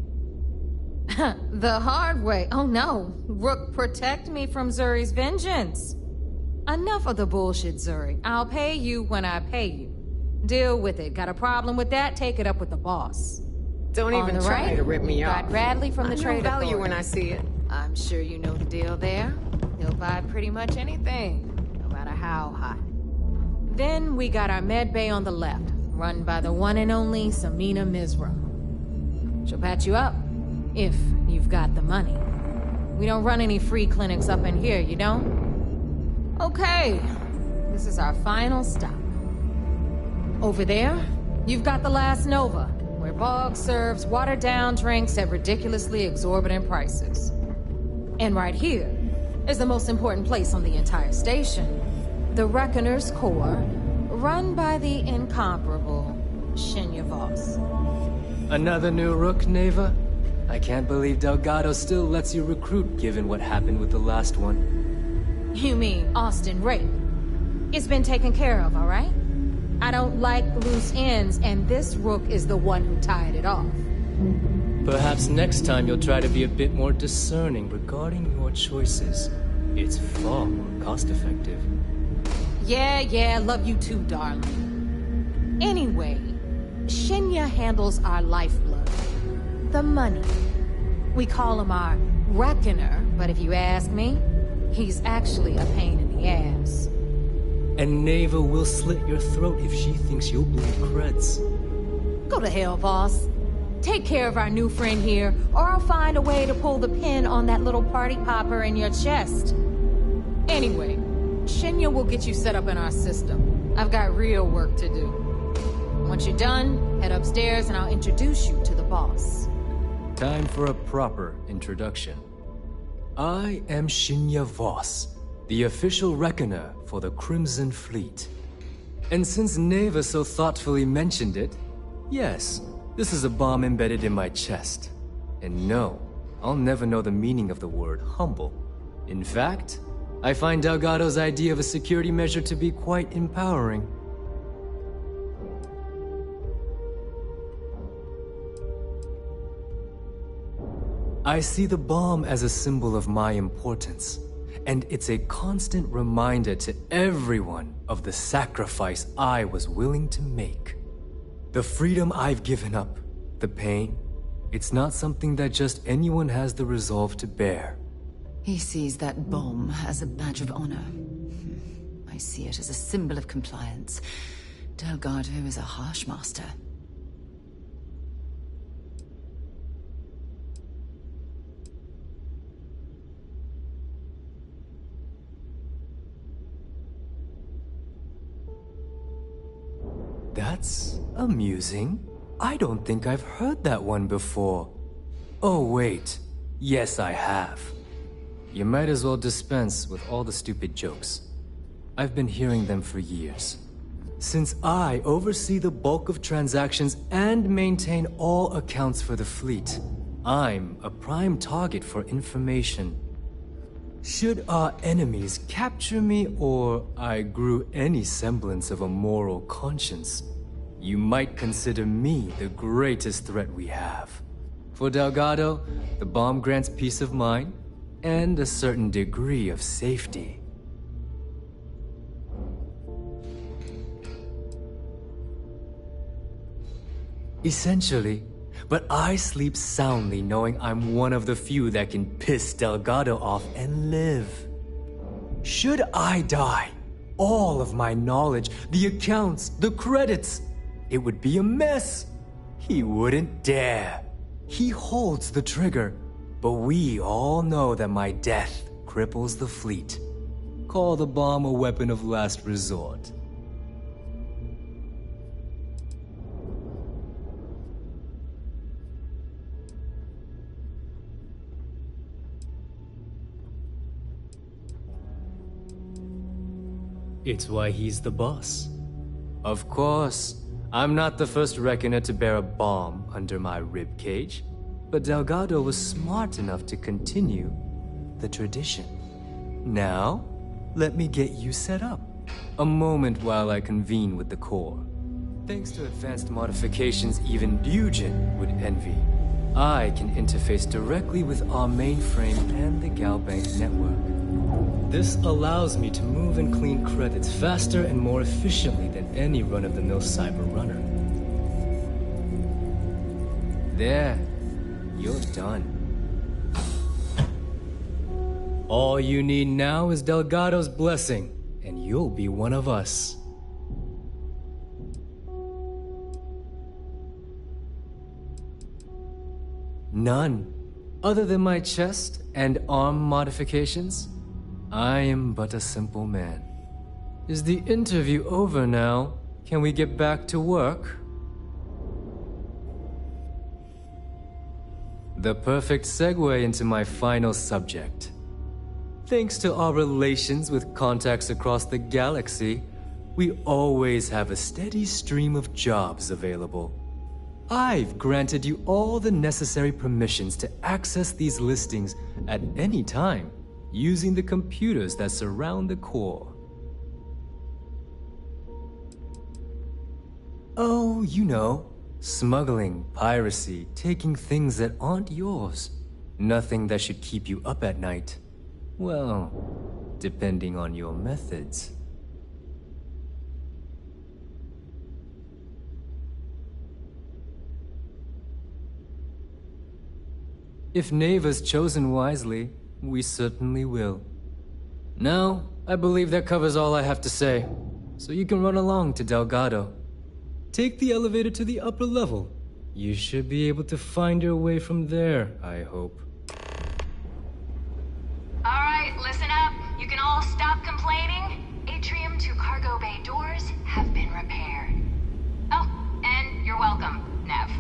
The hard way? Oh no. Rook, protect me from Zuri's vengeance. Enough of the bullshit, Zuri. I'll pay you when I pay you. Deal with it. Got a problem with that? Take it up with the boss. Don't even try to rip me off. Got Bradley from the Trade value Authority. when I see it. I'm sure you know the deal there. He'll buy pretty much anything, no matter how hot. Then we got our med bay on the left, run by the one and only Samina Mizra. She'll patch you up, if you've got the money. We don't run any free clinics up in here, you don't? Okay, this is our final stop. Over there, you've got the Last Nova, where Bog serves watered-down drinks at ridiculously exorbitant prices. And right here is the most important place on the entire station, the Reckoner's Core, run by the incomparable Shinya Voss. Another new Rook, Neva? I can't believe Delgado still lets you recruit, given what happened with the last one. You mean Austin Rape? It's been taken care of, all right? I don't like loose ends, and this Rook is the one who tied it off. Perhaps next time you'll try to be a bit more discerning regarding your choices. It's far more cost-effective. Yeah, love you too, darling. Anyway, Shinya handles our lifeblood. The money. We call him our Reckoner, but if you ask me, he's actually a pain in the ass. And Neva will slit your throat if she thinks you'll bleed creds. Go to hell, boss. take care of our new friend here, or I'll find a way to pull the pin on that little party popper in your chest. Anyway, Shinya will get you set up in our system. I've got real work to do. Once you're done, head upstairs and I'll introduce you to the boss. Time for a proper introduction. I am Shinya Voss, the official reckoner for the Crimson Fleet. And since Neva so thoughtfully mentioned it, yes, this is a bomb embedded in my chest. And no, I'll never know the meaning of the word humble. In fact, I find Delgado's idea of a security measure to be quite empowering. I see the bomb as a symbol of my importance, and it's a constant reminder to everyone of the sacrifice I was willing to make. The freedom I've given up, the pain, it's not something that just anyone has the resolve to bear. He sees that bomb as a badge of honor. I see it as a symbol of compliance. Delgado is a harsh master. That's amusing. I don't think I've heard that one before. Oh wait, yes I have. You might as well dispense with all the stupid jokes. I've been hearing them for years. Since I oversee the bulk of transactions and maintain all accounts for the fleet, I'm a prime target for information. Should our enemies capture me or I grew any semblance of a moral conscience, you might consider me the greatest threat we have. For Delgado, the bomb grants peace of mind and a certain degree of safety. Essentially, but I sleep soundly knowing I'm one of the few that can piss Delgado off and live. Should I die, all of my knowledge, the accounts, the credits, it would be a mess. He wouldn't dare. He holds the trigger, but we all know that my death cripples the fleet. Call the bomb a weapon of last resort. It's why he's the boss. Of course, I'm not the first reckoner to bear a bomb under my ribcage, but Delgado was smart enough to continue the tradition. Now, let me get you set up. A moment while I convene with the core. Thanks to advanced modifications even Bugin would envy, I can interface directly with our mainframe and the Galbank network. This allows me to move and clean credits faster and more efficiently than any run-of-the-mill cyber runner. There, you're done. All you need now is Delgado's blessing, and you'll be one of us. None. Other than my chest and arm modifications, I am but a simple man. Is the interview over now? Can we get back to work? The perfect segue into my final subject. Thanks to our relations with contacts across the galaxy, we always have a steady stream of jobs available. I've granted you all the necessary permissions to access these listings at any time, using the computers that surround the core. Oh, you know, smuggling, piracy, taking things that aren't yours. Nothing that should keep you up at night. Well, depending on your methods. If Neva's chosen wisely, we certainly will. Now, I believe that covers all I have to say, so you can run along to Delgado. Take the elevator to the upper level. You should be able to find your way from there, I hope. Alright, listen up. You can all stop complaining. Atrium to cargo bay doors have been repaired. Oh, and you're welcome, Nev.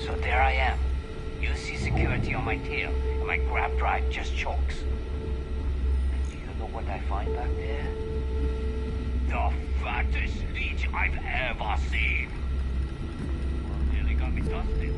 So there I am. You see security on my tail, and my grab drive just chokes. And do you know what I find back there? The fattest leech I've ever seen. Well, nearly got me dusted.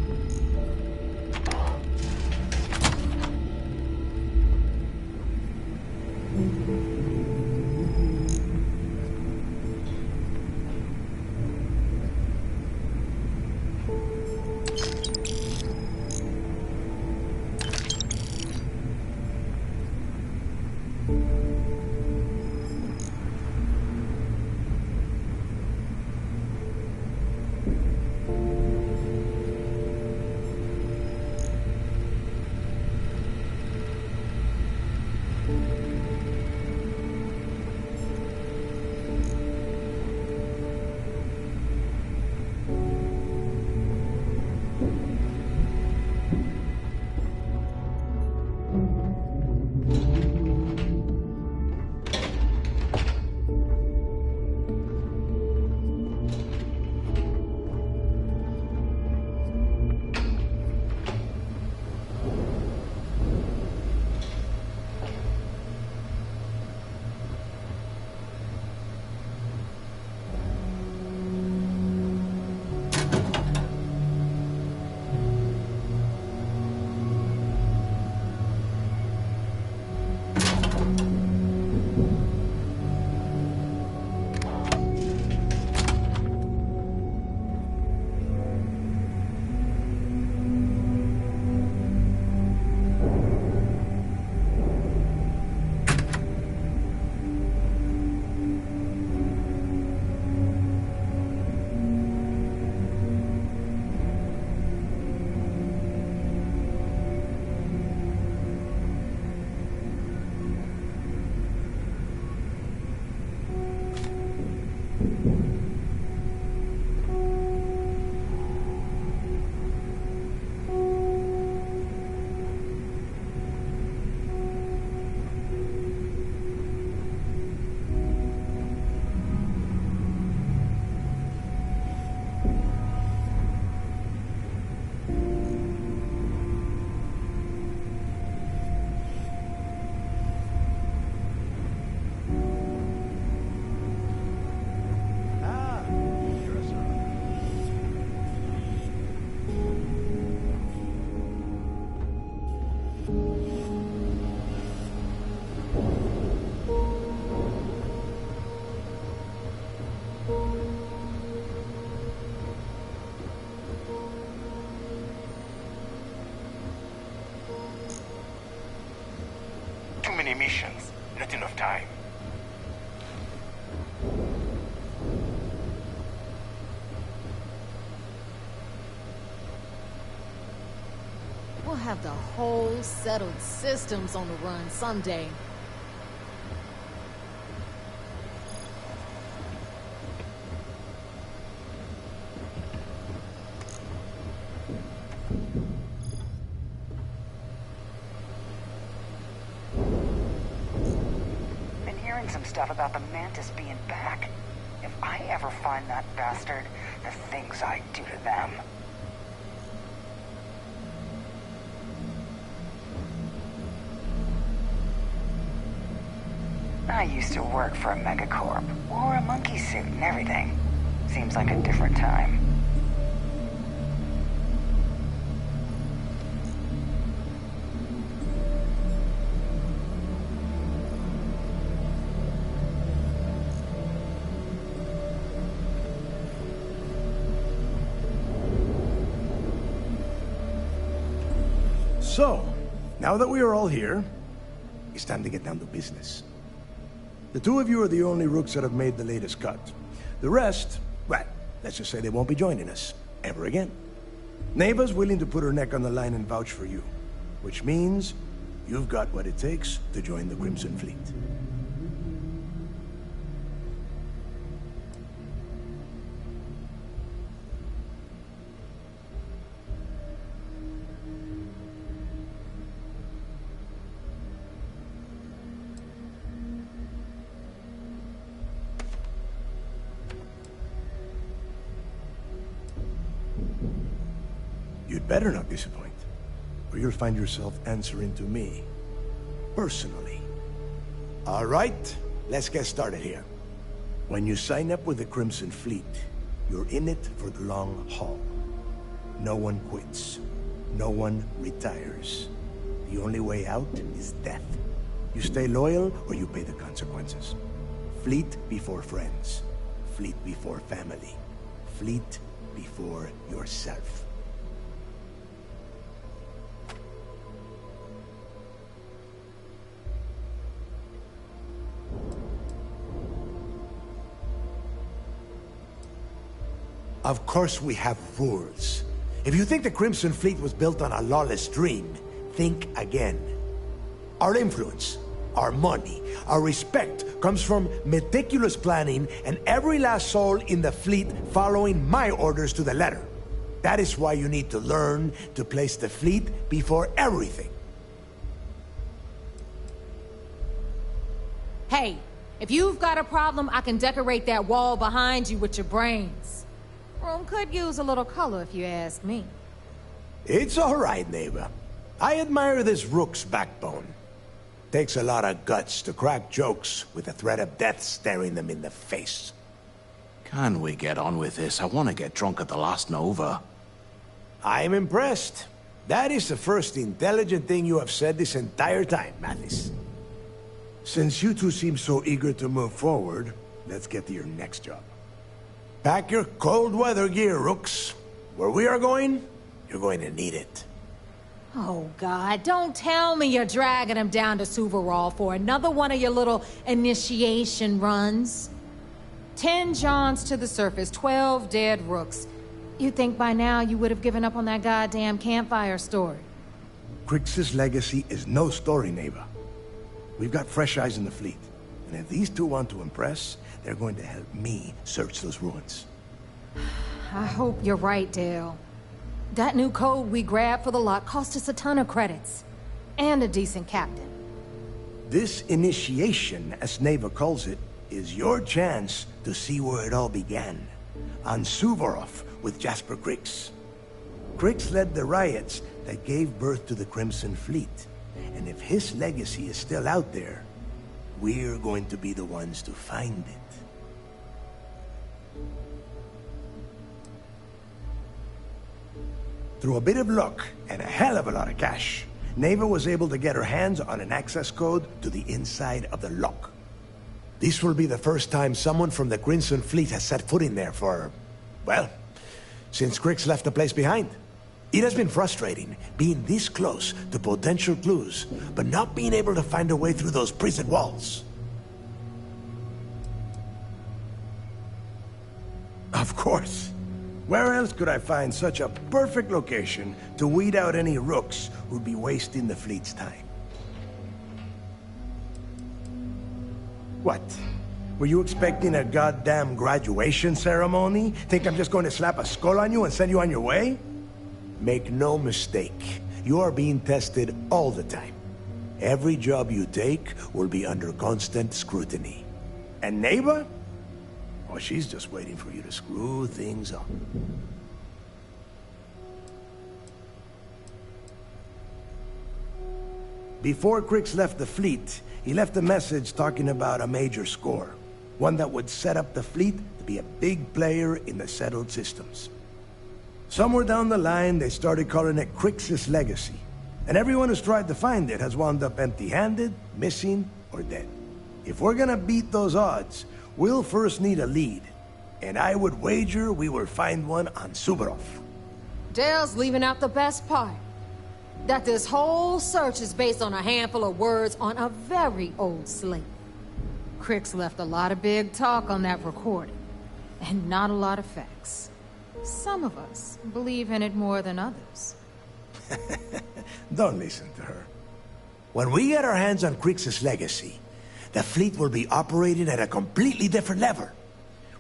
many missions, not enough time. We'll have the whole settled systems on the run someday. Been hearing some stuff about the Mantis being back. If I ever find that bastard, the things I do to them. I used to work for a megacorp. Wore a monkey suit and everything. Seems like a different time. So, now that we are all here, it's time to get down to business. The two of you are the only rooks that have made the latest cut. The rest, well, let's just say they won't be joining us ever again. Neva's willing to put her neck on the line and vouch for you, which means you've got what it takes to join the Crimson Fleet. You'd better not disappoint, or you'll find yourself answering to me, personally. All right, let's get started here. When you sign up with the Crimson Fleet, you're in it for the long haul. No one quits. No one retires. The only way out is death. You stay loyal, or you pay the consequences. Fleet before friends. Fleet before family. Fleet before yourself. Of course we have rules. If you think the Crimson Fleet was built on a lawless dream, think again. Our influence, our money, our respect comes from meticulous planning and every last soul in the fleet following my orders to the letter. That is why you need to learn to place the fleet before everything. Hey, if you've got a problem, I can decorate that wall behind you with your brains. Room could use a little color if you ask me. It's all right, neighbor. I admire this rook's backbone. Takes a lot of guts to crack jokes with the threat of death staring them in the face. Can we get on with this? I want to get drunk at the last Nova. I'm impressed. That is the first intelligent thing you have said this entire time, Mathis. Since you two seem so eager to move forward, let's get to your next job. Pack your cold weather gear, rooks. Where we are going, you're going to need it. Oh, God, don't tell me you're dragging him down to Suvarol for another one of your little initiation runs. 10 Johns to the surface, 12 dead rooks. You'd think by now you would have given up on that goddamn campfire story. Crix's legacy is no story, neighbor. We've got fresh eyes in the fleet. And if these two want to impress, they're going to help me search those ruins. I hope you're right, Dale. That new code we grabbed for the lot cost us a ton of credits. And a decent captain. This initiation, as Neva calls it, is your chance to see where it all began. On Suvorov with Jasper Crix. Crix led the riots that gave birth to the Crimson Fleet. And if his legacy is still out there, we're going to be the ones to find it. Through a bit of luck and a hell of a lot of cash, Neva was able to get her hands on an access code to the inside of the lock. This will be the first time someone from the Crimson Fleet has set foot in there for, well, since Crix left the place behind. It has been frustrating, being this close to potential clues, but not being able to find a way through those prison walls. Of course. Where else could I find such a perfect location to weed out any rooks who'd be wasting the fleet's time? What? Were you expecting a goddamn graduation ceremony? Think I'm just going to slap a skull on you and send you on your way? Make no mistake, you are being tested all the time. Every job you take will be under constant scrutiny. And Neighbor? Oh, she's just waiting for you to screw things up. Before Crix left the fleet, he left a message talking about a major score. One that would set up the fleet to be a big player in the settled systems. Somewhere down the line, they started calling it Crix's Legacy. And everyone who's tried to find it has wound up empty-handed, missing, or dead. If we're gonna beat those odds, we'll first need a lead. And I would wager we will find one on Suvorov. Dale's leaving out the best part. That this whole search is based on a handful of words on a very old slate. Crix left a lot of big talk on that recording, and not a lot of facts. Some of us believe in it more than others. Don't listen to her. When we get our hands on Crix's Legacy, the fleet will be operating at a completely different level.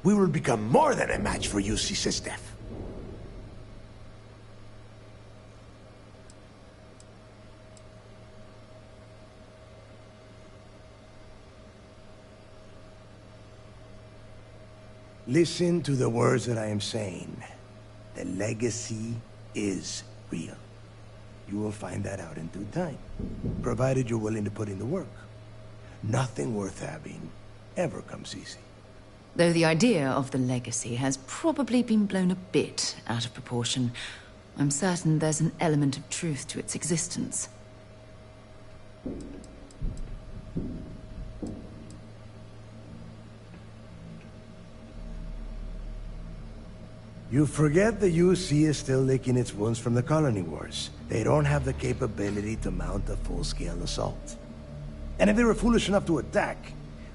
We will become more than a match for UC Systef. Listen to the words that I am saying. The legacy is real. You will find that out in due time, provided you're willing to put in the work. Nothing worth having ever comes easy. Though the idea of the legacy has probably been blown a bit out of proportion, I'm certain there's an element of truth to its existence. You forget the UC is still licking its wounds from the colony wars. They don't have the capability to mount a full-scale assault. And if they were foolish enough to attack,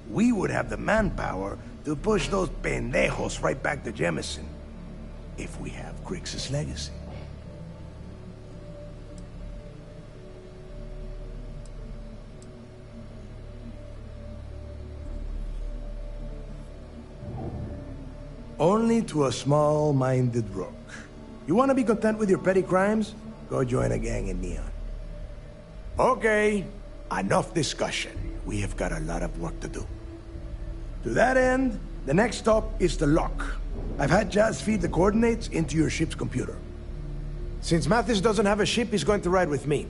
we would have the manpower to push those pendejos right back to Jemison. If we have Crix's Legacy. Only to a small-minded rook. You want to be content with your petty crimes? Go join a gang in Neon. Okay, enough discussion. We have got a lot of work to do. To that end, the next stop is the lock. I've had Jazz feed the coordinates into your ship's computer. Since Mathis doesn't have a ship, he's going to ride with me.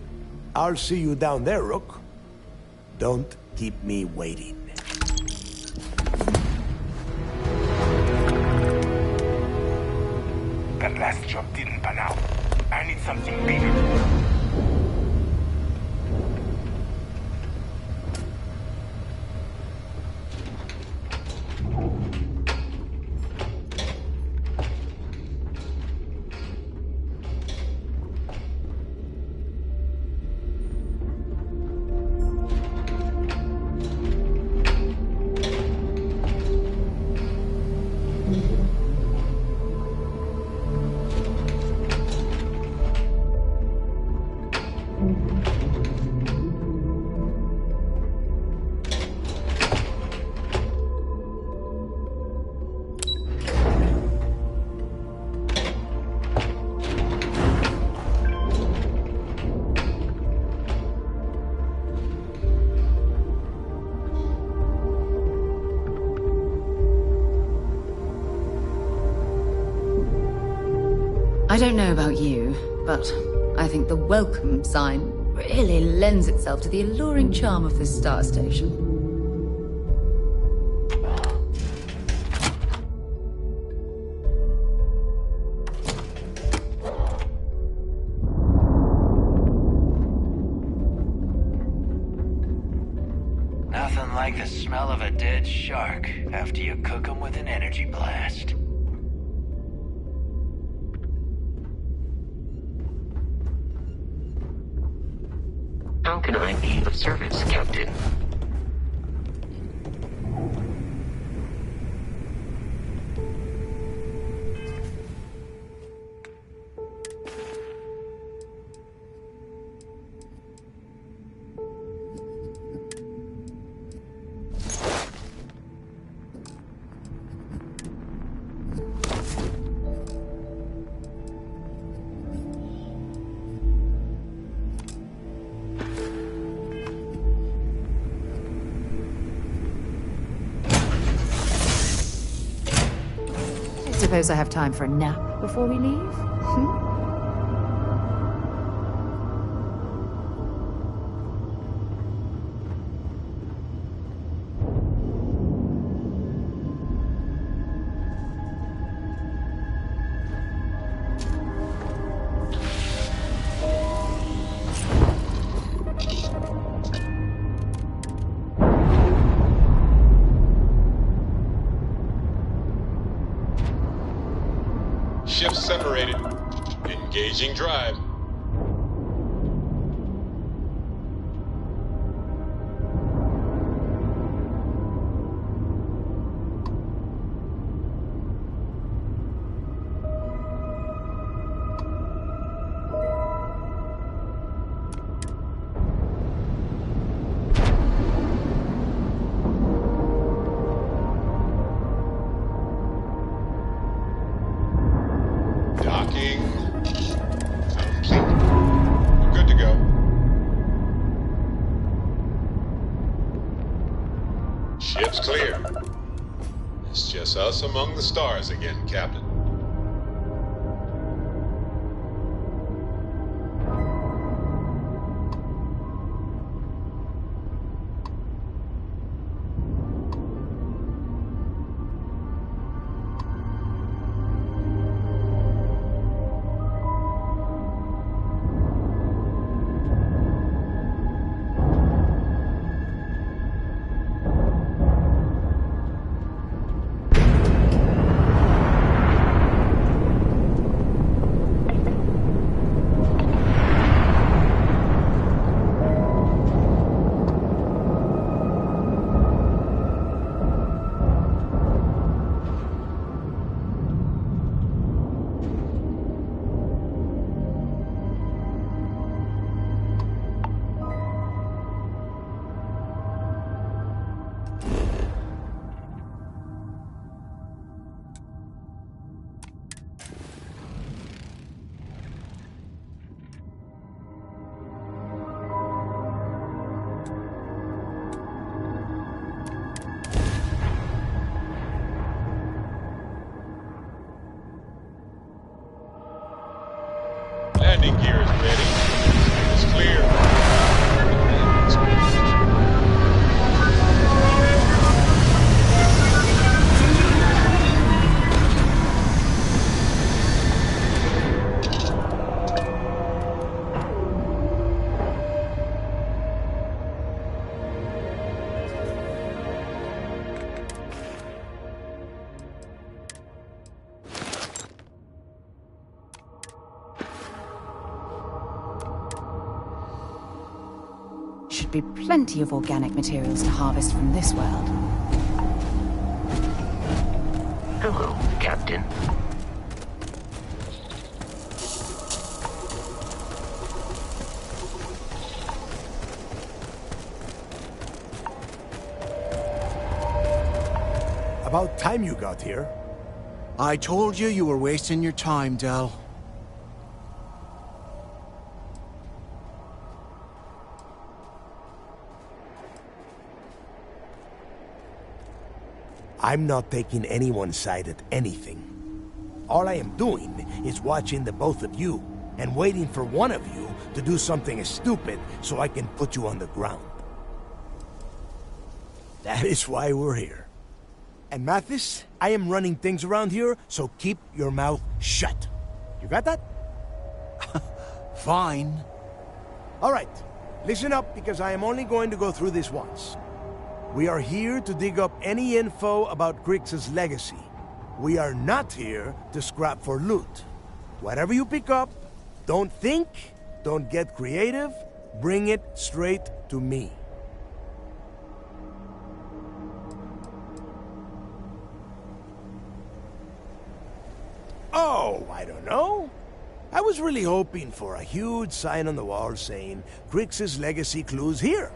I'll see you down there, Rook. Don't keep me waiting. That last job didn't pan out. I need something bigger. I don't know about you, but I think the welcome sign really lends itself to the alluring charm of this star station. Nothing like the smell of a dead shark after you cook them with an energy blast. How can I be of service, Captain? Suppose I have time for a nap before we leave? Ships separated. Engaging drive. Docking complete. We're good to go. Ship's clear. It's just us among the stars again, Captain. Landing gear is ready. It's clear. Should be plenty of organic materials to harvest from this world. Hello, Captain. About time you got here. I told you were wasting your time, Del. I'm not taking anyone's side at anything. All I am doing is watching the both of you and waiting for one of you to do something stupid so I can put you on the ground. That is why we're here. And Mathis, I am running things around here, so keep your mouth shut. You got that? Fine. All right, listen up because I am only going to go through this once. We are here to dig up any info about Crix's legacy. We are not here to scrap for loot. Whatever you pick up, don't think, don't get creative, Bring it straight to me. Oh, I don't know. I was really hoping for a huge sign on the wall saying, Crix's legacy clues here.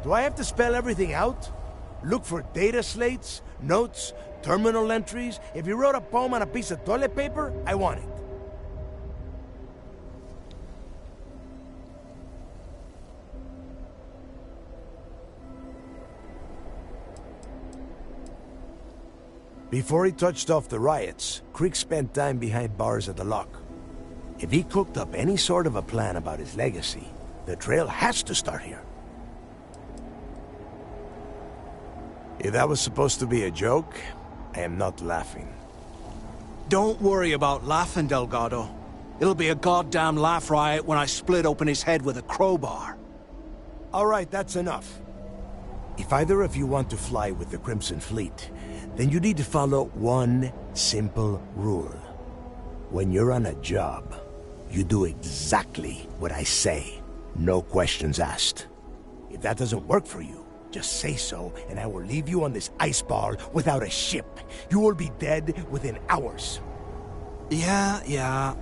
Do I have to spell everything out? Look for data slates, notes, terminal entries? If you wrote a poem on a piece of toilet paper, I want it. Before he touched off the riots, Crix spent time behind bars at the lock. If he cooked up any sort of a plan about his legacy, the trail has to start here. If that was supposed to be a joke, I am not laughing. Don't worry about laughing, Delgado. It'll be a goddamn laugh riot when I split open his head with a crowbar. All right, that's enough. If either of you want to fly with the Crimson Fleet, then you need to follow one simple rule. When you're on a job, you do exactly what I say. No questions asked. If that doesn't work for you, just say so, and I will leave you on this ice ball without a ship. You will be dead within hours. Yeah.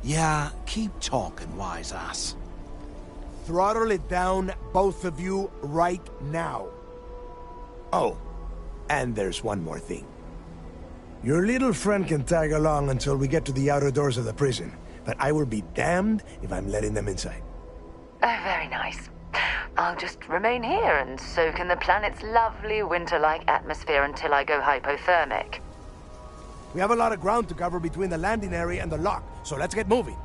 Yeah, keep talking, wise ass. Throttle it down, both of you, right now. Oh, and there's one more thing. Your little friend can tag along until we get to the outer doors of the prison, but I will be damned if I'm letting them inside. Oh, very nice. I'll just remain here and soak in the planet's lovely winter-like atmosphere until I go hypothermic. We have a lot of ground to cover between the landing area and the lock, so let's get moving.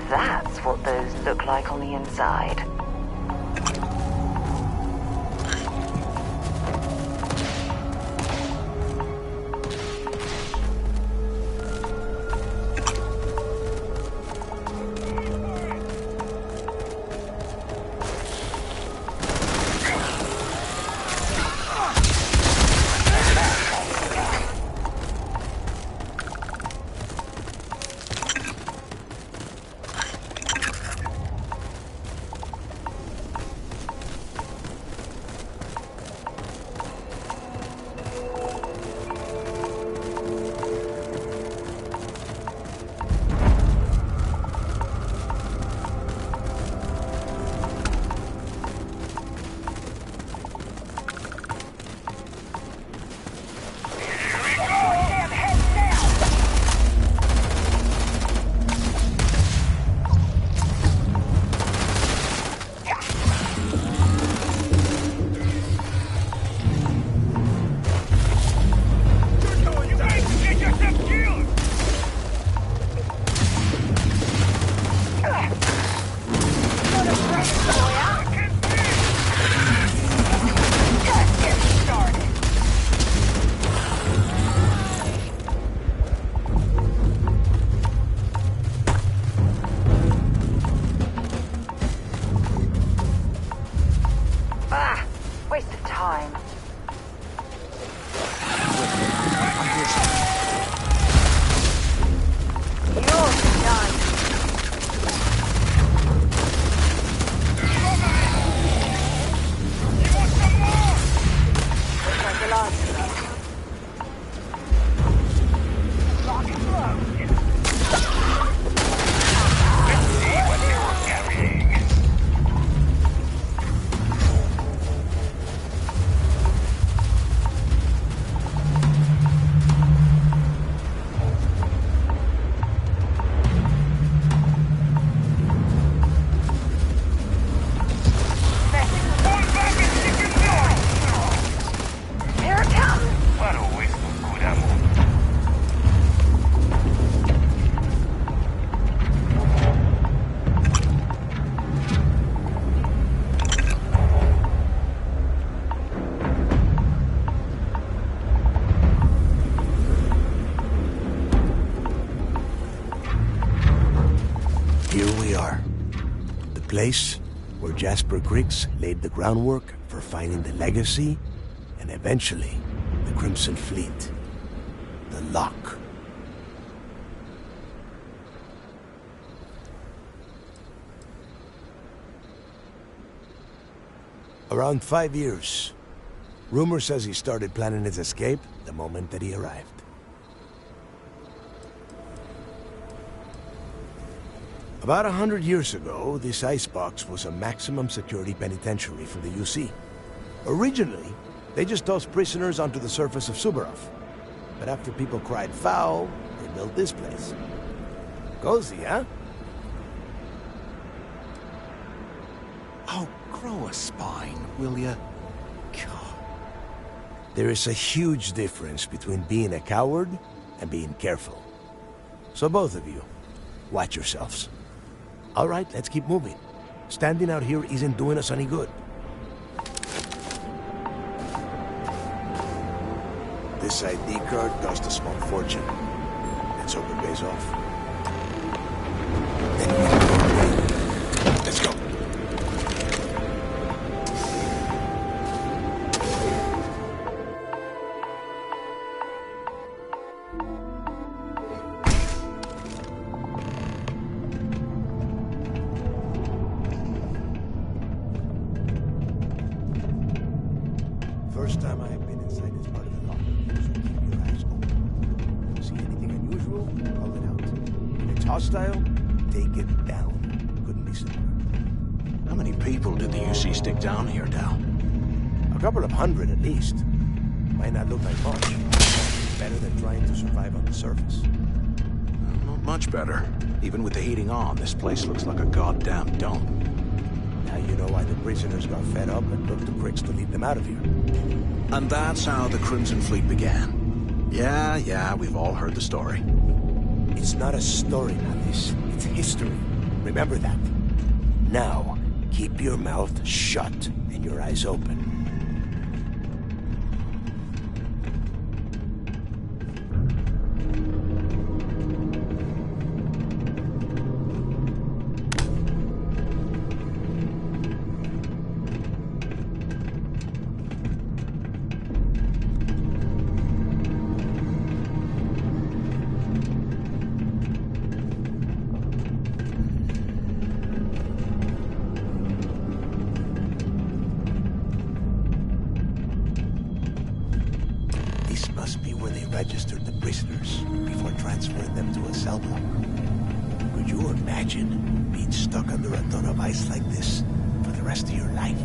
That's what those look like on the inside. we are. The place where Jasper Griggs laid the groundwork for finding the legacy and eventually the Crimson Fleet. The Lock. Around 5 years. Rumor says he started planning his escape the moment that he arrived. About 100 years ago, this icebox was a maximum security penitentiary for the UC. Originally, they just tossed prisoners onto the surface of Suvorov. But after people cried foul, they built this place. Cozy, huh? Oh, grow a spine, will ya? God. There is a huge difference between being a coward and being careful. So both of you, watch yourselves. All right, let's keep moving. Standing out here isn't doing us any good. This ID card cost a small fortune. Let's hope it pays off. Let's go. First time I have been inside this part of the locker, so keep your eyes open. See anything unusual? Call it out. If it's hostile, take it down. Couldn't be simpler. How many people did the UC stick down here, Dal? A couple of hundred at least. Might not look like much. Better than trying to survive on the surface. Not much better. Even with the heating on, this place looks like a goddamn dump. Now you know why the prisoners got fed up and looked to Griggs to lead them out of here. And that's how the Crimson Fleet began. Yeah, we've all heard the story. It's not a story, Alice. It's history. Remember that. Now, keep your mouth shut and your eyes open. Must be where they registered the prisoners before transferring them to a cell block. Could you imagine being stuck under a ton of ice like this for the rest of your life?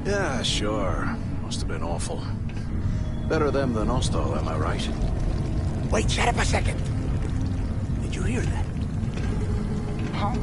Yeah, sure. Must have been awful. Better them than us, though, am I right? Wait, shut up a second. Did you hear that? Huh?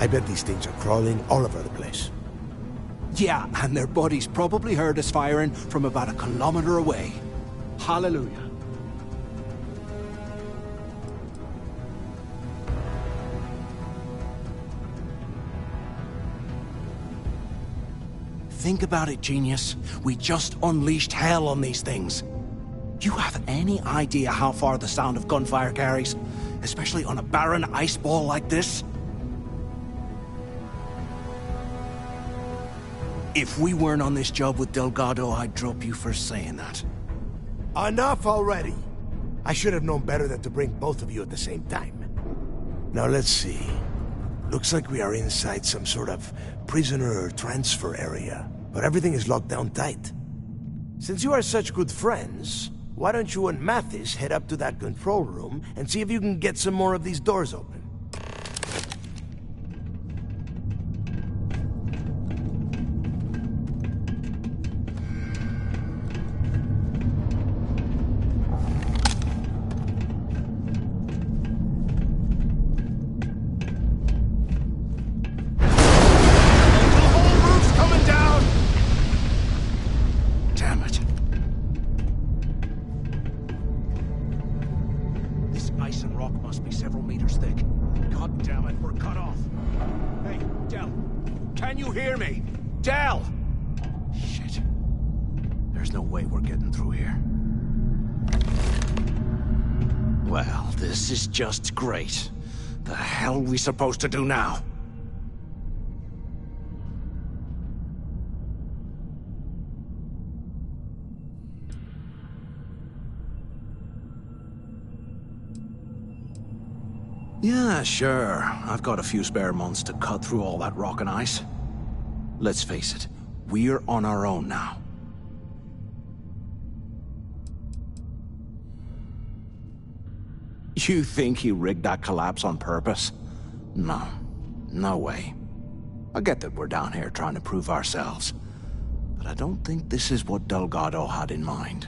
I bet these things are crawling all over the place. Yeah, and their buddies probably heard us firing from about 1 kilometer away. Hallelujah. Think about it, genius. We just unleashed hell on these things. You have any idea how far the sound of gunfire carries? Especially on a barren ice ball like this? If we weren't on this job with Delgado, I'd drop you for saying that. Enough already! I should have known better than to bring both of you at the same time. Now let's see. Looks like we are inside some sort of prisoner transfer area, but everything is locked down tight. Since you are such good friends, why don't you and Mathis head up to that control room and see if you can get some more of these doors open? Just great. The hell are we supposed to do now? Yeah, sure. I've got a few spare months to cut through all that rock and ice. Let's face it, we're on our own now. You think he rigged that collapse on purpose? No. No way. I get that we're down here trying to prove ourselves, but I don't think this is what Delgado had in mind.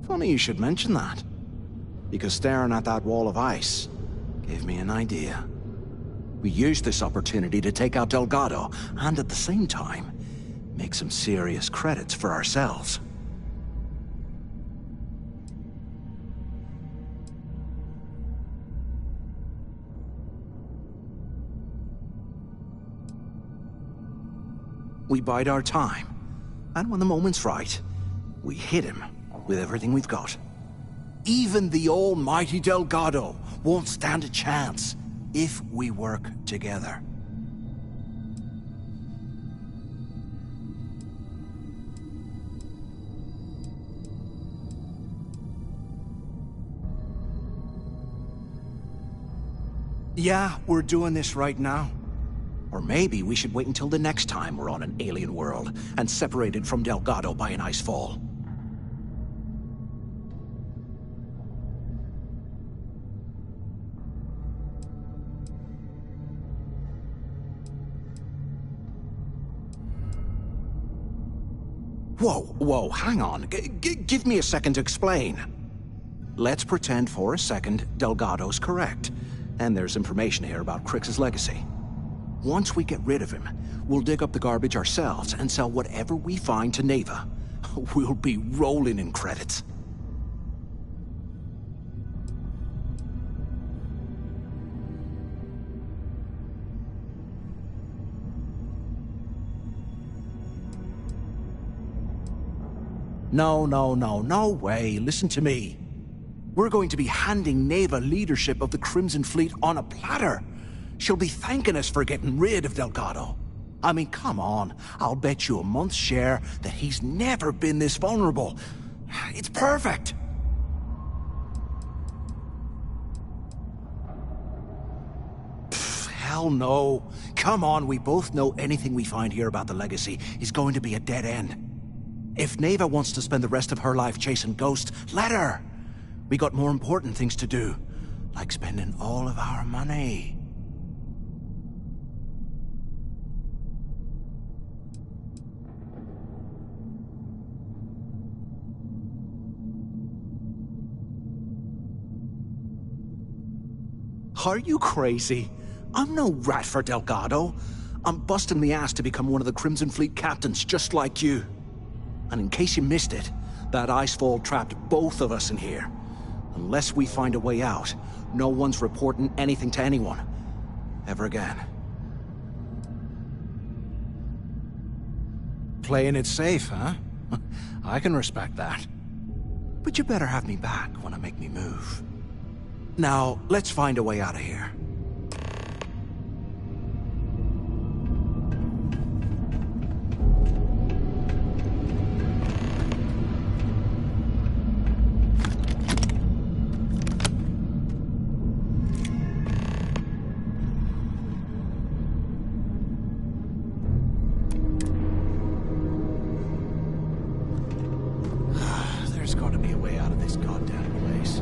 Funny you should mention that, because staring at that wall of ice gave me an idea. We used this opportunity to take out Delgado, and at the same time, make some serious credits for ourselves. We bide our time, and when the moment's right, we hit him with everything we've got. Even the almighty Delgado won't stand a chance if we work together. Yeah, we're doing this right now. Or maybe we should wait until the next time we're on an alien world and separated from Delgado by an ice fall. Whoa, hang on. Give me a second to explain. Let's pretend for a second Delgado's correct, and there's information here about Crix's legacy. Once we get rid of him, we'll dig up the garbage ourselves and sell whatever we find to Neva. We'll be rolling in credits. No way. Listen to me. We're going to be handing Neva leadership of the Crimson Fleet on a platter. She'll be thanking us for getting rid of Delgado. I mean, come on. I'll bet you a month's share that he's never been this vulnerable. It's perfect. Hell no. Come on, we both know anything we find here about the legacy is going to be a dead end. If Neva wants to spend the rest of her life chasing ghosts, let her. We got more important things to do, like spending all of our money. Are you crazy? I'm no rat for Delgado. I'm busting the ass to become one of the Crimson Fleet captains, just like you. And in case you missed it, that icefall trapped both of us in here. Unless we find a way out, no one's reporting anything to anyone. Ever again. Playing it safe, huh? I can respect that. But you better have me back when I make me move. Now, let's find a way out of here. There's got to be a way out of this goddamn place.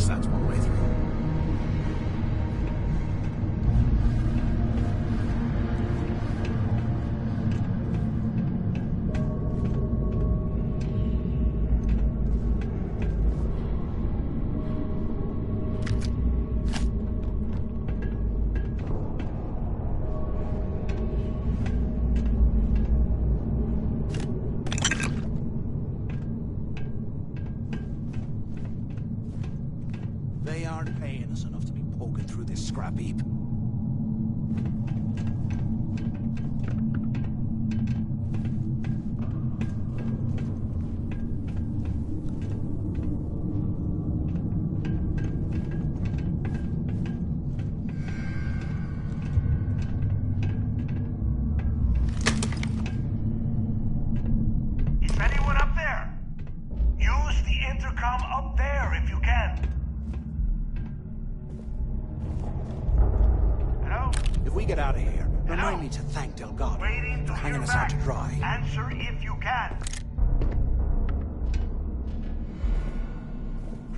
That's one way through. They aren't paying us enough to be poking through this scrap heap. Is anyone up there? Use the intercom up there if you can. If we get out of here, remind me to thank Delgado for hanging us out to dry. Answer if you can.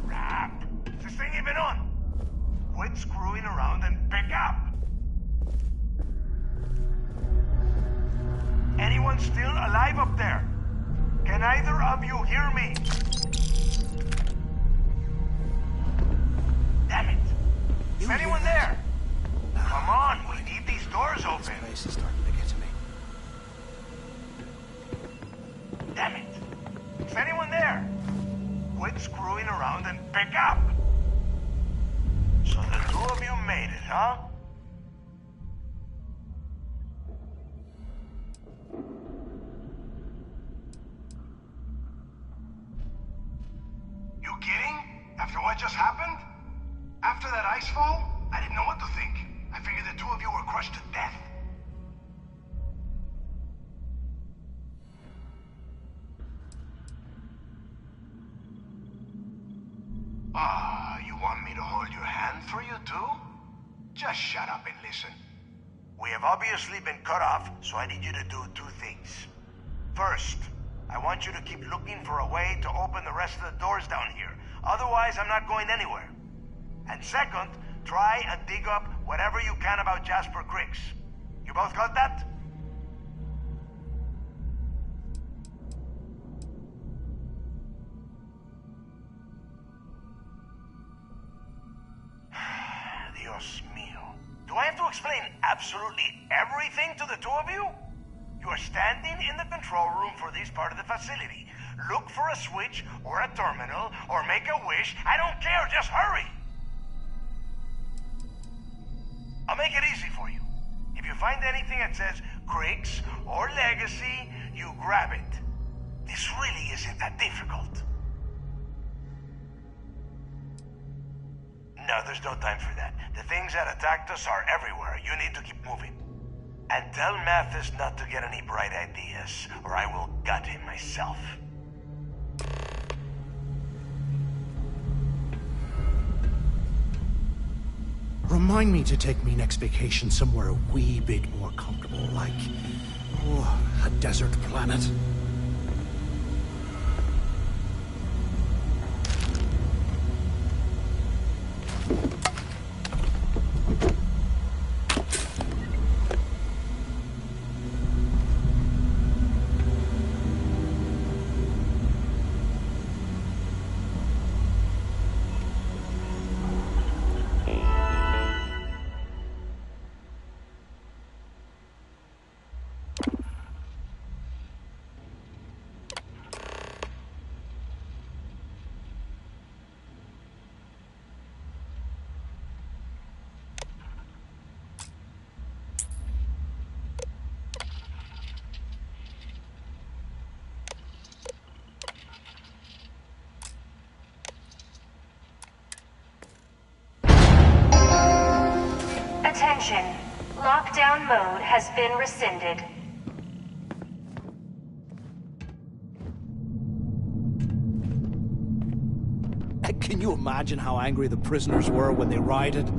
Crap. Is this thing even on? Quit screwing around and pick up. Anyone still alive up there? Can either of you hear me? Damn it. Is anyone there? Come on, we need these doors open. This place is starting to get to me. Damn it. Is anyone there? Quit screwing around and pick up. So the two of you made it, huh? You kidding? After what just happened? After that icefall? I didn't know what to think. I figured the two of you were crushed to death. You want me to hold your hand for you too? Just shut up and listen. We have obviously been cut off, so I need you to do two things. First, I want you to keep looking for a way to open the rest of the doors down here. Otherwise, I'm not going anywhere. And second, try and dig up whatever you can about Jasper Cricks. You both got that? Dios mío. Do I have to explain absolutely everything to the two of you? You are standing in the control room for this part of the facility. Look for a switch or a terminal or make a wish. I don't care, just hurry! I'll make it easy for you. If you find anything that says Crix or Legacy, you grab it. This really isn't that difficult. No, there's no time for that. The things that attacked us are everywhere. You need to keep moving. And tell Mathis not to get any bright ideas, or I will gut him myself. Remind me to take me next vacation somewhere a wee bit more comfortable, like a desert planet. Attention. Lockdown mode has been rescinded. Can you imagine how angry the prisoners were when they rioted?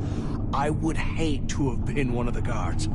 I would hate to have been one of the guards.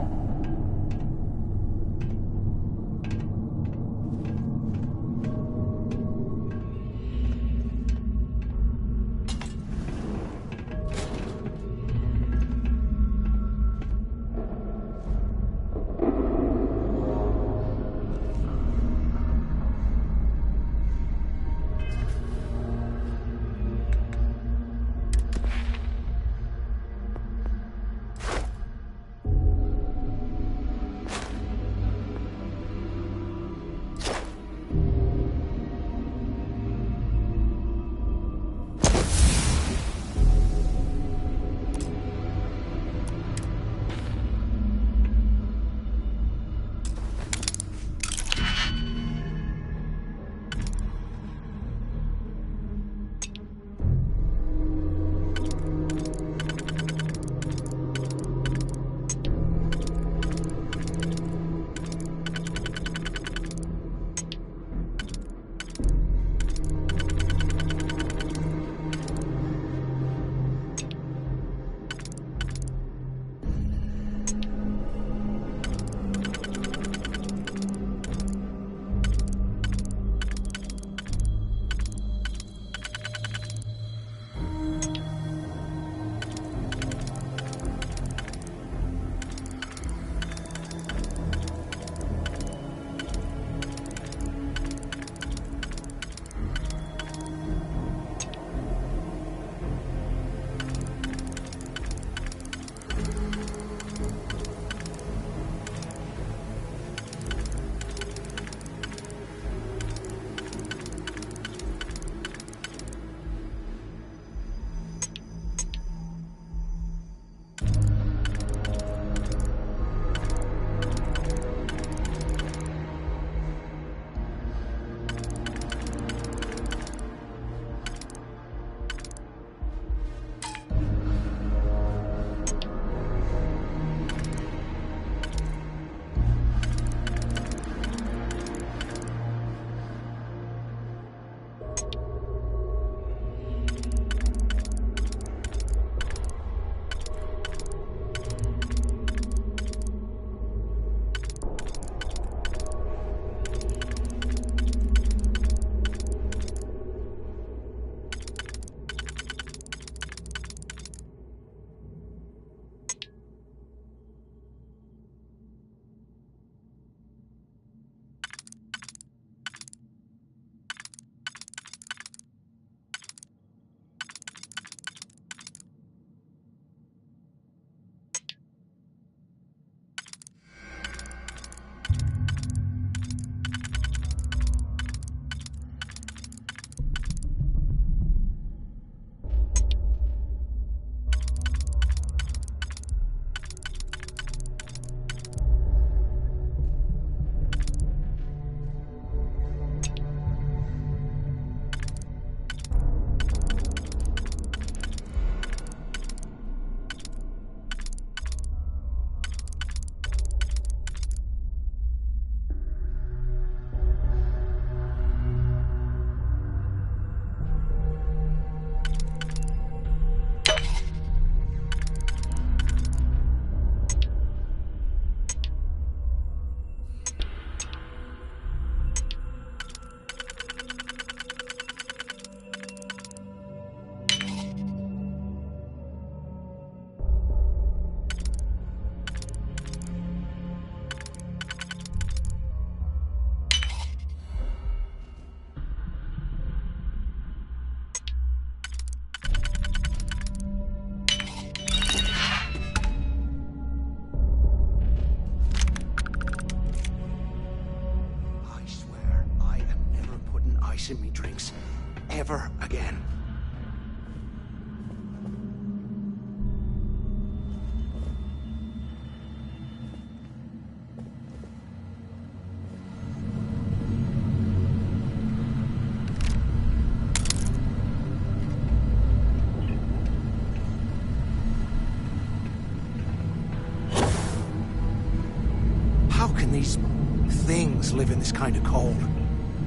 making us live in this kind of cold.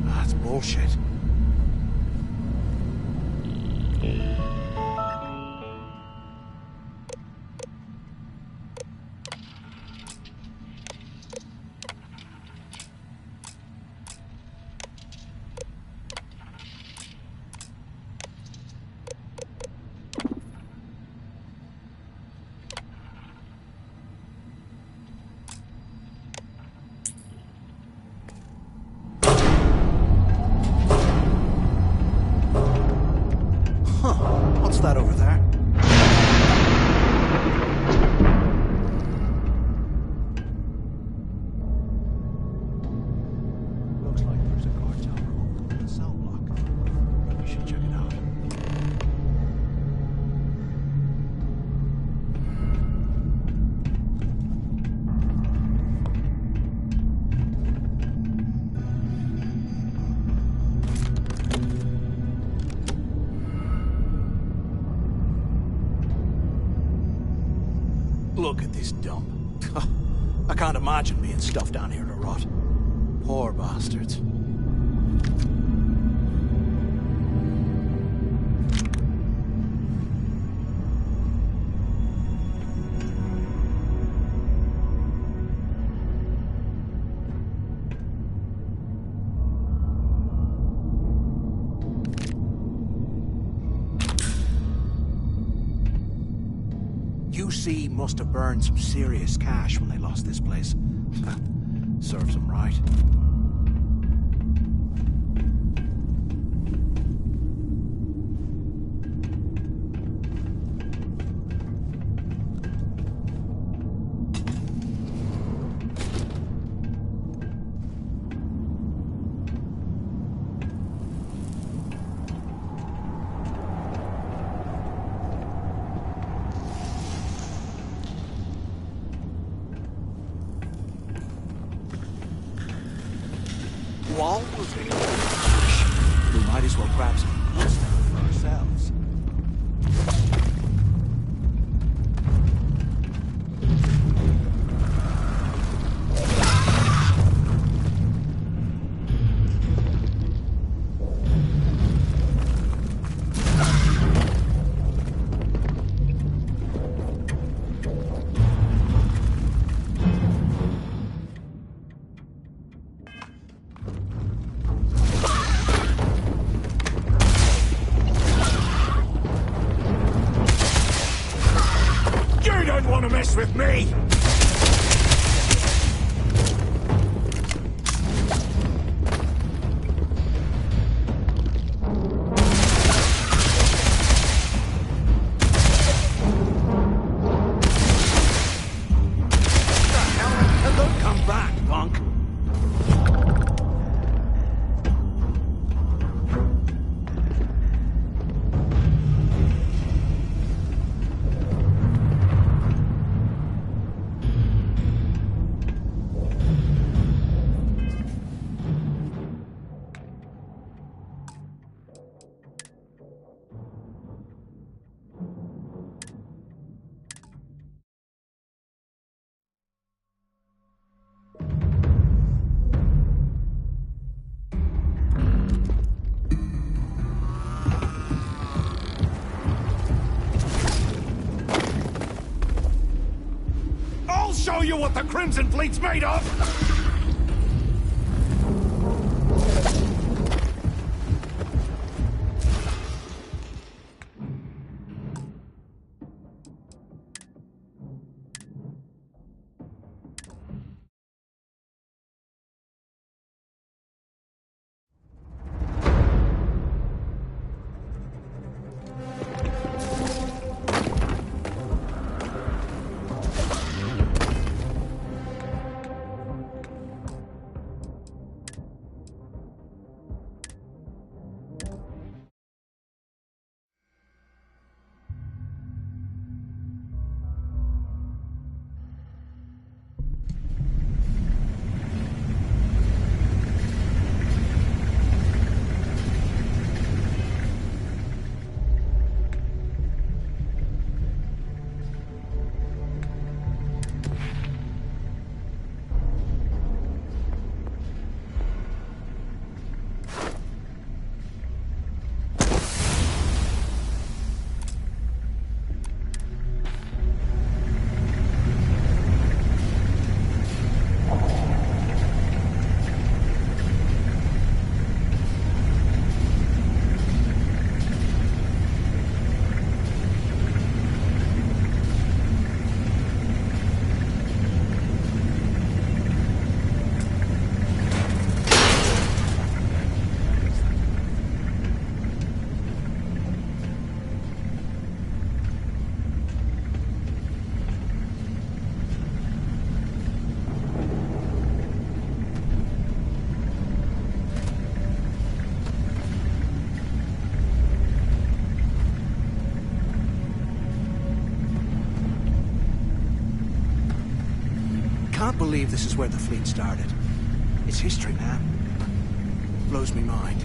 That's bullshit. What's that over there? Looks like there's a guard tower over in the cell block. We should check it out. Look at this dump. I can't imagine being stuffed down here to rot. Poor bastards. UC must have burned some serious cash when they lost this place. Serves them right. Wall was big. We might as well grab some good stuff for ourselves. Want to mess with me? Don't come back, punk. I'll show you what the Crimson Fleet's made of! believe this is where the fleet started. It's history, man. Blows me mind.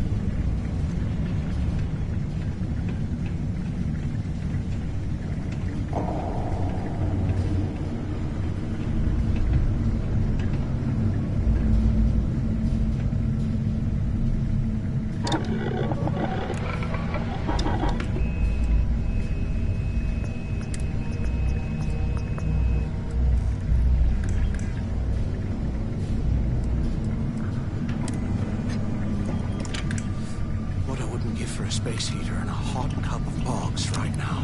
For a space heater and a hot cup of bogs right now.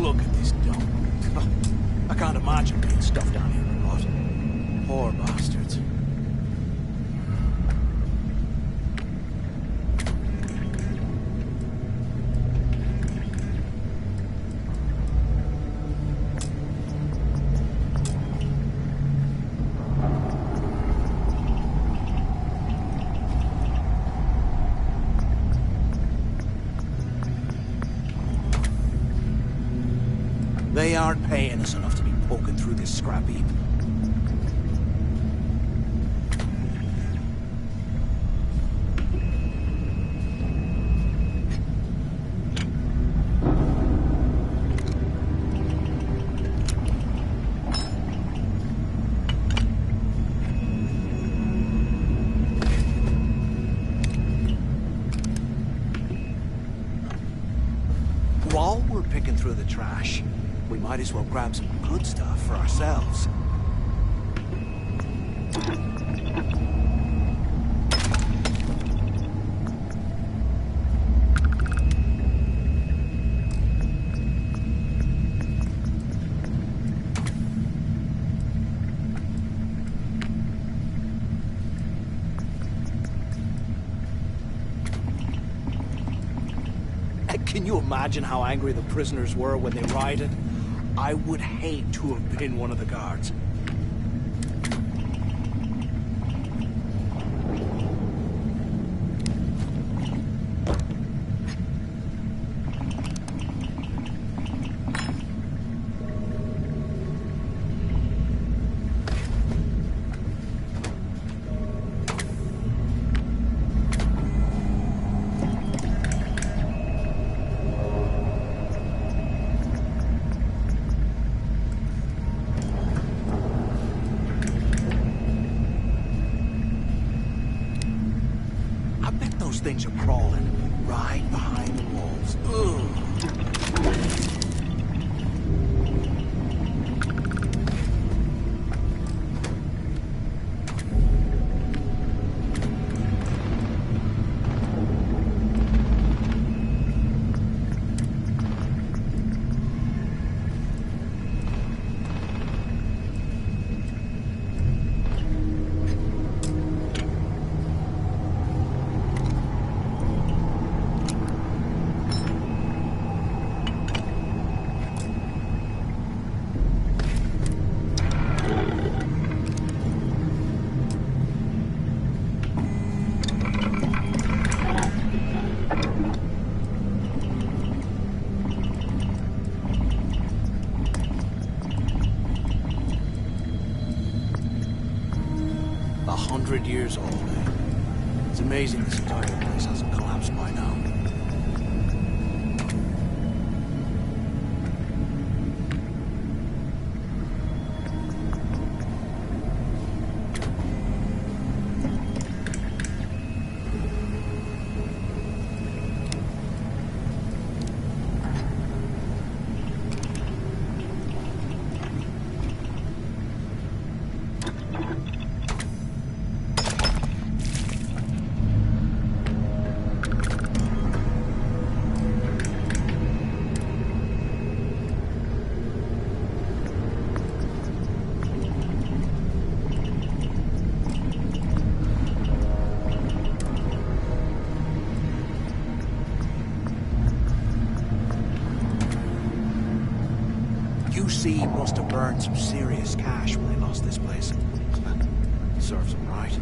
Look at this dump. I can't imagine being stuffed down here a lot. Poor bastards. They aren't paying us enough to be poking through this scrap heap. While we're picking through the trash, we might as well grab some good stuff for ourselves. Can you imagine how angry the prisoners were when they rioted? I would hate to have been one of the guards. Those things are crawling right behind the walls. Ugh. Years old, eh? It's amazing this entire place hasn't collapsed by now. QC must have burned some serious cash when they lost this place. Serves them right.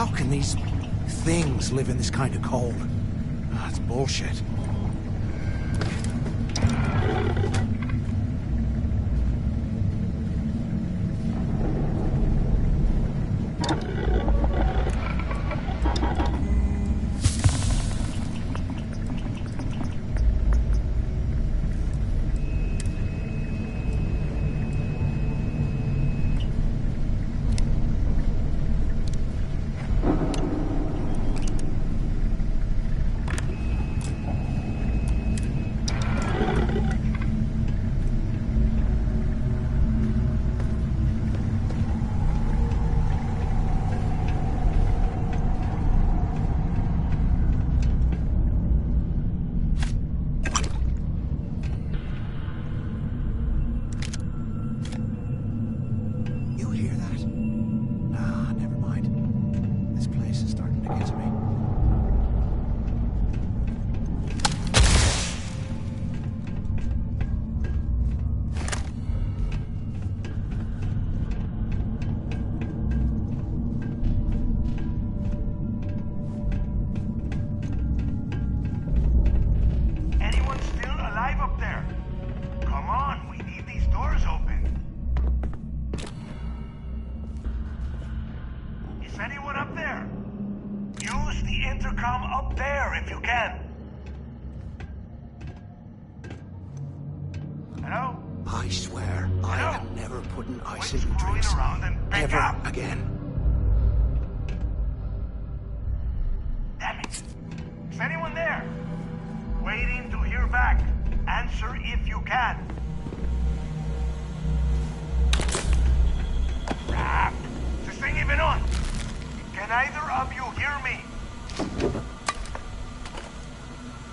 How can these things live in this kind of cold? That's bullshit. I swear, I am never putting ice in drinks ever again. Damn it! Is anyone there? Waiting to hear back. Answer if you can. Crap! Is this thing even on? Can either of you hear me?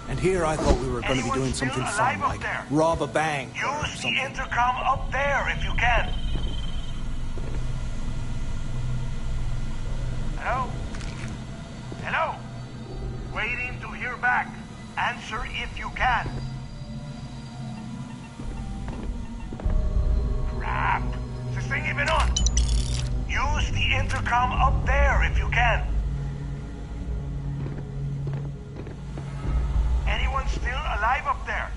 And here I thought we were going to be doing something fun, like rob a bank or Use the something. intercom up there if you can. Hello? Hello? Waiting to hear back. Answer if you can. Crap! Is this thing even on? Use the intercom up there if you can. Anyone still alive up there?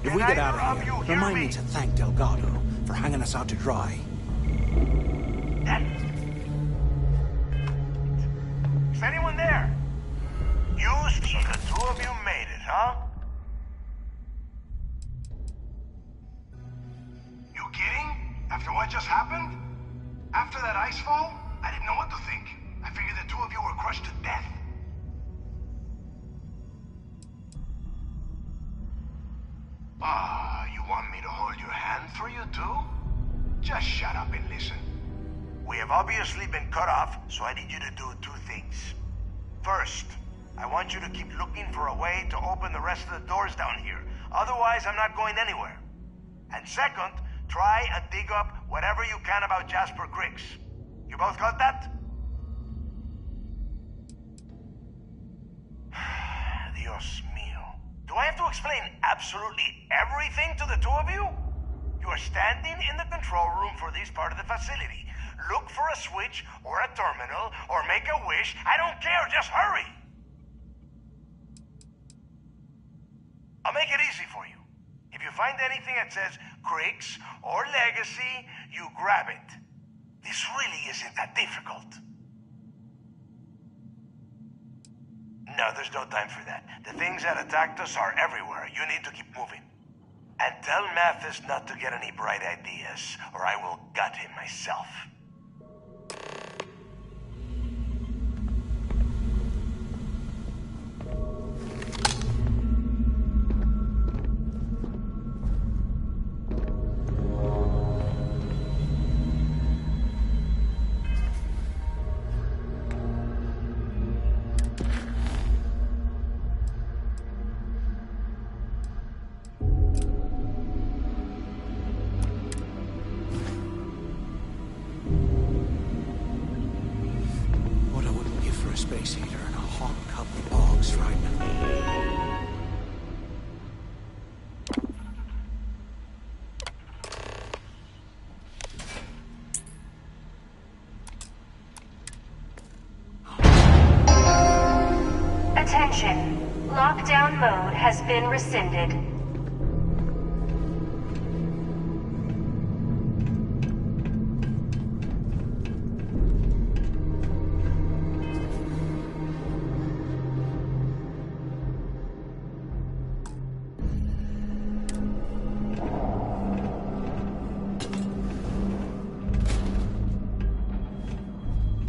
If we get out of here, remind me to thank Delgado for hanging us out to dry. Is anyone there? Use the two of you made it, huh? You kidding? After what just happened? After that ice fall? I didn't know what to think. I figured the two of you were crushed to death. You want me to hold your hand for you too? Just shut up and listen. We have obviously been cut off, so I need you to do two things. First, I want you to keep looking for a way to open the rest of the doors down here. Otherwise, I'm not going anywhere. And second, try and dig up whatever you can about Jasper Griggs. You both got that? Dios mío. Do I have to explain absolutely everything to the two of you? You are standing in the control room for this part of the facility. Look for a switch or a terminal or make a wish. I don't care, just hurry. I'll make it easy for you. If you find anything that says Griggs or Legacy, you grab it. This really isn't that difficult. No, there's no time for that. The things that attacked us are everywhere. You need to keep moving. And tell Mathis not to get any bright ideas, or I will gut him myself. Lockdown mode has been rescinded.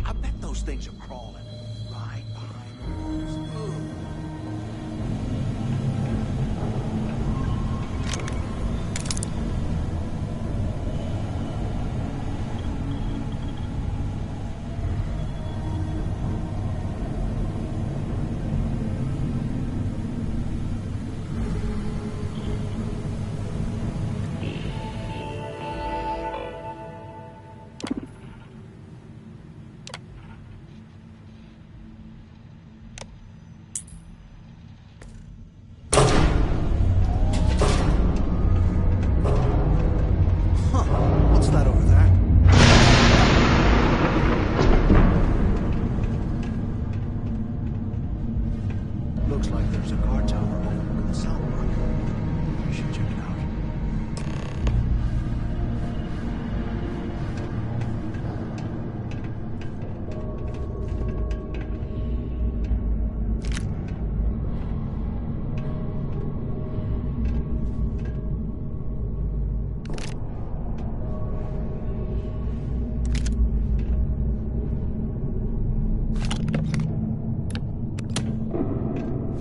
I bet those things are crawling right behind the walls. Ooh. What's that over there? Looks like there's a guard tower overlooking the sidewalk. We should check it out.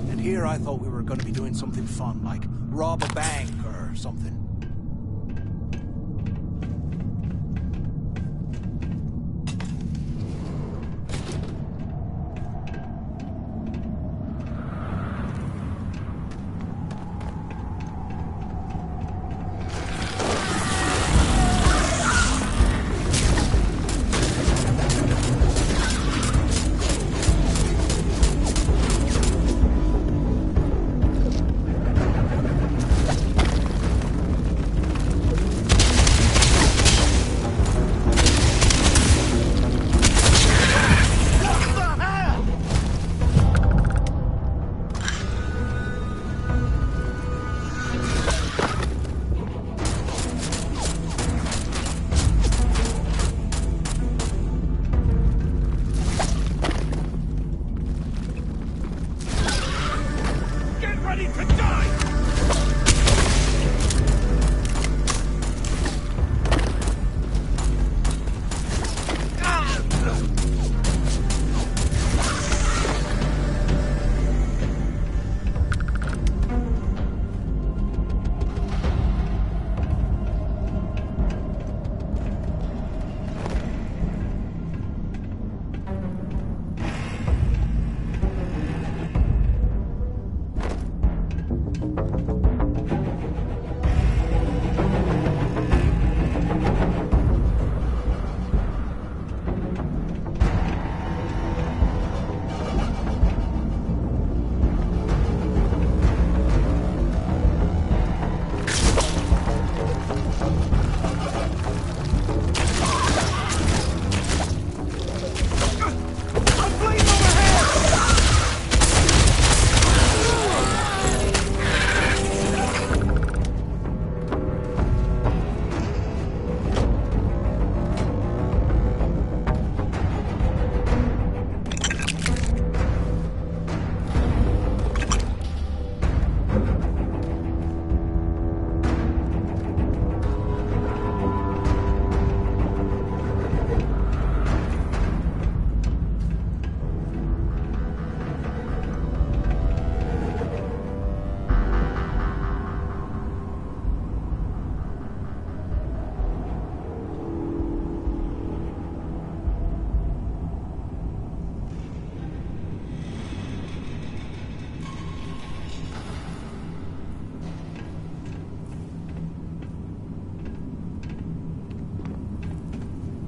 And here I thought we were going to be doing something fun, like rob a bank or something. Get ready to die!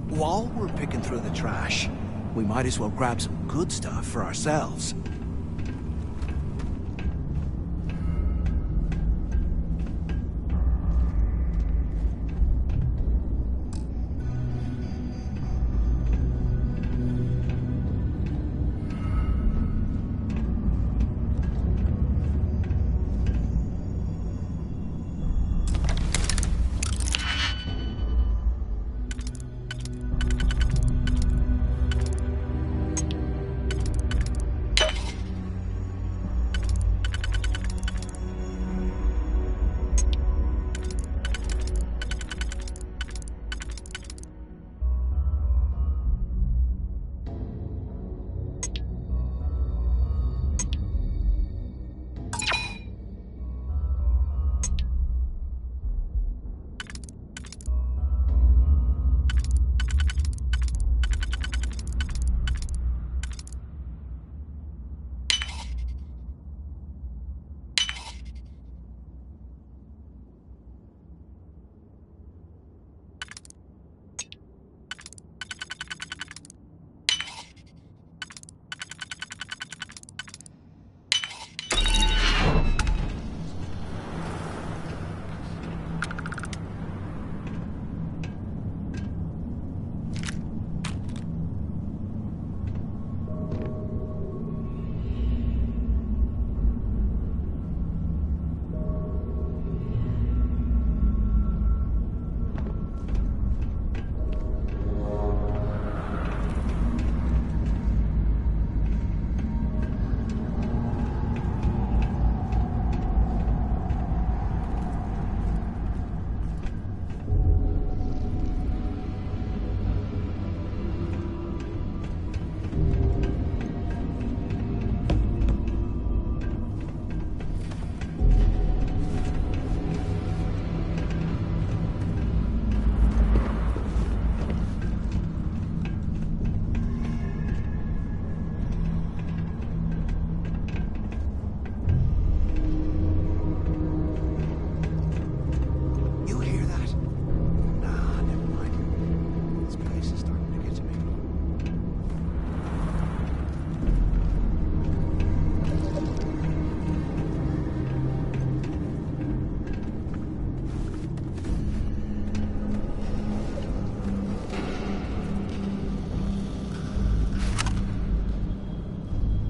While we're picking through the trash, we might as well grab some good stuff for ourselves.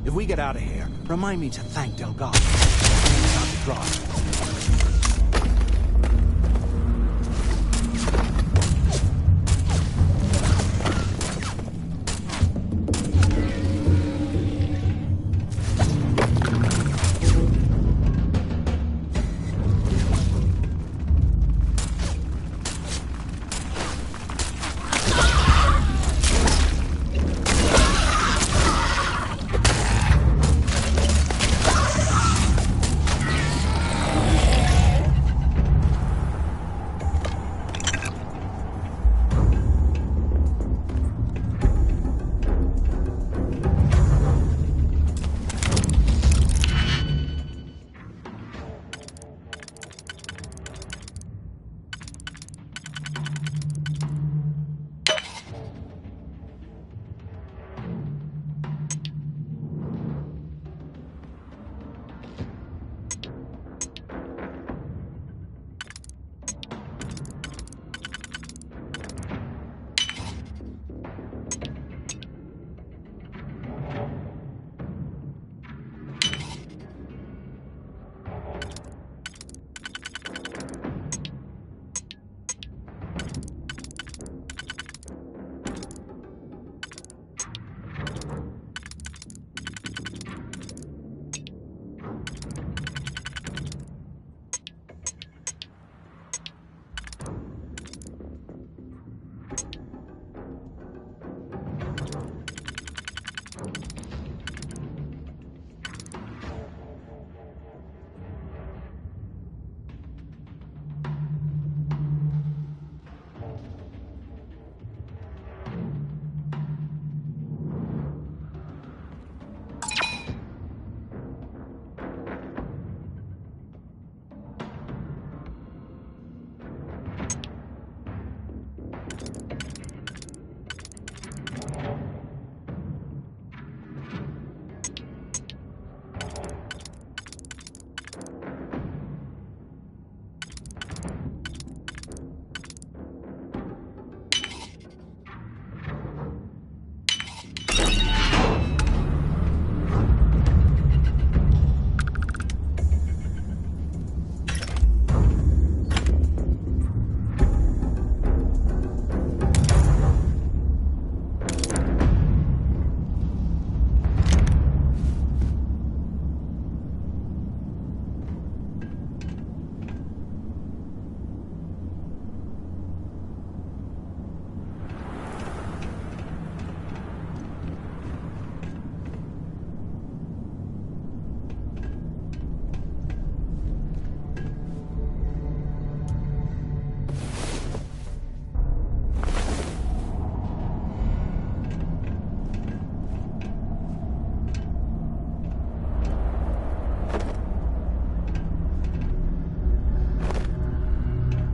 If we get out of here, remind me to thank Delgado. Not to drive.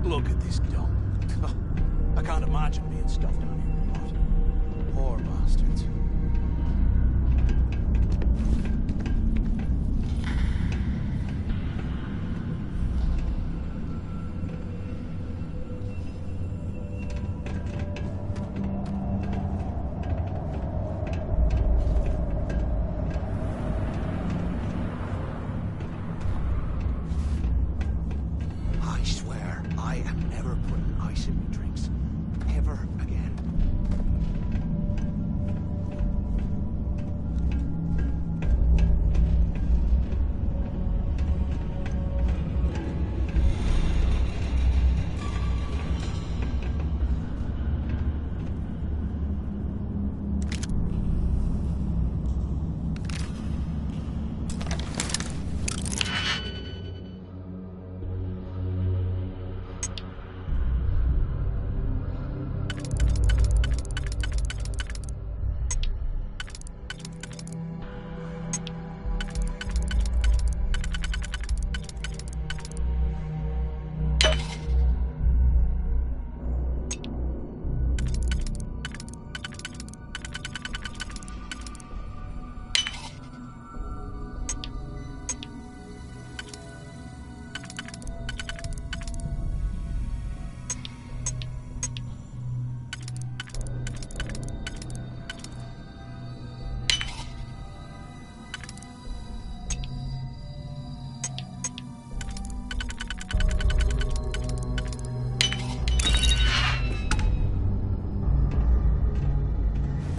Look at this dump. I can't imagine being stuffed down here with rot. Poor bastards. I swear, I am never putting ice in my drinks. Ever again.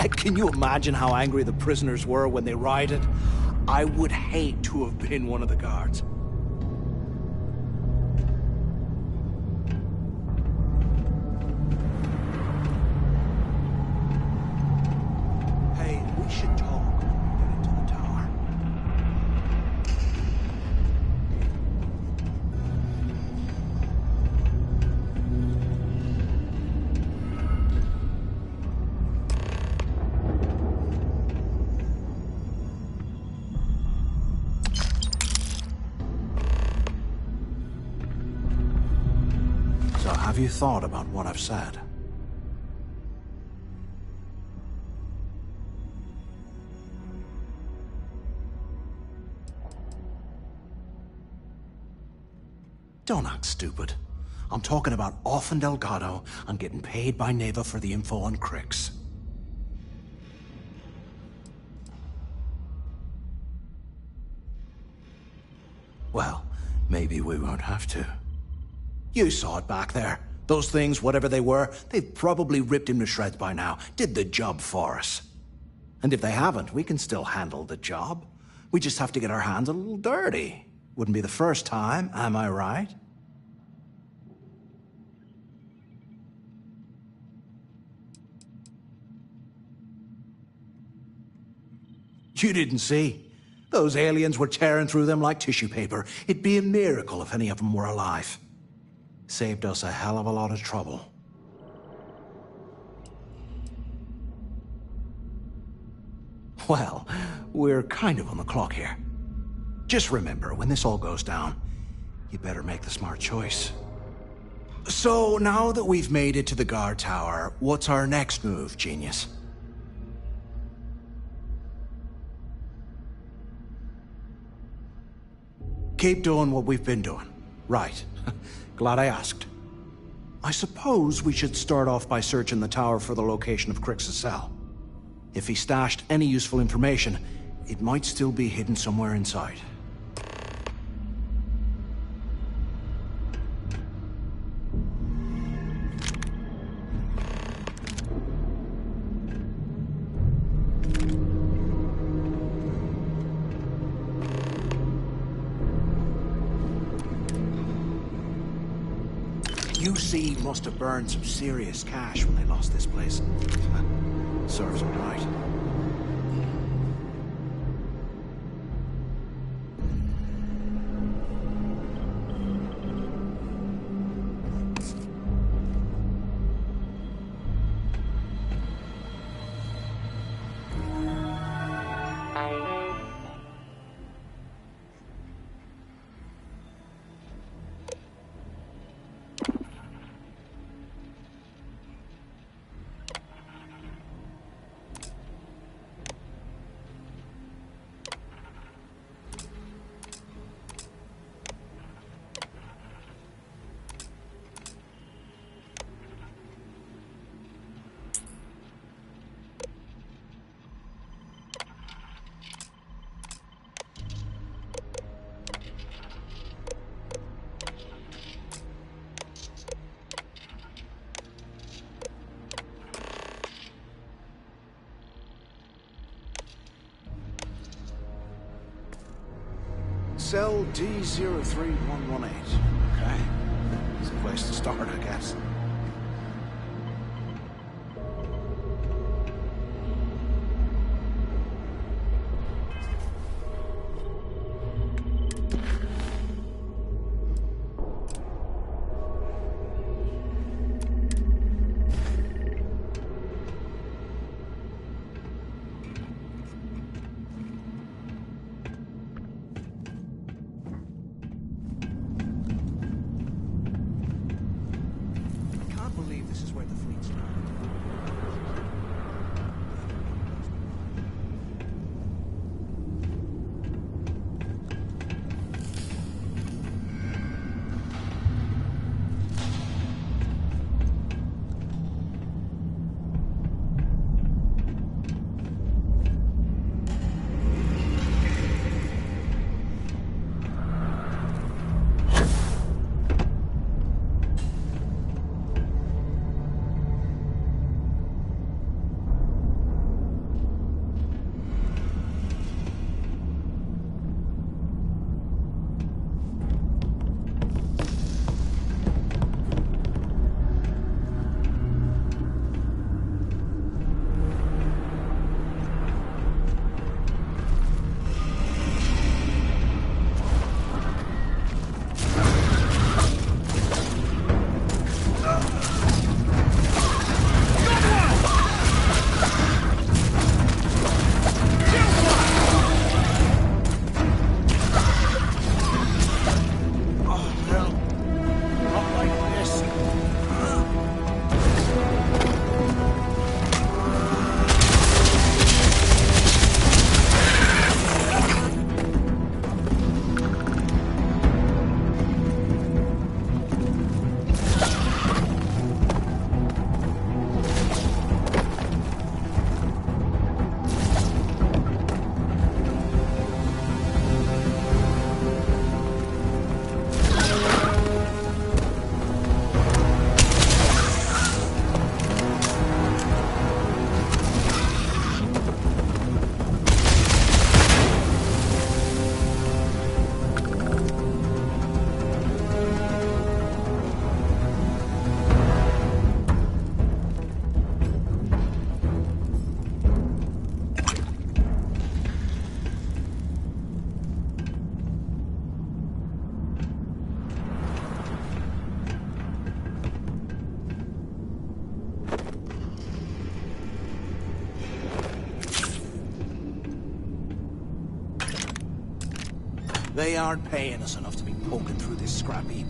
Can you imagine how angry the prisoners were when they rioted? I would hate to have been one of the guards. Hey, we should talk when we get into the tower. So have you thought about what I've said? Don't act stupid. I'm talking about off in Delgado and getting paid by Neva for the info on Crix. Well, maybe we won't have to. You saw it back there. Those things, whatever they were, they've probably ripped him to shreds by now. Did the job for us. And if they haven't, we can still handle the job. We just have to get our hands a little dirty. Wouldn't be the first time, am I right? You didn't see. Those aliens were tearing through them like tissue paper. It'd be a miracle if any of them were alive. Saved us a hell of a lot of trouble. Well, we're kind of on the clock here. Just remember, when this all goes down, you better make the smart choice. So, now that we've made it to the guard tower, what's our next move, genius? Keep doing what we've been doing. Right. Glad I asked. I suppose we should start off by searching the tower for the location of Crix's cell. If he stashed any useful information, it might still be hidden somewhere inside. UC must have burned some serious cash when they lost this place. Serves them right. Cell D03118. Okay. It's a place to start, I guess. They aren't paying us enough to be poking through this scrap heap.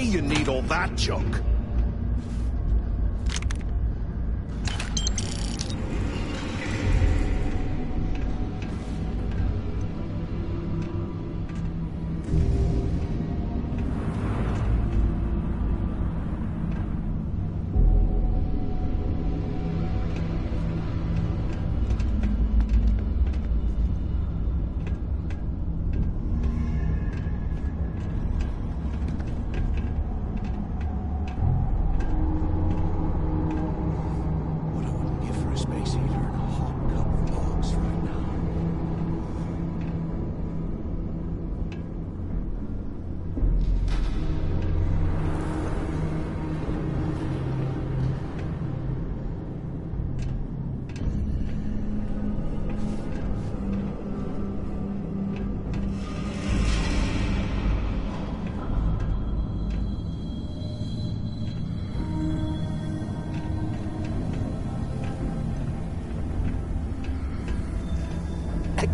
You need all that junk.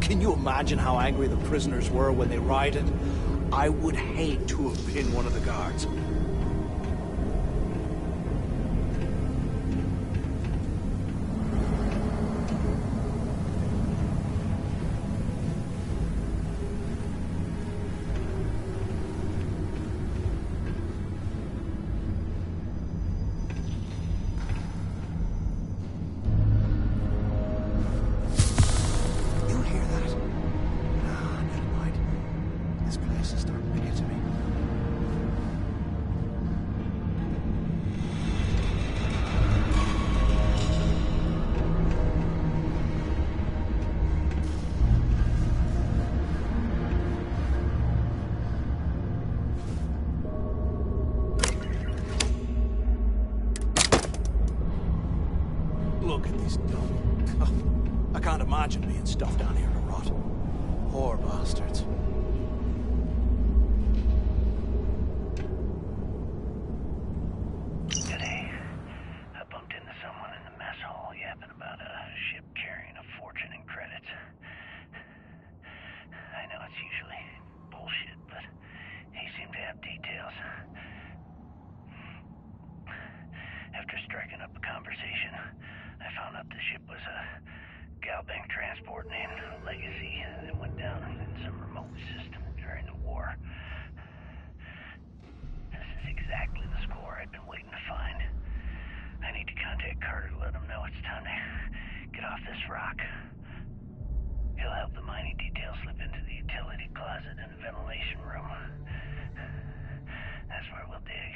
Can you imagine how angry the prisoners were when they rioted? I would hate to have been one of the guards. Look at this dump. I can't imagine being stuffed down here to rot. Poor bastards. Today, I bumped into someone in the mess hall yapping about a ship carrying a fortune in credits. I know it's usually bullshit, but he seemed to have details. After striking up a conversation, I found out the ship was a Galbank transport named Legacy that went down in some remote system during the war. This is exactly the score I'd been waiting to find. I need to contact Carter to let him know it's time to get off this rock. He'll help the mining detail slip into the utility closet in the ventilation room. That's where we'll dig.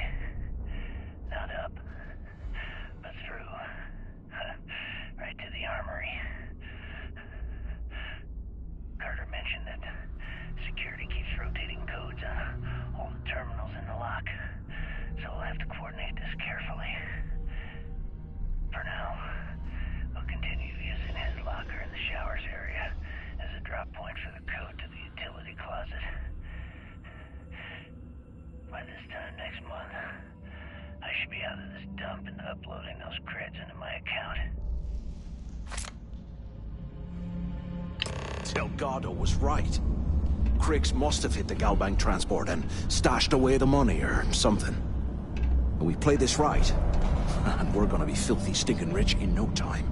Not up, but through. Right to the armory. Carter mentioned that security keeps rotating codes on all the terminals in the lock, so we'll have to coordinate this carefully. For now, we'll continue using his locker in the showers area as a drop point for the code to the utility closet. By this time next month, I should be out of this dump and uploading those creds into my account. Delgado was right. Crix must have hit the Galbank transport and stashed away the money or something. We play this right, and we're gonna be filthy stinking rich in no time.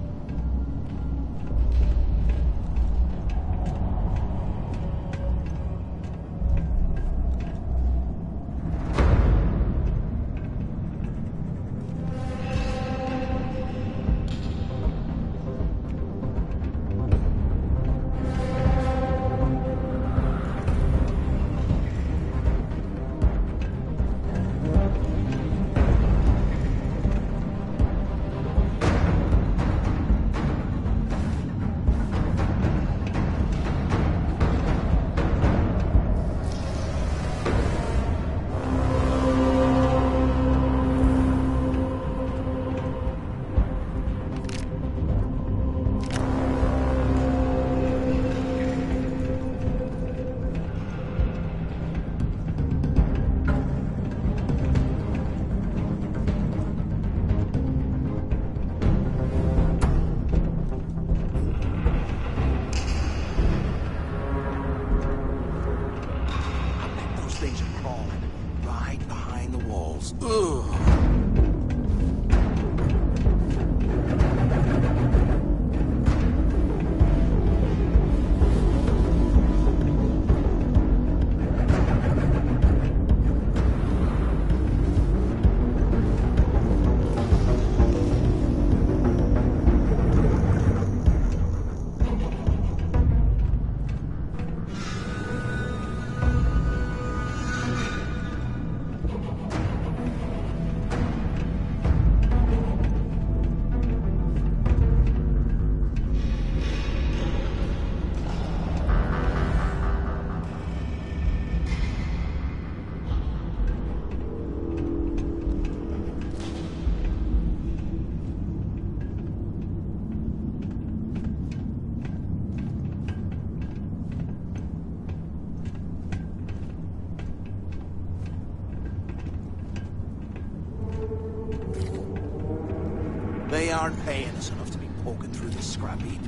They aren't paying us enough to be poking through this scrap heap.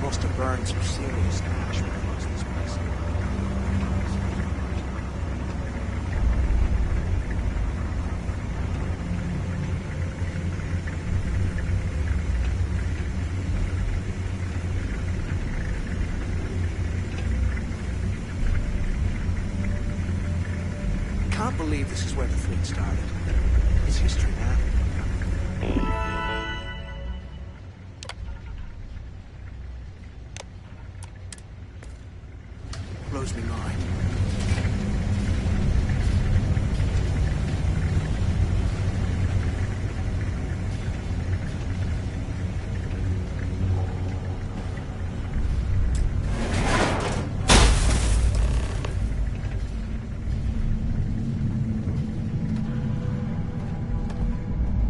must have burned some serious ash when it was this place. Can't believe this is where the fleet started. It's history now. Blows me mind.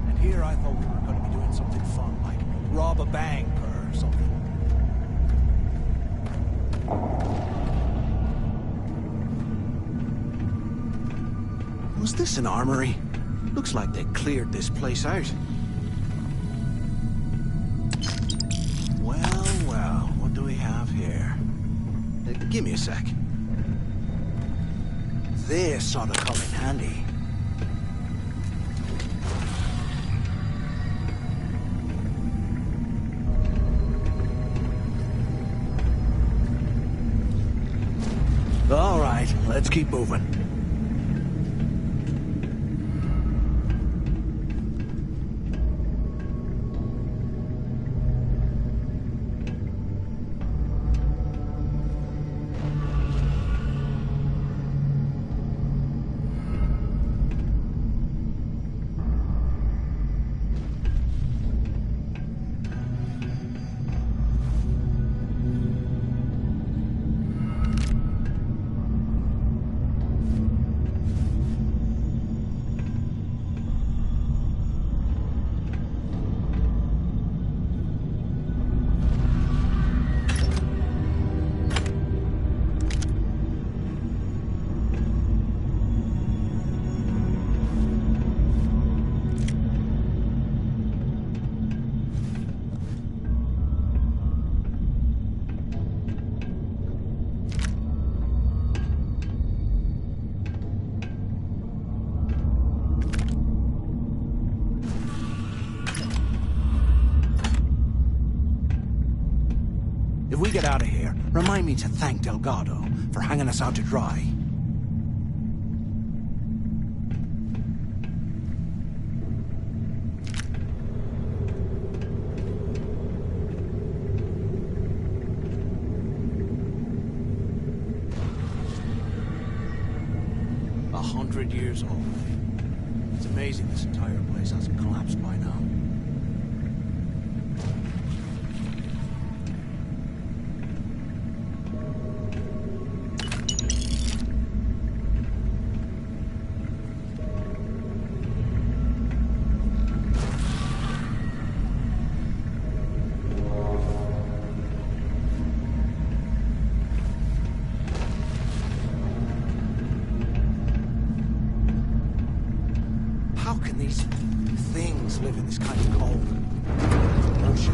And here I thought we were going to be doing something fun, like rob a bank or something. Was this an armory? Looks like they cleared this place out. Well, well, what do we have here? Give me a sec. This ought to come in handy. All right, let's keep moving. If we get out of here, remind me to thank Delgado for hanging us out to dry. $100 years old. It's amazing this entire place hasn't collapsed by now. How can these things live in this kind of cold? Oh shit.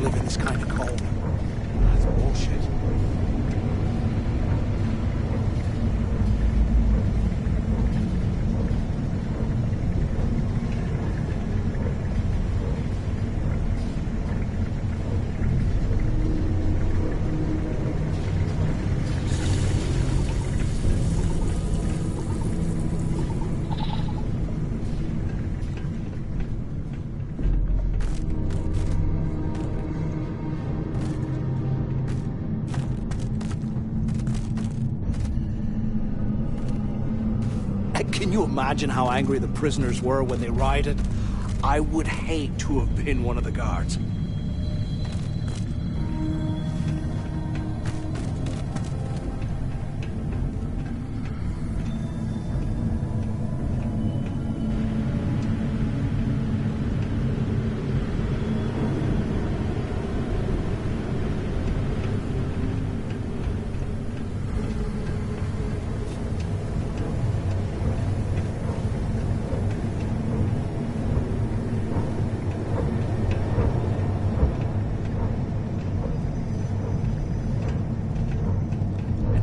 live in this kind of cold. That's bullshit. Can you imagine how angry the prisoners were when they rioted? I would hate to have been one of the guards.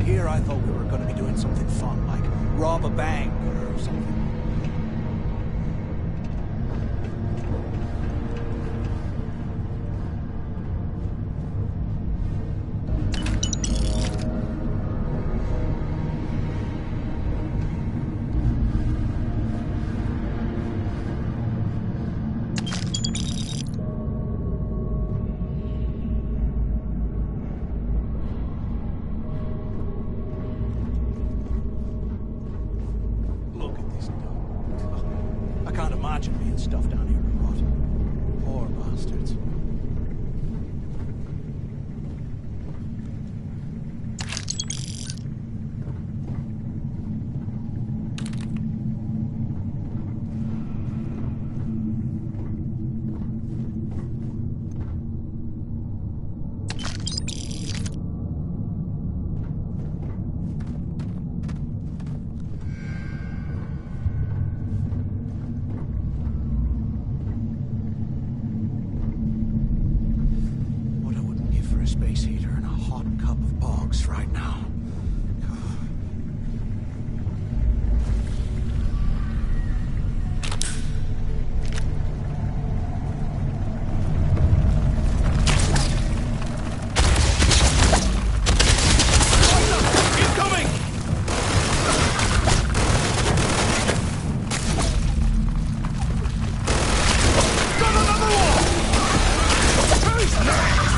Here I thought we were going to be doing something fun, like rob a bank or something. I can't imagine being stuffed down here or what. Poor bastards. Space heater and a hot cup of bogs right now. Incoming! Got another one! Who's next?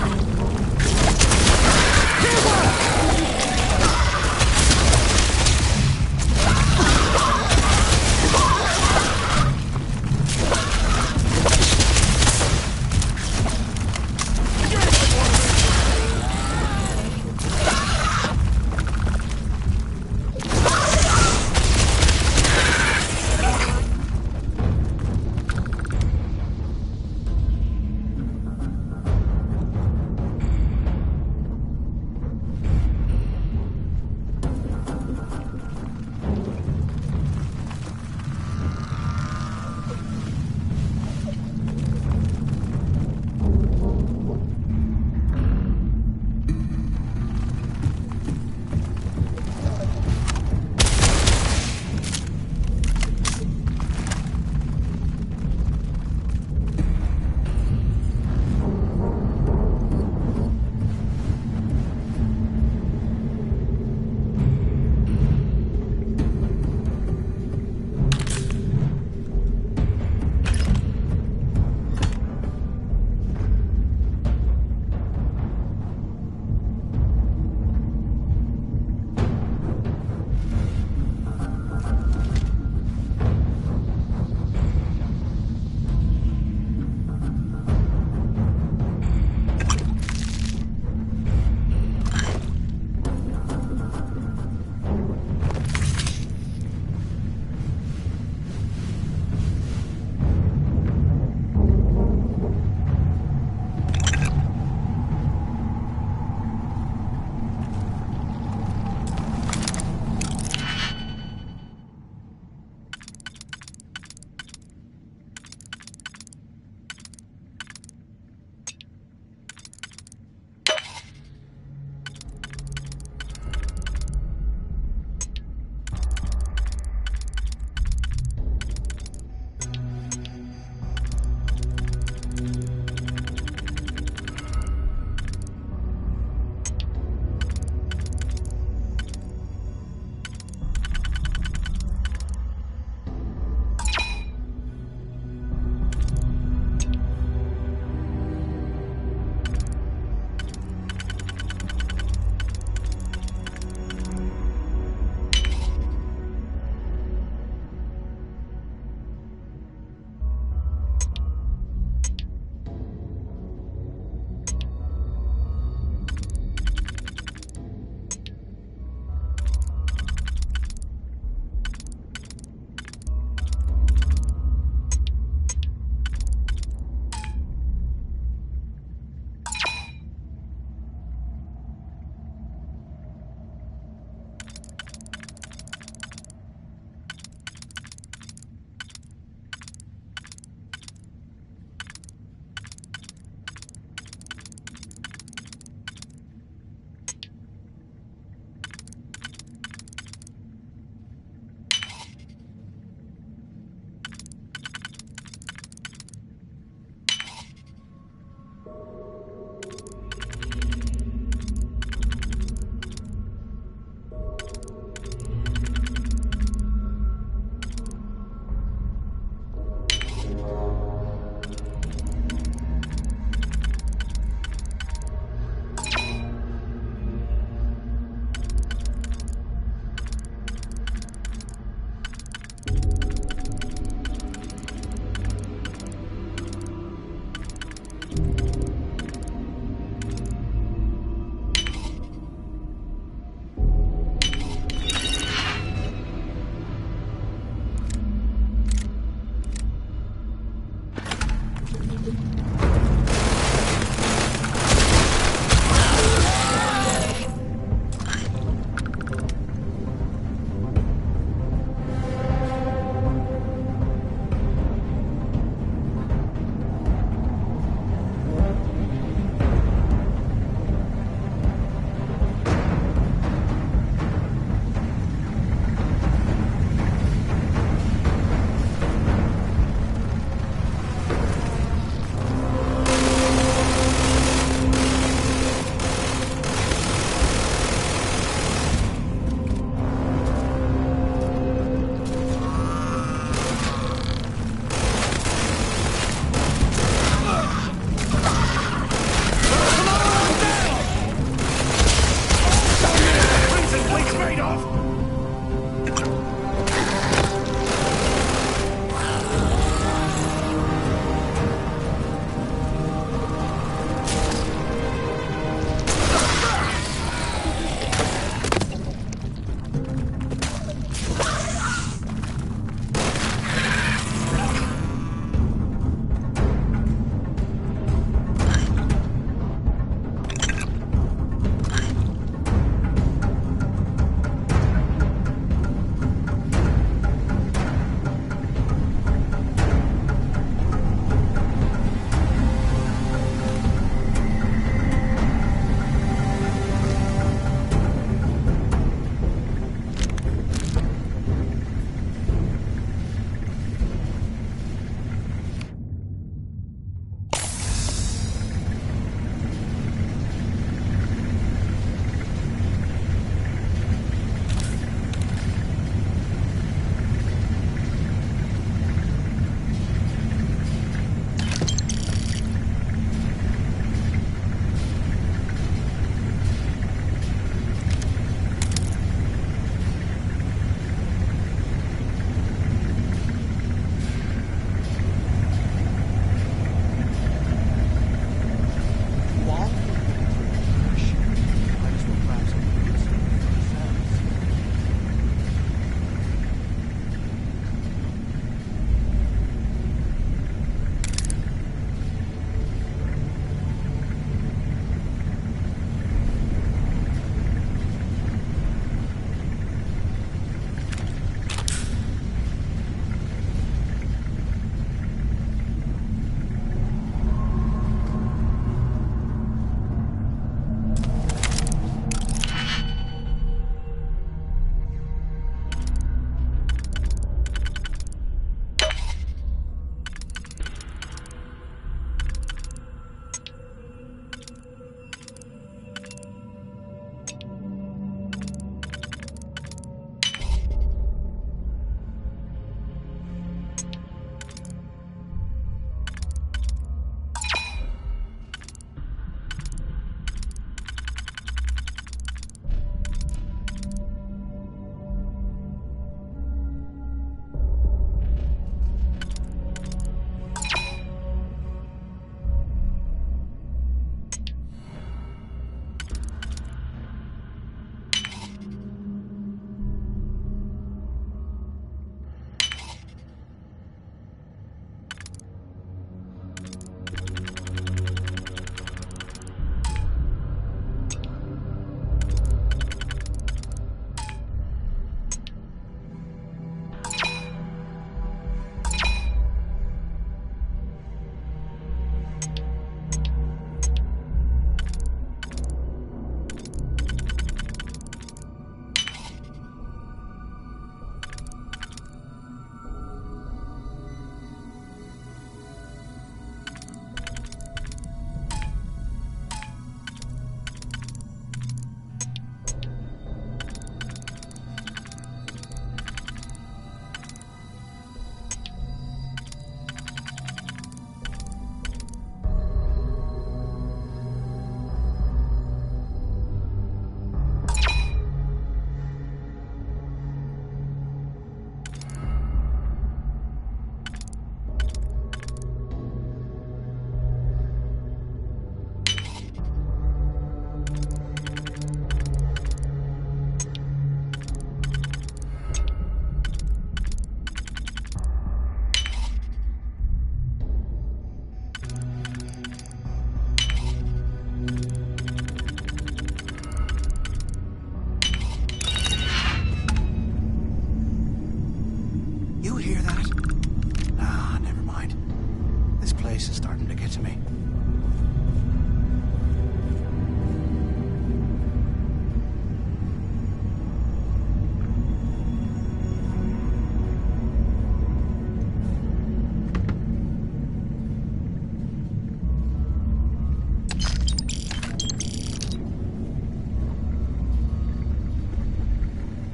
to get to me.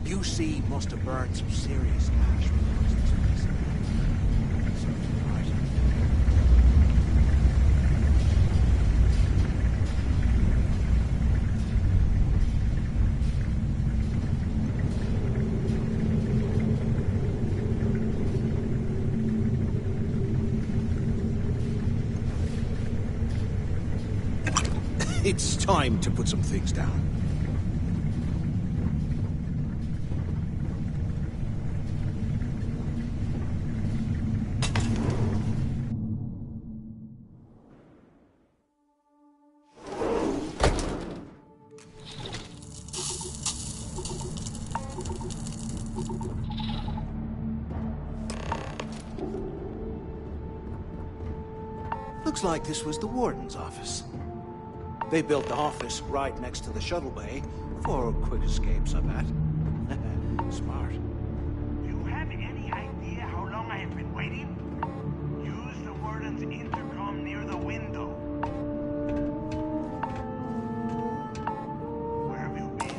UC must have burned some serious cash when it comes to this. It's time to put some things down. Looks like this was the warden's office. They built the office right next to the shuttle bay for quick escapes, I bet. Smart. Do you have any idea how long I have been waiting? Use the warden's intercom near the window. Where have you been?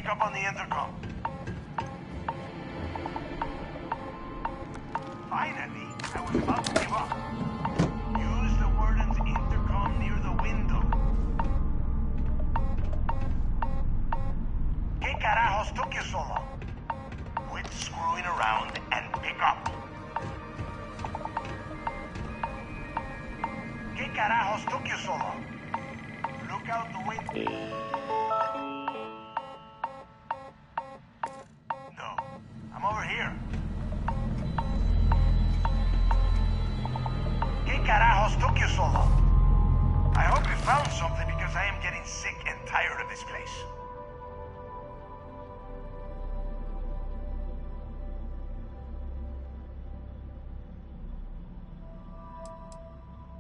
speak up on the intercom. Finally, I was about to give up. Use the warden's intercom near the window. ¿Qué carajos took you so long? Quit screwing around and pick up. ¿Qué carajos took you so long? Look out the window. No, I'm over here. ¿Qué carajos took you so long? I hope you found something because I am getting sick and tired of this place.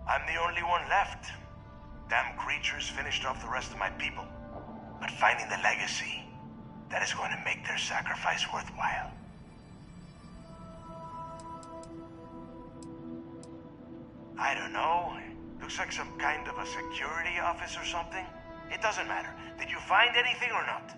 I'm the only one left. Damn creatures finished off the rest of my people. But finding the legacy, that is going to make their sacrifice worthwhile. I don't know. Looks like some kind of a security office or something. It doesn't matter. Did you find anything or not?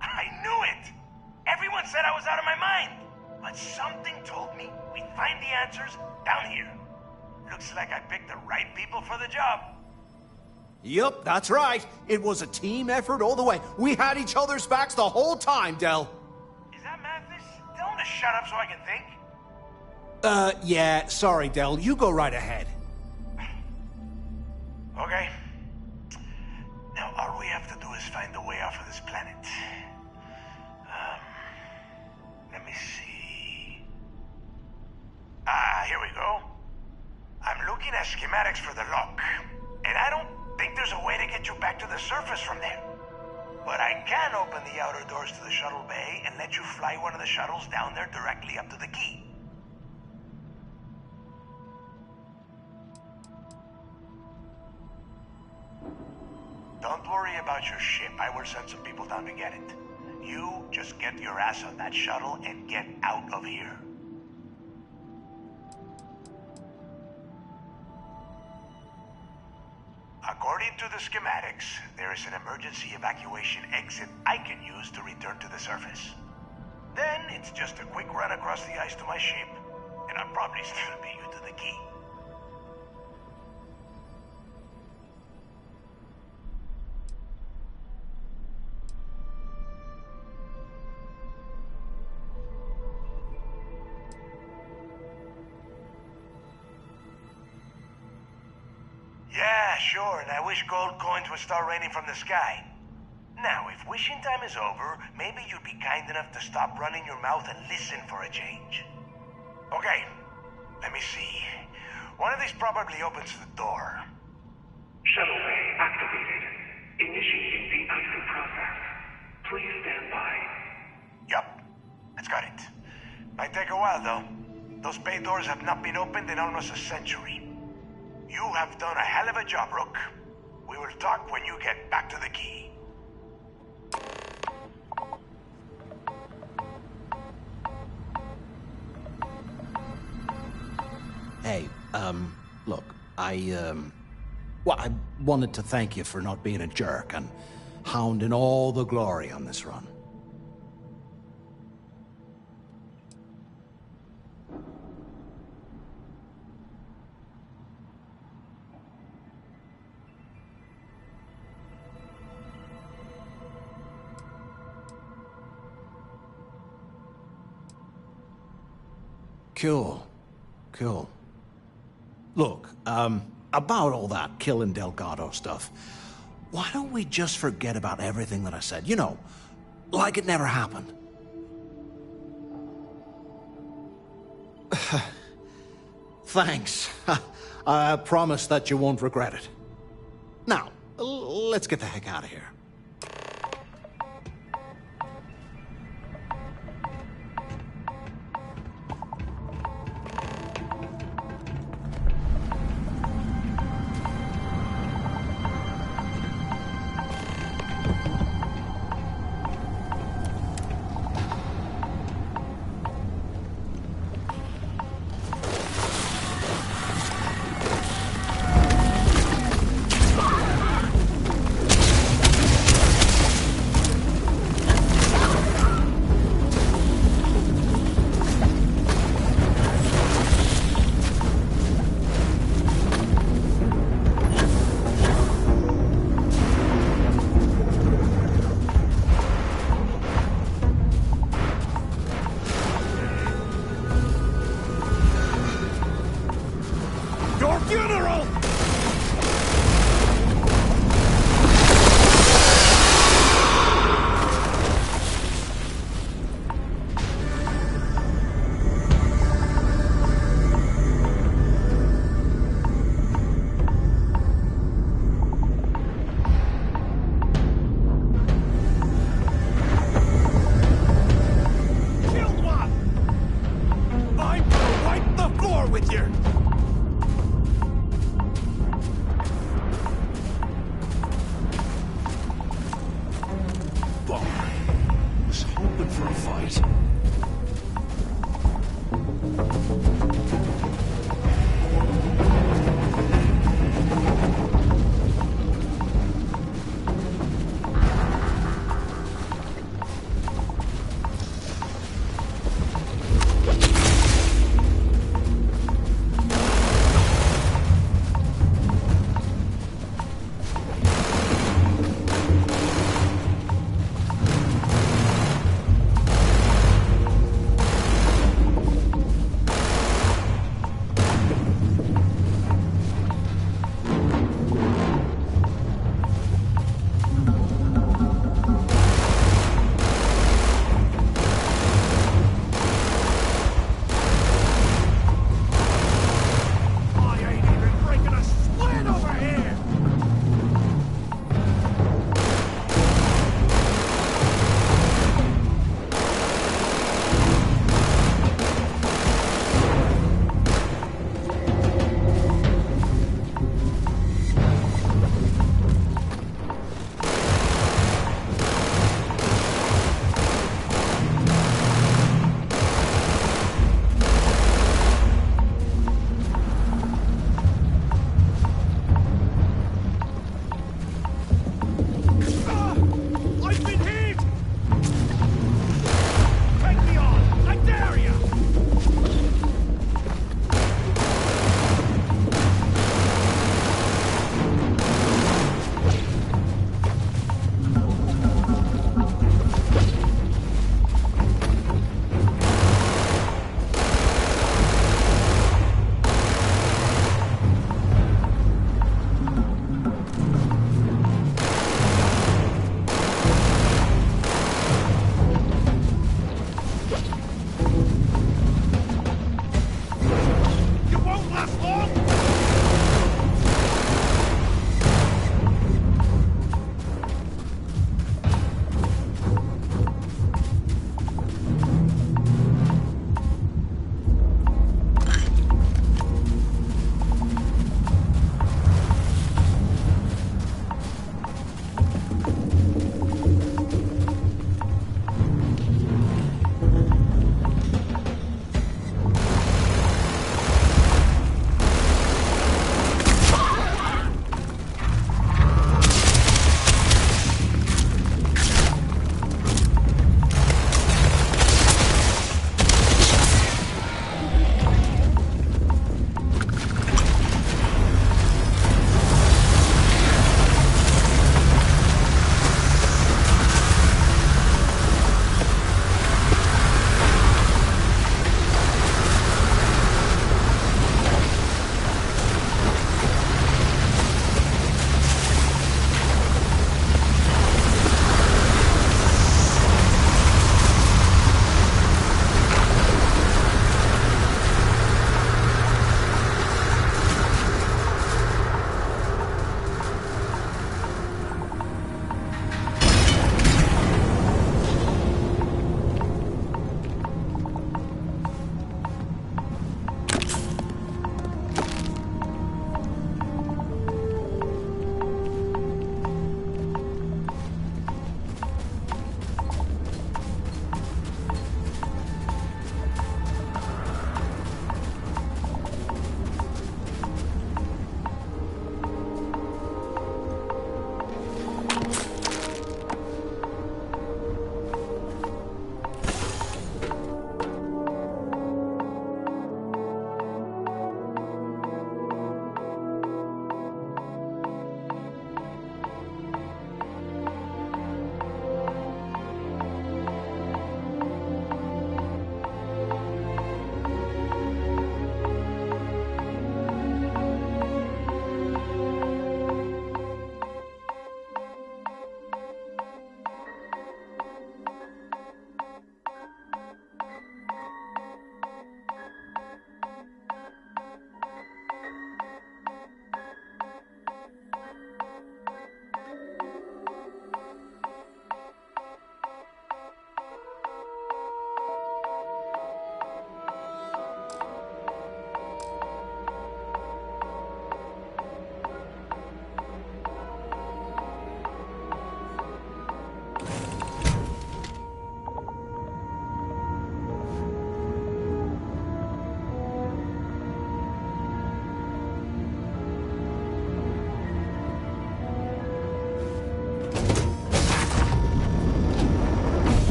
I knew it! Everyone said I was out of my mind! But something told me we'd find the answers down here. Looks like I picked the right people for the job. Yup, that's right. It was a team effort all the way. We had each other's backs the whole time, Del. Is that Mathis? Tell him to shut up so I can think. Yeah, sorry, Del. You go right ahead. Okay. Now, all we have to do is find a way off of this planet. Let me see. Here we go. I'm looking at schematics for the lock, and I don't think there's a way to get you back to the surface from there. But I can open the outer doors to the shuttle bay and let you fly one of the shuttles down there directly up to the key. Don't worry about your ship. I will send some people down to get it. You just get your ass on that shuttle and get out of here. According to the schematics, there is an emergency evacuation exit I can use to return to the surface. Then it's just a quick run across the ice to my ship, and I'll probably still beat you to the key. Yeah, sure, and I wish gold coins would start raining from the sky. Now, if wishing time is over, maybe you'd be kind enough to stop running your mouth and listen for a change. Okay, let me see. One of these probably opens the door. Shuttle bay activated. Initiating the exit process. Please stand by. Yup, that's got it. Might take a while, though. Those bay doors have not been opened in almost a century. You have done a hell of a job, Rook. We will talk when you get back to the key. Hey, look, well, I wanted to thank you for not being a jerk and hounding all the glory on this run. Cool. Cool. Look, about all that killing Delgado stuff, why don't we just forget about everything that I said? You know, like it never happened. Thanks. I promise that you won't regret it. Now, let's get the heck out of here. your funeral!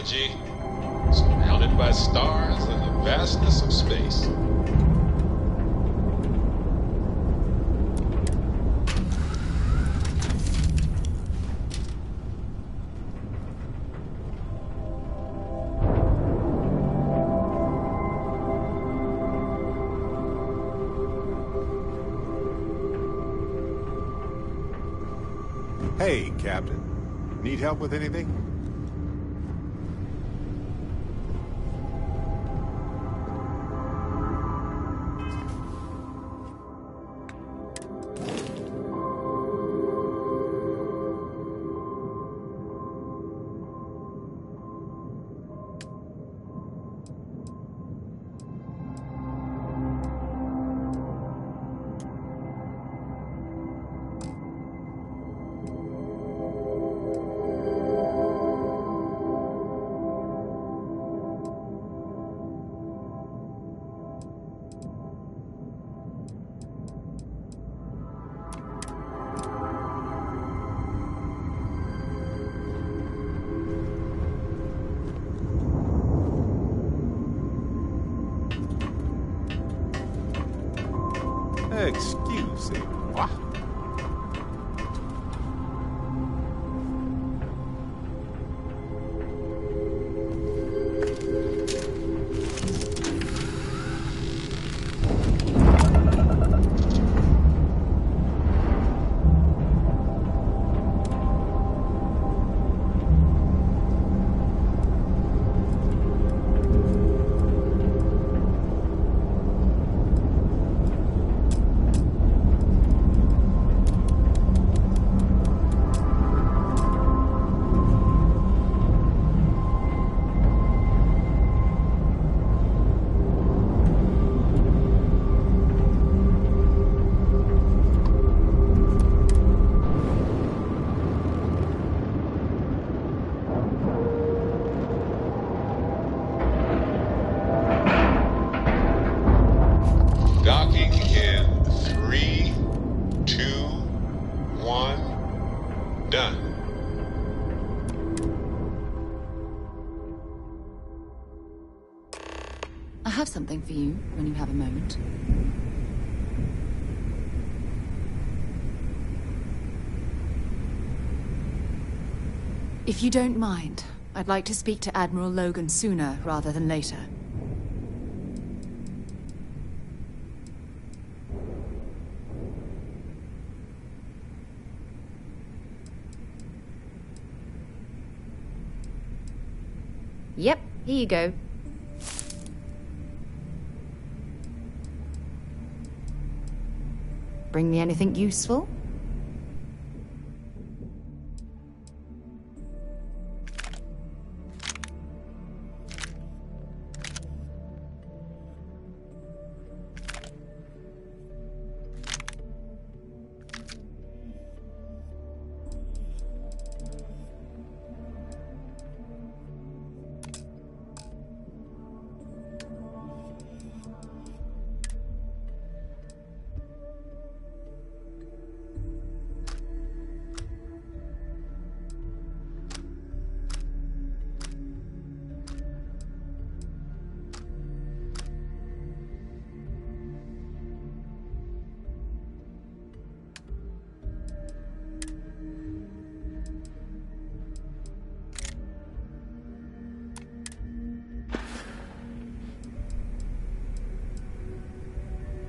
G. Surrounded by stars and the vastness of space. Hey, Captain. Need help with anything? Excusez-moi. Docking in 3, 2, 1, done. I have something for you when you have a moment. If you don't mind, I'd like to speak to Admiral Logan sooner rather than later. Yep, here you go. Bring me anything useful?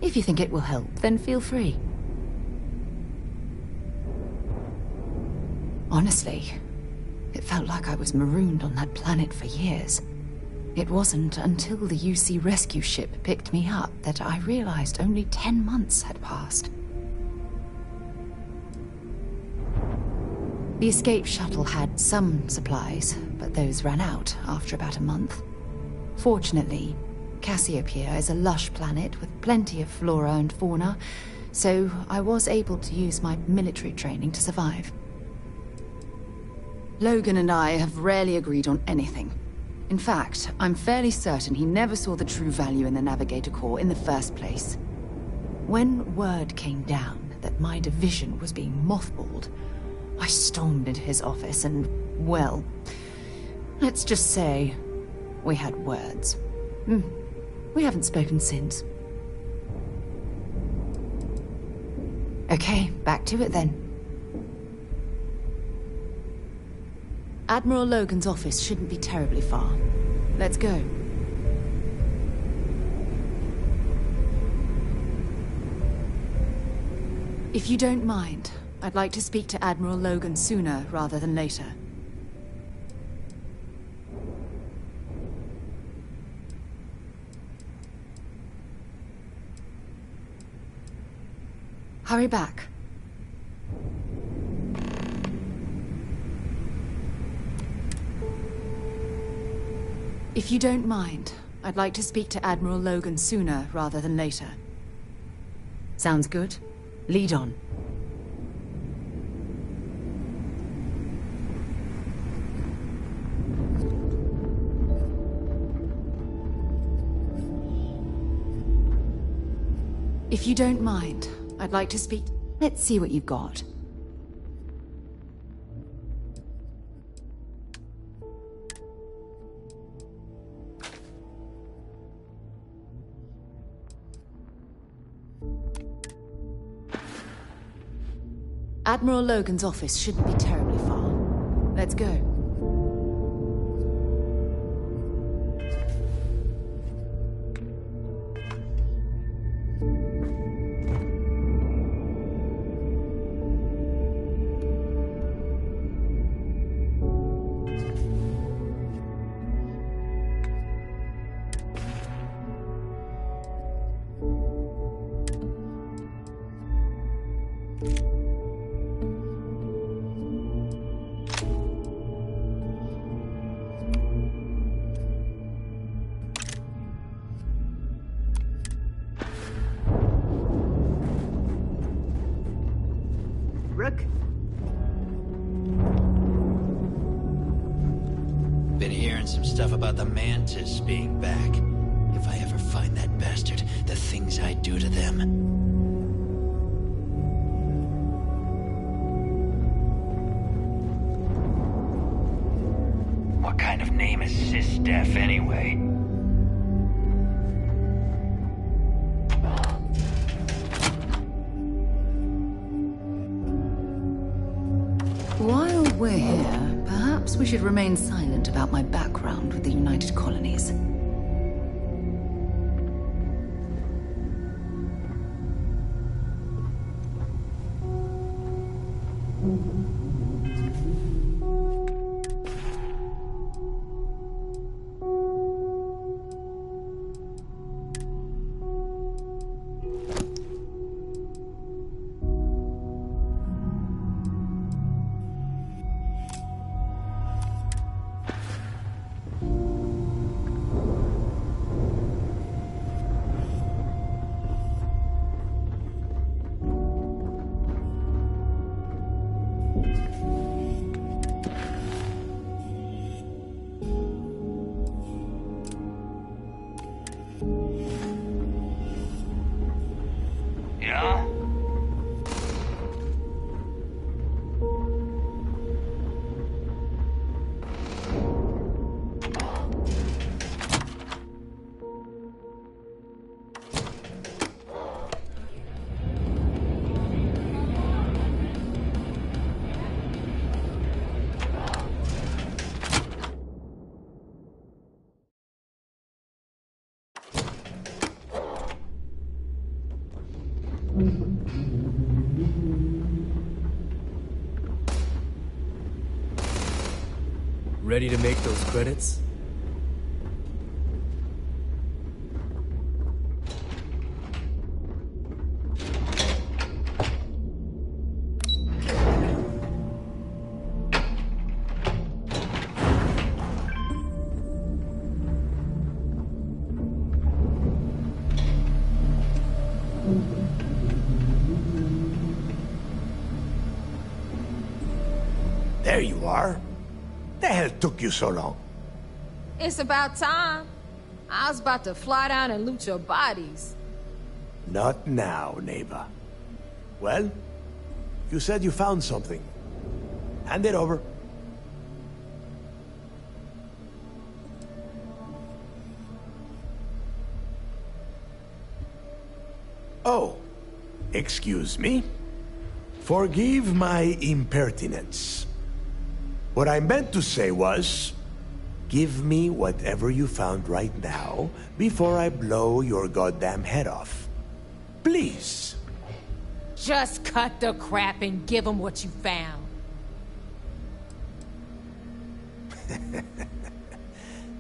If you think it will help, then feel free. Honestly, it felt like I was marooned on that planet for years. It wasn't until the UC rescue ship picked me up that I realized only 10 months had passed. The escape shuttle had some supplies, but those ran out after about a month. Fortunately, Cassiopeia is a lush planet with plenty of flora and fauna, so I was able to use my military training to survive. Logan and I have rarely agreed on anything. In fact, I'm fairly certain he never saw the true value in the Navigator Corps in the first place. When word came down that my division was being mothballed, I stormed into his office and, well, Let's just say we had words. We haven't spoken since. Okay, back to it then. Admiral Logan's office shouldn't be terribly far. Let's go. If you don't mind, I'd like to speak to Admiral Logan sooner rather than later. Hurry back. If you don't mind, I'd like to speak to Admiral Logan sooner rather than later. Sounds good? Lead on. If you don't mind, I'd like to speak... Let's see what you've got. Admiral Logan's office shouldn't be terribly far. Let's go. Been hearing some stuff about the Mantis being back. If I ever find that bastard, the things I do to them. What kind of name is Sysdef anyway? While we're here, perhaps we should remain silent about my background with the United Colonies. Yeah? Ready to make those credits? There you are. The hell took you so long? It's about time. I was about to fly down and loot your bodies. Not now, neighbor. Well, you said you found something. Hand it over. Oh, excuse me? Forgive my impertinence. What I meant to say was, give me whatever you found right now before I blow your goddamn head off. Please. Just cut the crap and give them what you found.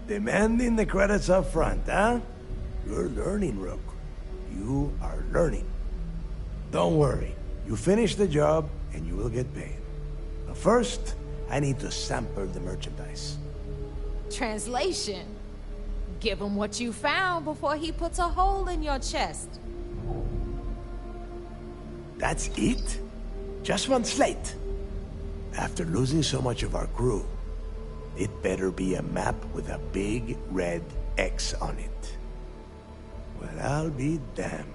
Demanding the credits up front, huh? You're learning, Rook. You are learning. Don't worry. You finish the job, and you will get paid. But first, I need to sample the merchandise. Translation. Give him what you found before he puts a hole in your chest. That's it? Just one slate? After losing so much of our crew, it better be a map with a big red X on it. Well, I'll be damned.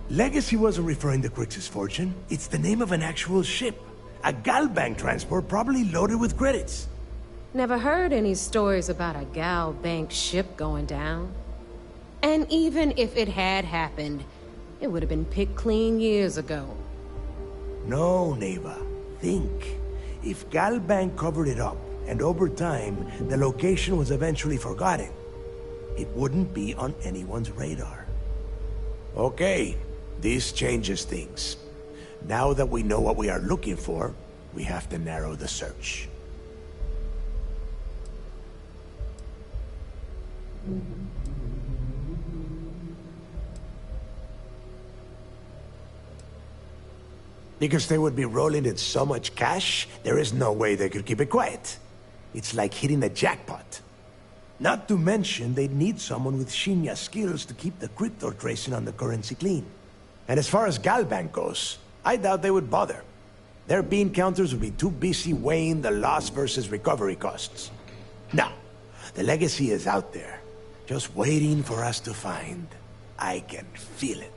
Legacy wasn't referring to Crix's fortune. It's the name of an actual ship. A Galbank transport probably loaded with credits. Never heard any stories about a Gal Bank ship going down. And even if it had happened, it would have been picked clean years ago. No, Neva. Think. If Galbank covered it up, and over time, the location was eventually forgotten, it wouldn't be on anyone's radar. Okay, this changes things. Now that we know what we are looking for, we have to narrow the search. Because they would be rolling in so much cash, there is no way they could keep it quiet. It's like hitting a jackpot. Not to mention, they'd need someone with Shinya skills to keep the crypto tracing on the currency clean. And as far as Galbank goes, I doubt they would bother. Their bean counters would be too busy weighing the loss versus recovery costs. No, the legacy is out there, just waiting for us to find. I can feel it.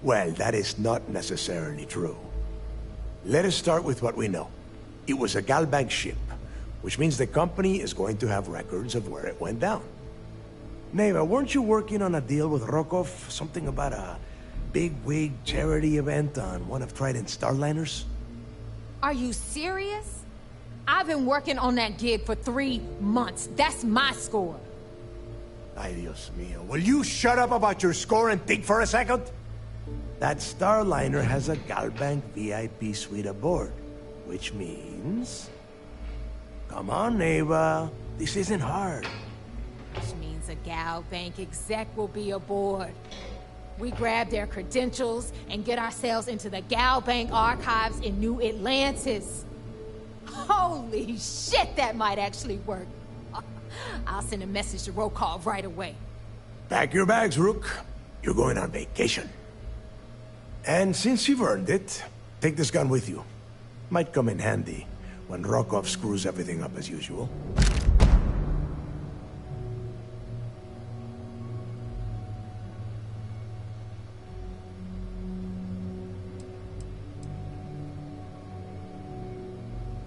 Well, that is not necessarily true. Let us start with what we know. It was a Galbank ship, which means the company is going to have records of where it went down. Neva, weren't you working on a deal with Rokov? Something about a big-wig charity event on one of Trident's starliners? Are you serious? I've been working on that gig for 3 months. That's my score. Ay, Dios mío. Will you shut up about your score and think for a second? That starliner has a Galbank VIP suite aboard, which means... Come on, Neva. This isn't hard. Which means a Gal Bank exec will be aboard. We grab their credentials and get ourselves into the Gal Bank archives in New Atlantis. Holy shit, that might actually work. I'll send a message to Rokov right away. Pack your bags, Rook. You're going on vacation. And since you've earned it, take this gun with you. Might come in handy when Rokov screws everything up as usual.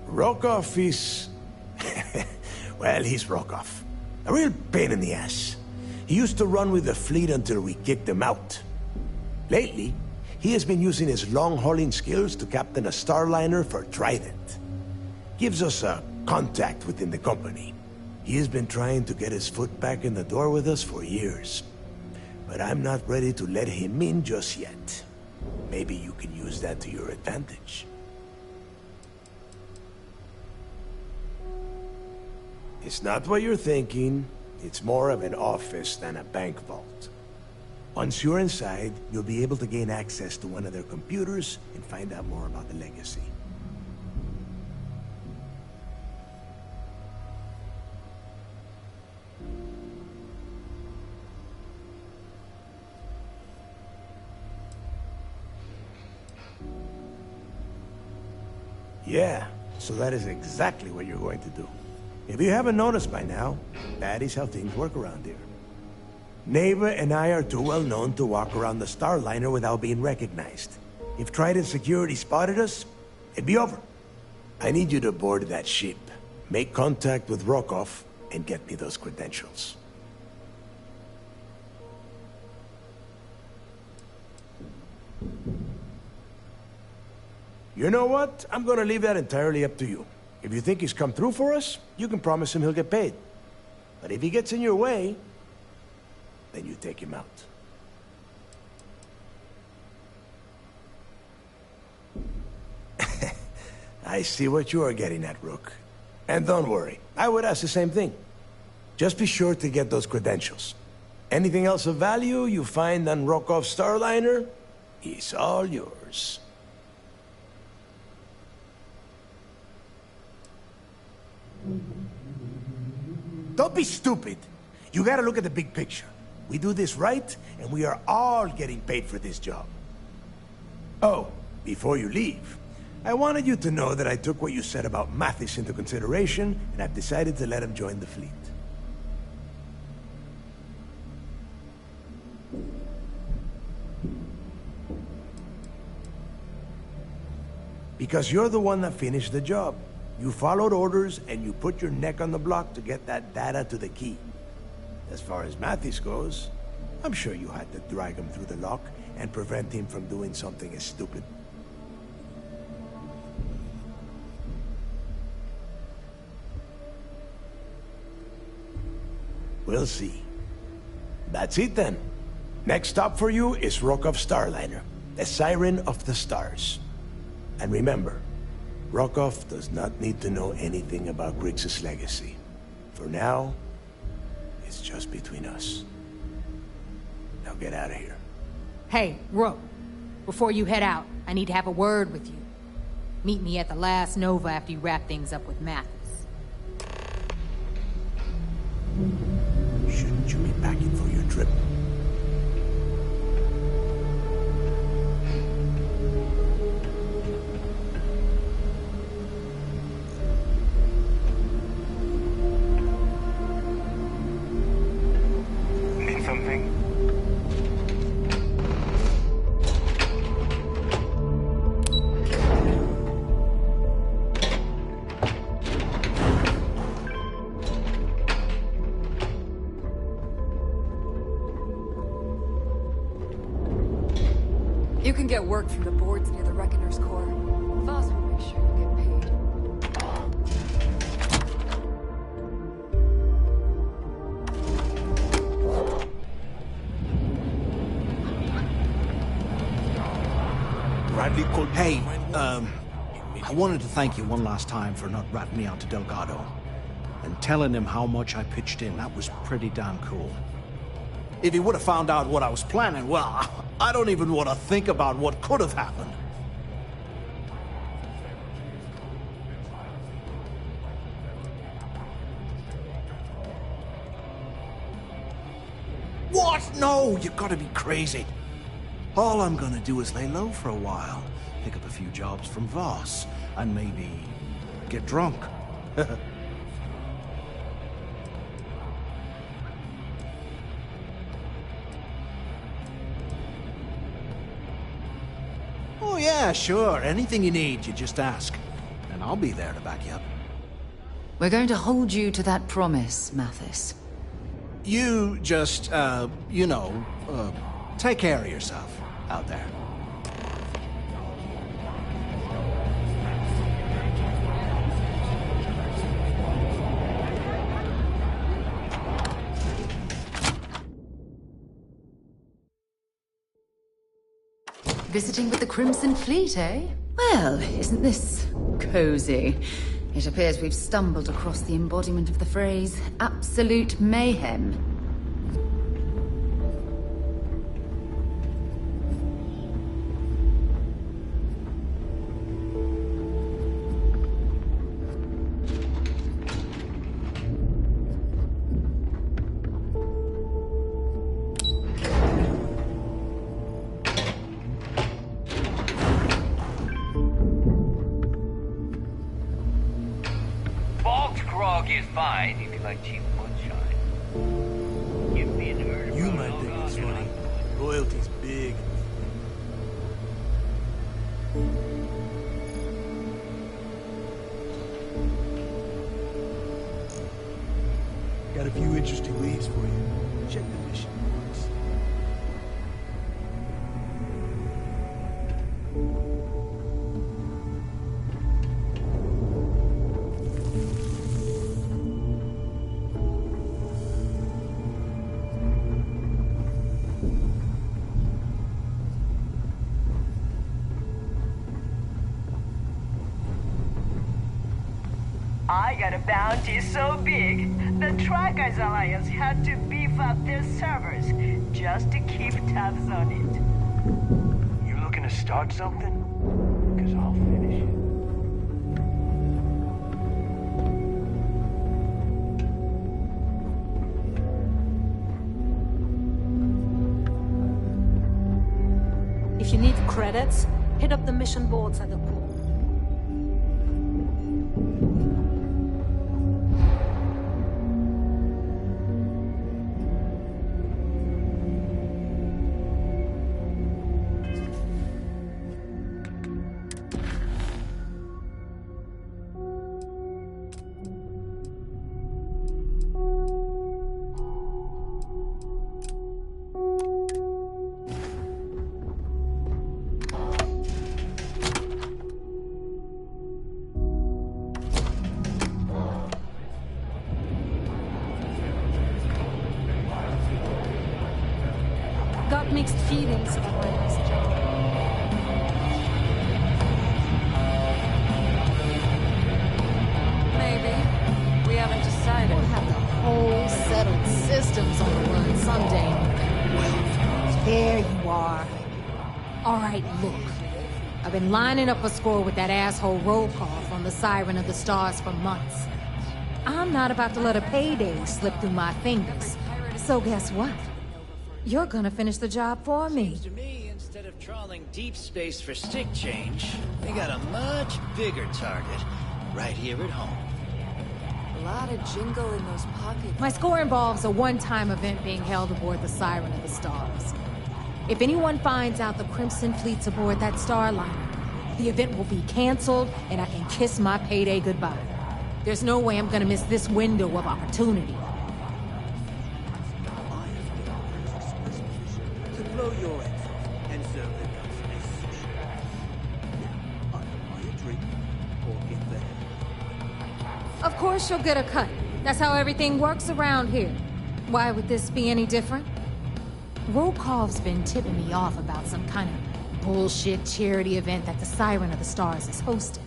Rokov is... well, he's Rokov. A real pain in the ass. He used to run with the fleet until we kicked him out. Lately, he has been using his long-hauling skills to captain a starliner for Trident. Gives us a contact within the company. He has been trying to get his foot back in the door with us for years. But I'm not ready to let him in just yet. Maybe you can use that to your advantage. It's not what you're thinking. It's more of an office than a bank vault. Once you're inside, you'll be able to gain access to one of their computers and find out more about the legacy. Yeah, so that is exactly what you're going to do. If you haven't noticed by now, that is how things work around here. Neva and I are too well known to walk around the starliner without being recognized. If Trident Security spotted us, it'd be over. I need you to board that ship, make contact with Rokov, and get me those credentials. You know what? I'm gonna leave that entirely up to you. If you think he's come through for us, you can promise him he'll get paid. But if he gets in your way, then you take him out. I see what you are getting at, Rook. And don't worry, I would ask the same thing. Just be sure to get those credentials. Anything else of value you find on Rokov's Starliner is all yours. Don't be stupid. You gotta look at the big picture. We do this right, and we are all getting paid for this job. Oh, before you leave, I wanted you to know that I took what you said about Mathis into consideration, and I've decided to let him join the fleet. Because you're the one that finished the job. You followed orders, and you put your neck on the block to get that data to the key. As far as Mathis goes, I'm sure you had to drag him through the lock and prevent him from doing something as stupid. We'll see. That's it then. Next stop for you is Rokov Starliner, the Siren of the Stars. And remember, Rokov does not need to know anything about Grixis' legacy. For now, it's just between us. Now get out of here. Hey, Rook. Before you head out, I need to have a word with you. Meet me at the last Nova after you wrap things up with Mathis. Shouldn't you be packing for your trip? Need something? You can get work from the boards near the Reckoner's Core. Voss will make sure you get paid. Hey, I wanted to thank you one last time for not ratting me out to Delgado. And telling him how much I pitched in. That was pretty damn cool. If he would have found out what I was planning, well, I don't even want to think about what could have happened. What? No, you gotta be crazy. All I'm gonna do is lay low for a while, pick up a few jobs from Voss, and maybe get drunk. Oh yeah, sure. Anything you need, you just ask. And I'll be there to back you up. We're going to hold you to that promise, Mathis. You just, take care of yourself out there. Visiting with the Crimson Fleet, eh? Well, isn't this cozy? It appears we've stumbled across the embodiment of the phrase, absolute mayhem. Is fine if you like cheap moonshine. Give me an herb. You might think it's funny. Royalty's big. Got a few interesting leads for you. Check the mission boards. I got a bounty so big, the Trackers Alliance had to beef up their servers just to keep tabs on it. You looking to start something? Because I'll finish it. If you need credits, hit up the mission boards at the pool. Got mixed feelings about this job. Maybe. We haven't decided. We'll have the whole settled systems on the run someday. Well, there you are. All right, look. I've been lining up a score with that asshole roll call from the Siren of the Stars for months. I'm not about to let a payday slip through my fingers. So guess what? You're gonna finish the job for me. Seems to me, instead of trawling deep space for stick change, we got a much bigger target right here at home. A lot of jingle in those pockets. My score involves a one-time event being held aboard the Siren of the Stars. If anyone finds out the Crimson Fleet's aboard that starliner, the event will be canceled and I can kiss my payday goodbye. There's no way I'm gonna miss this window of opportunity. To blow your heads off and serve the guns as sushi. Now, either buy a drink or get the hell. Of course you'll get a cut. That's how everything works around here. Why would this be any different? Rokov's been tipping me off about some kind of bullshit charity event that the Siren of the Stars is hosting.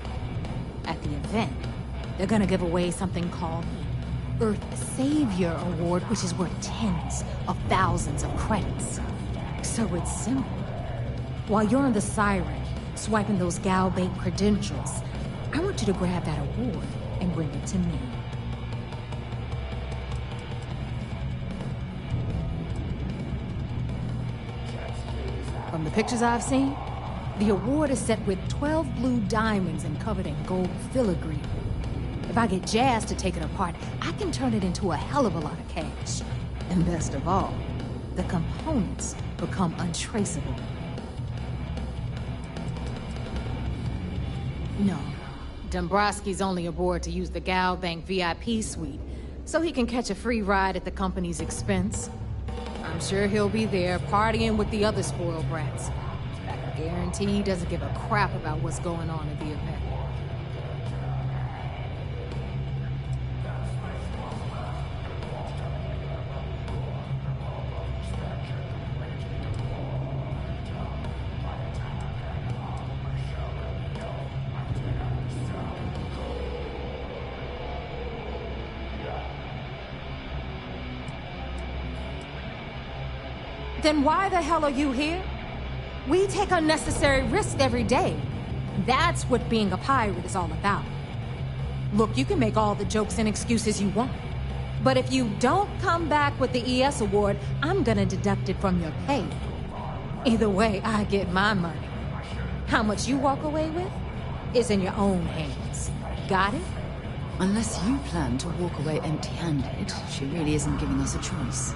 At the event, they're gonna give away something called the Earth Savior Award, which is worth tens of thousands of credits. So it's simple. While you're on the Siren, swiping those Galbait credentials, I want you to grab that award and bring it to me. From the pictures I've seen, the award is set with 12 blue diamonds and covered in gold filigree. If I get Jazz to take it apart, I can turn it into a hell of a lot of cash. And best of all, the components become untraceable. No, Dombrowski's only aboard to use the Galbank VIP suite, so he can catch a free ride at the company's expense. I'm sure he'll be there partying with the other spoiled brats. I guarantee he doesn't give a crap about what's going on at the event. Then why the hell are you here? We take unnecessary risks every day. That's what being a pirate is all about. Look, you can make all the jokes and excuses you want. But if you don't come back with the ES award, I'm gonna deduct it from your pay. Either way, I get my money. How much you walk away with is in your own hands. Got it? Unless you plan to walk away empty-handed, she really isn't giving us a choice.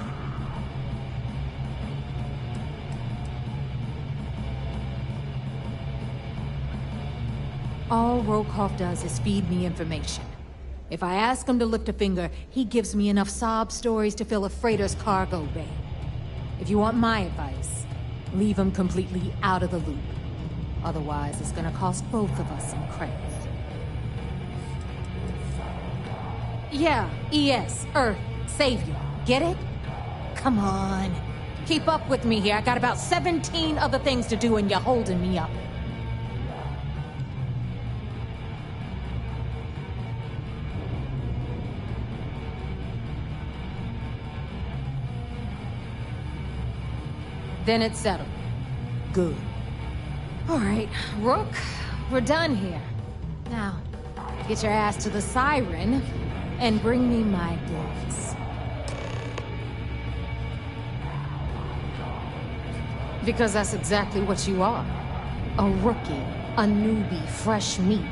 All Rokov does is feed me information. If I ask him to lift a finger, he gives me enough sob stories to fill a freighter's cargo bay. If you want my advice, leave him completely out of the loop. Otherwise, it's gonna cost both of us some credits. Yeah, ES, Earth, Savior. Get it? Come on. Keep up with me here. I got about 17 other things to do and you're holding me up. Then it's settled. Good. All right, Rook, we're done here. Now, get your ass to the siren and bring me my goods. Because that's exactly what you are. A rookie, a newbie, fresh meat.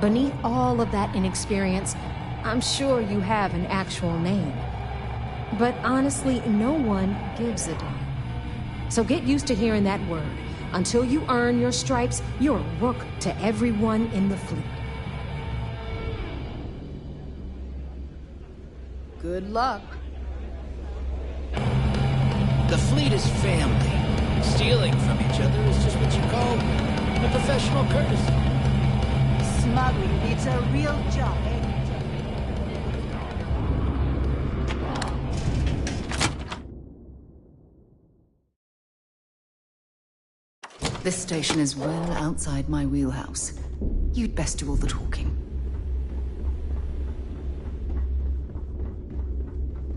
Beneath all of that inexperience, I'm sure you have an actual name. But honestly, no one gives a damn. So get used to hearing that word. Until you earn your stripes, you're a rook to everyone in the fleet. Good luck. The fleet is family. Stealing from each other is just what you call a professional courtesy. Smuggling, it's a real job, eh? This station is well outside my wheelhouse. You'd best do all the talking.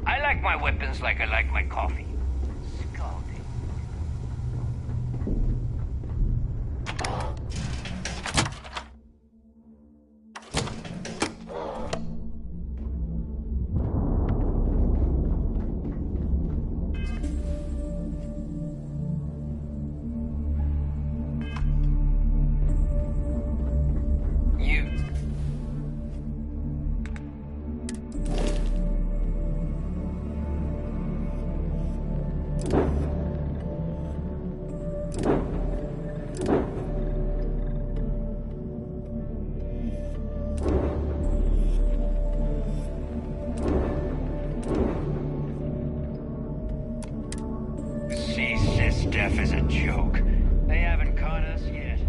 I like my weapons like I like my coffee. Scalding. Death is a joke. They haven't caught us yet.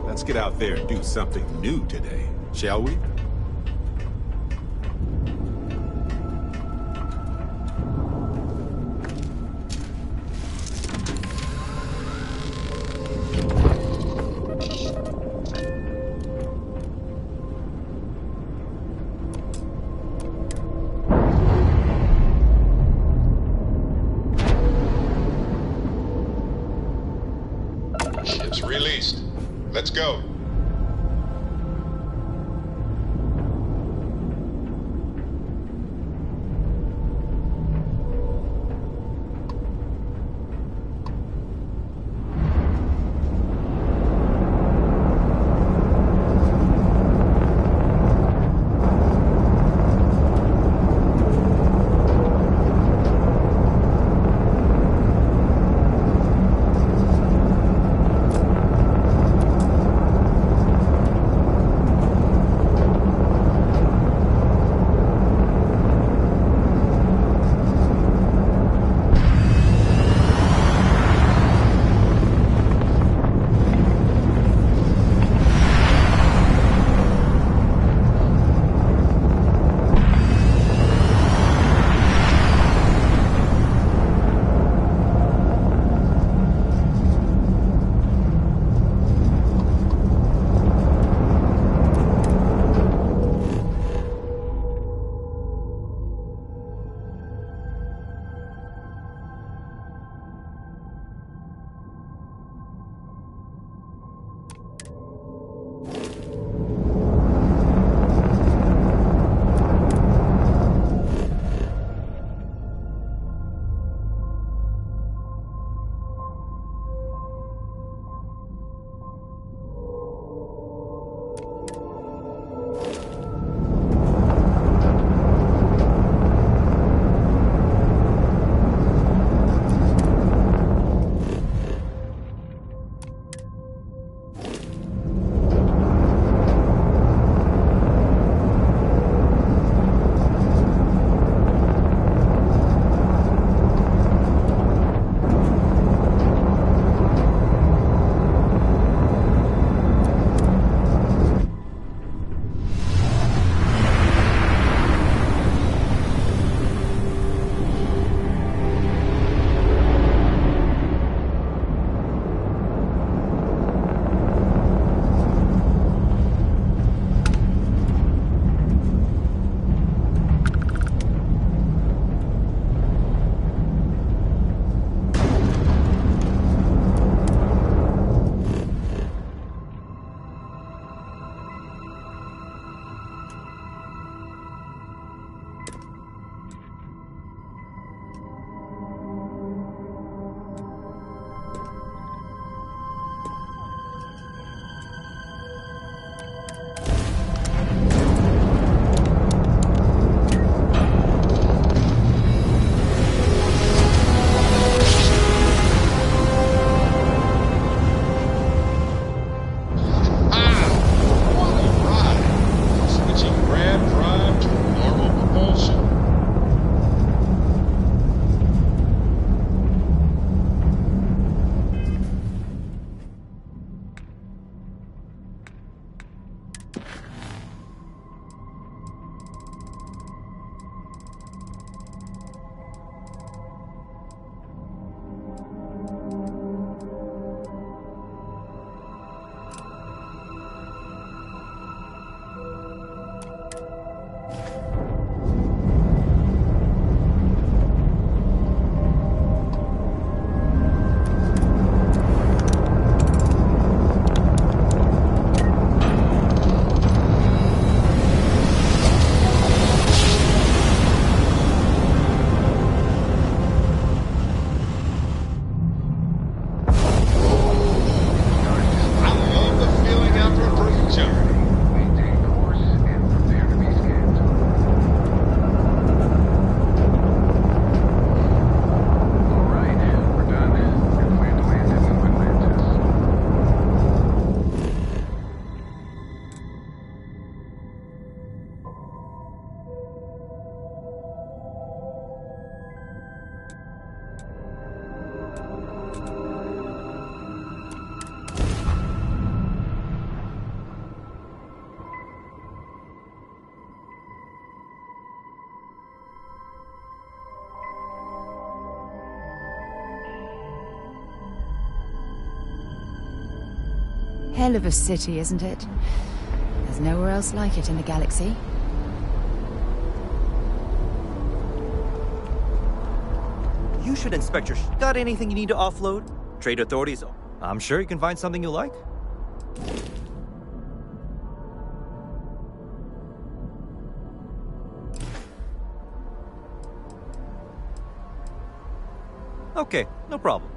Let's get out there and do something new today, shall we? Ship's released. Let's go. Hell of a city, isn't it? There's nowhere else like it in the galaxy. You should inspect your Got anything you need to offload? Trade authorities, I'm sure you can find something you like. Okay, no problem.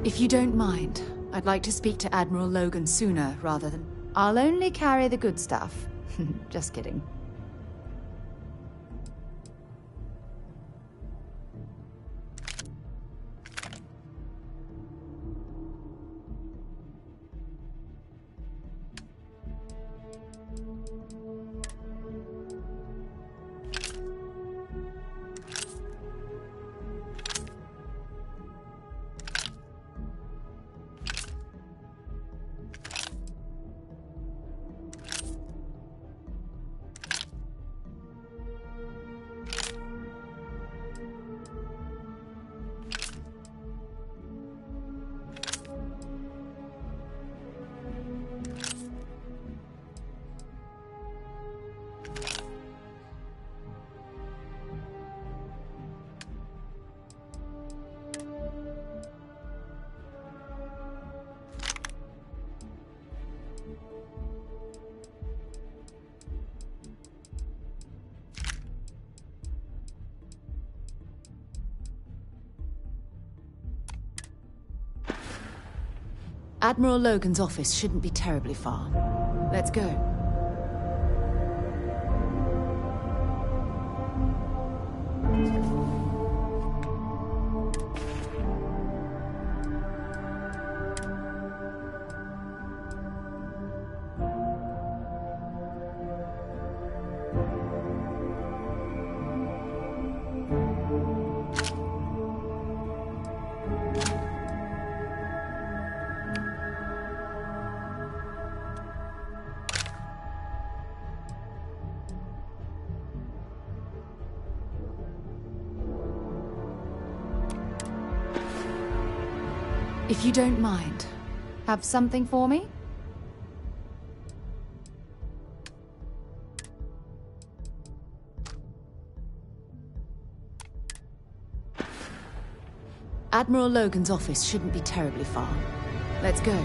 If you don't mind, I'd like to speak to Admiral Logan sooner rather than... I'll only carry the good stuff. Just kidding. Admiral Logan's office shouldn't be terribly far. Let's go. If you don't mind, have something for me? Admiral Logan's office shouldn't be terribly far. Let's go.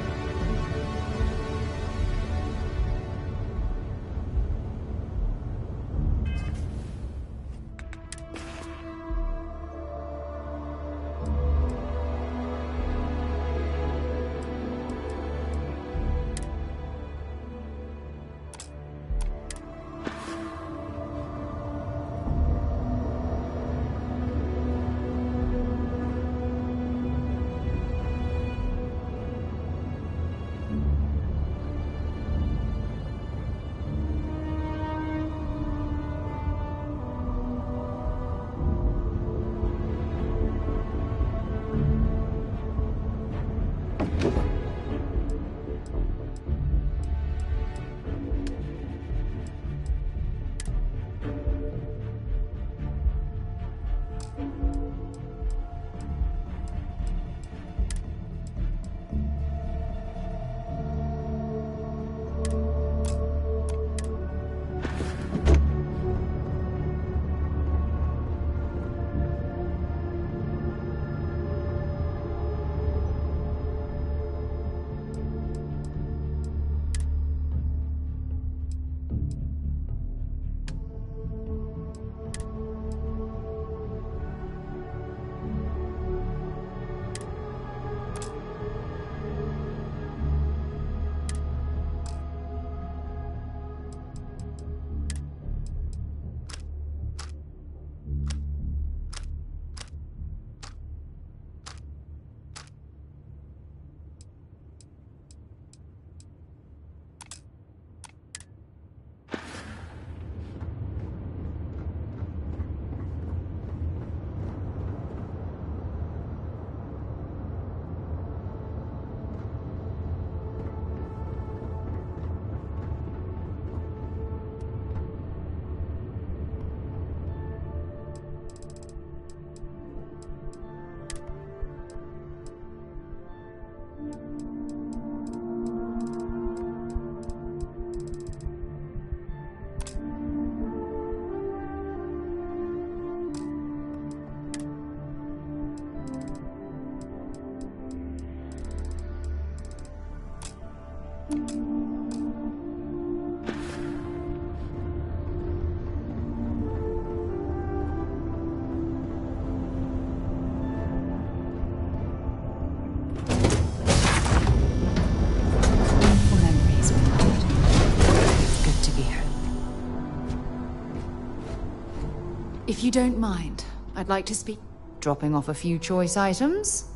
If you don't mind, I'd like to speak. Dropping off a few choice items.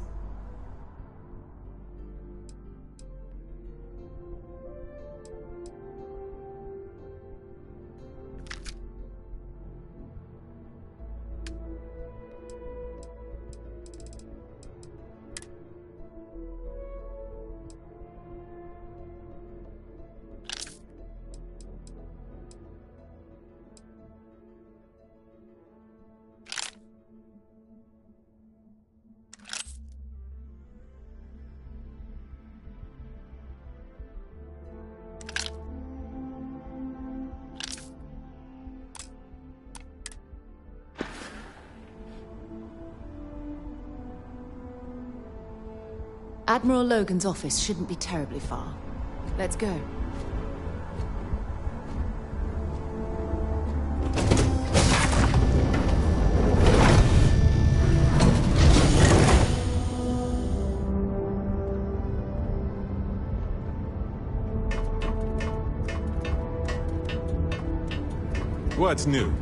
Admiral Logan's office shouldn't be terribly far. Let's go. What's new?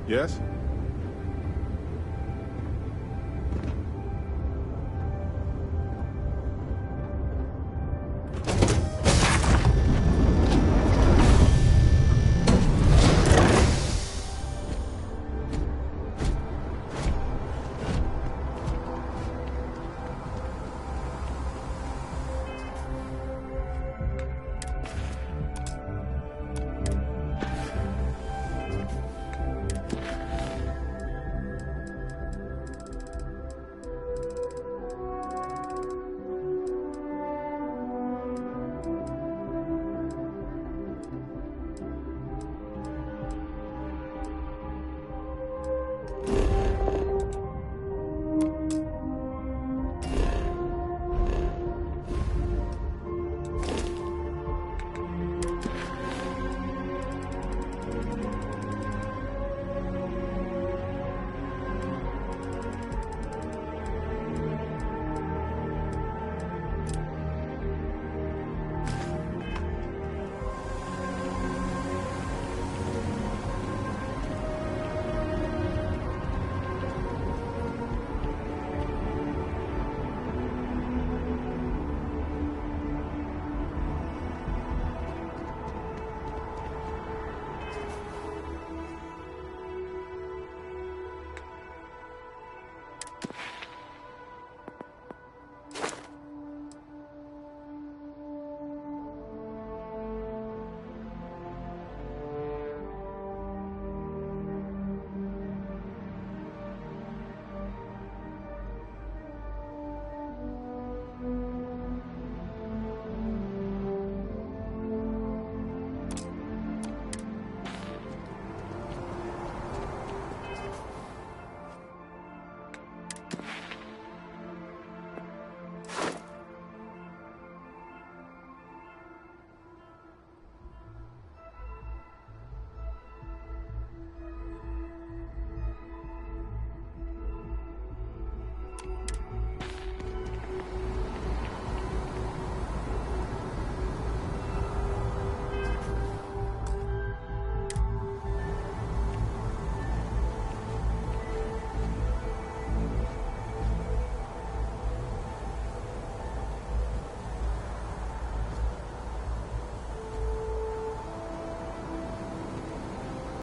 Yes?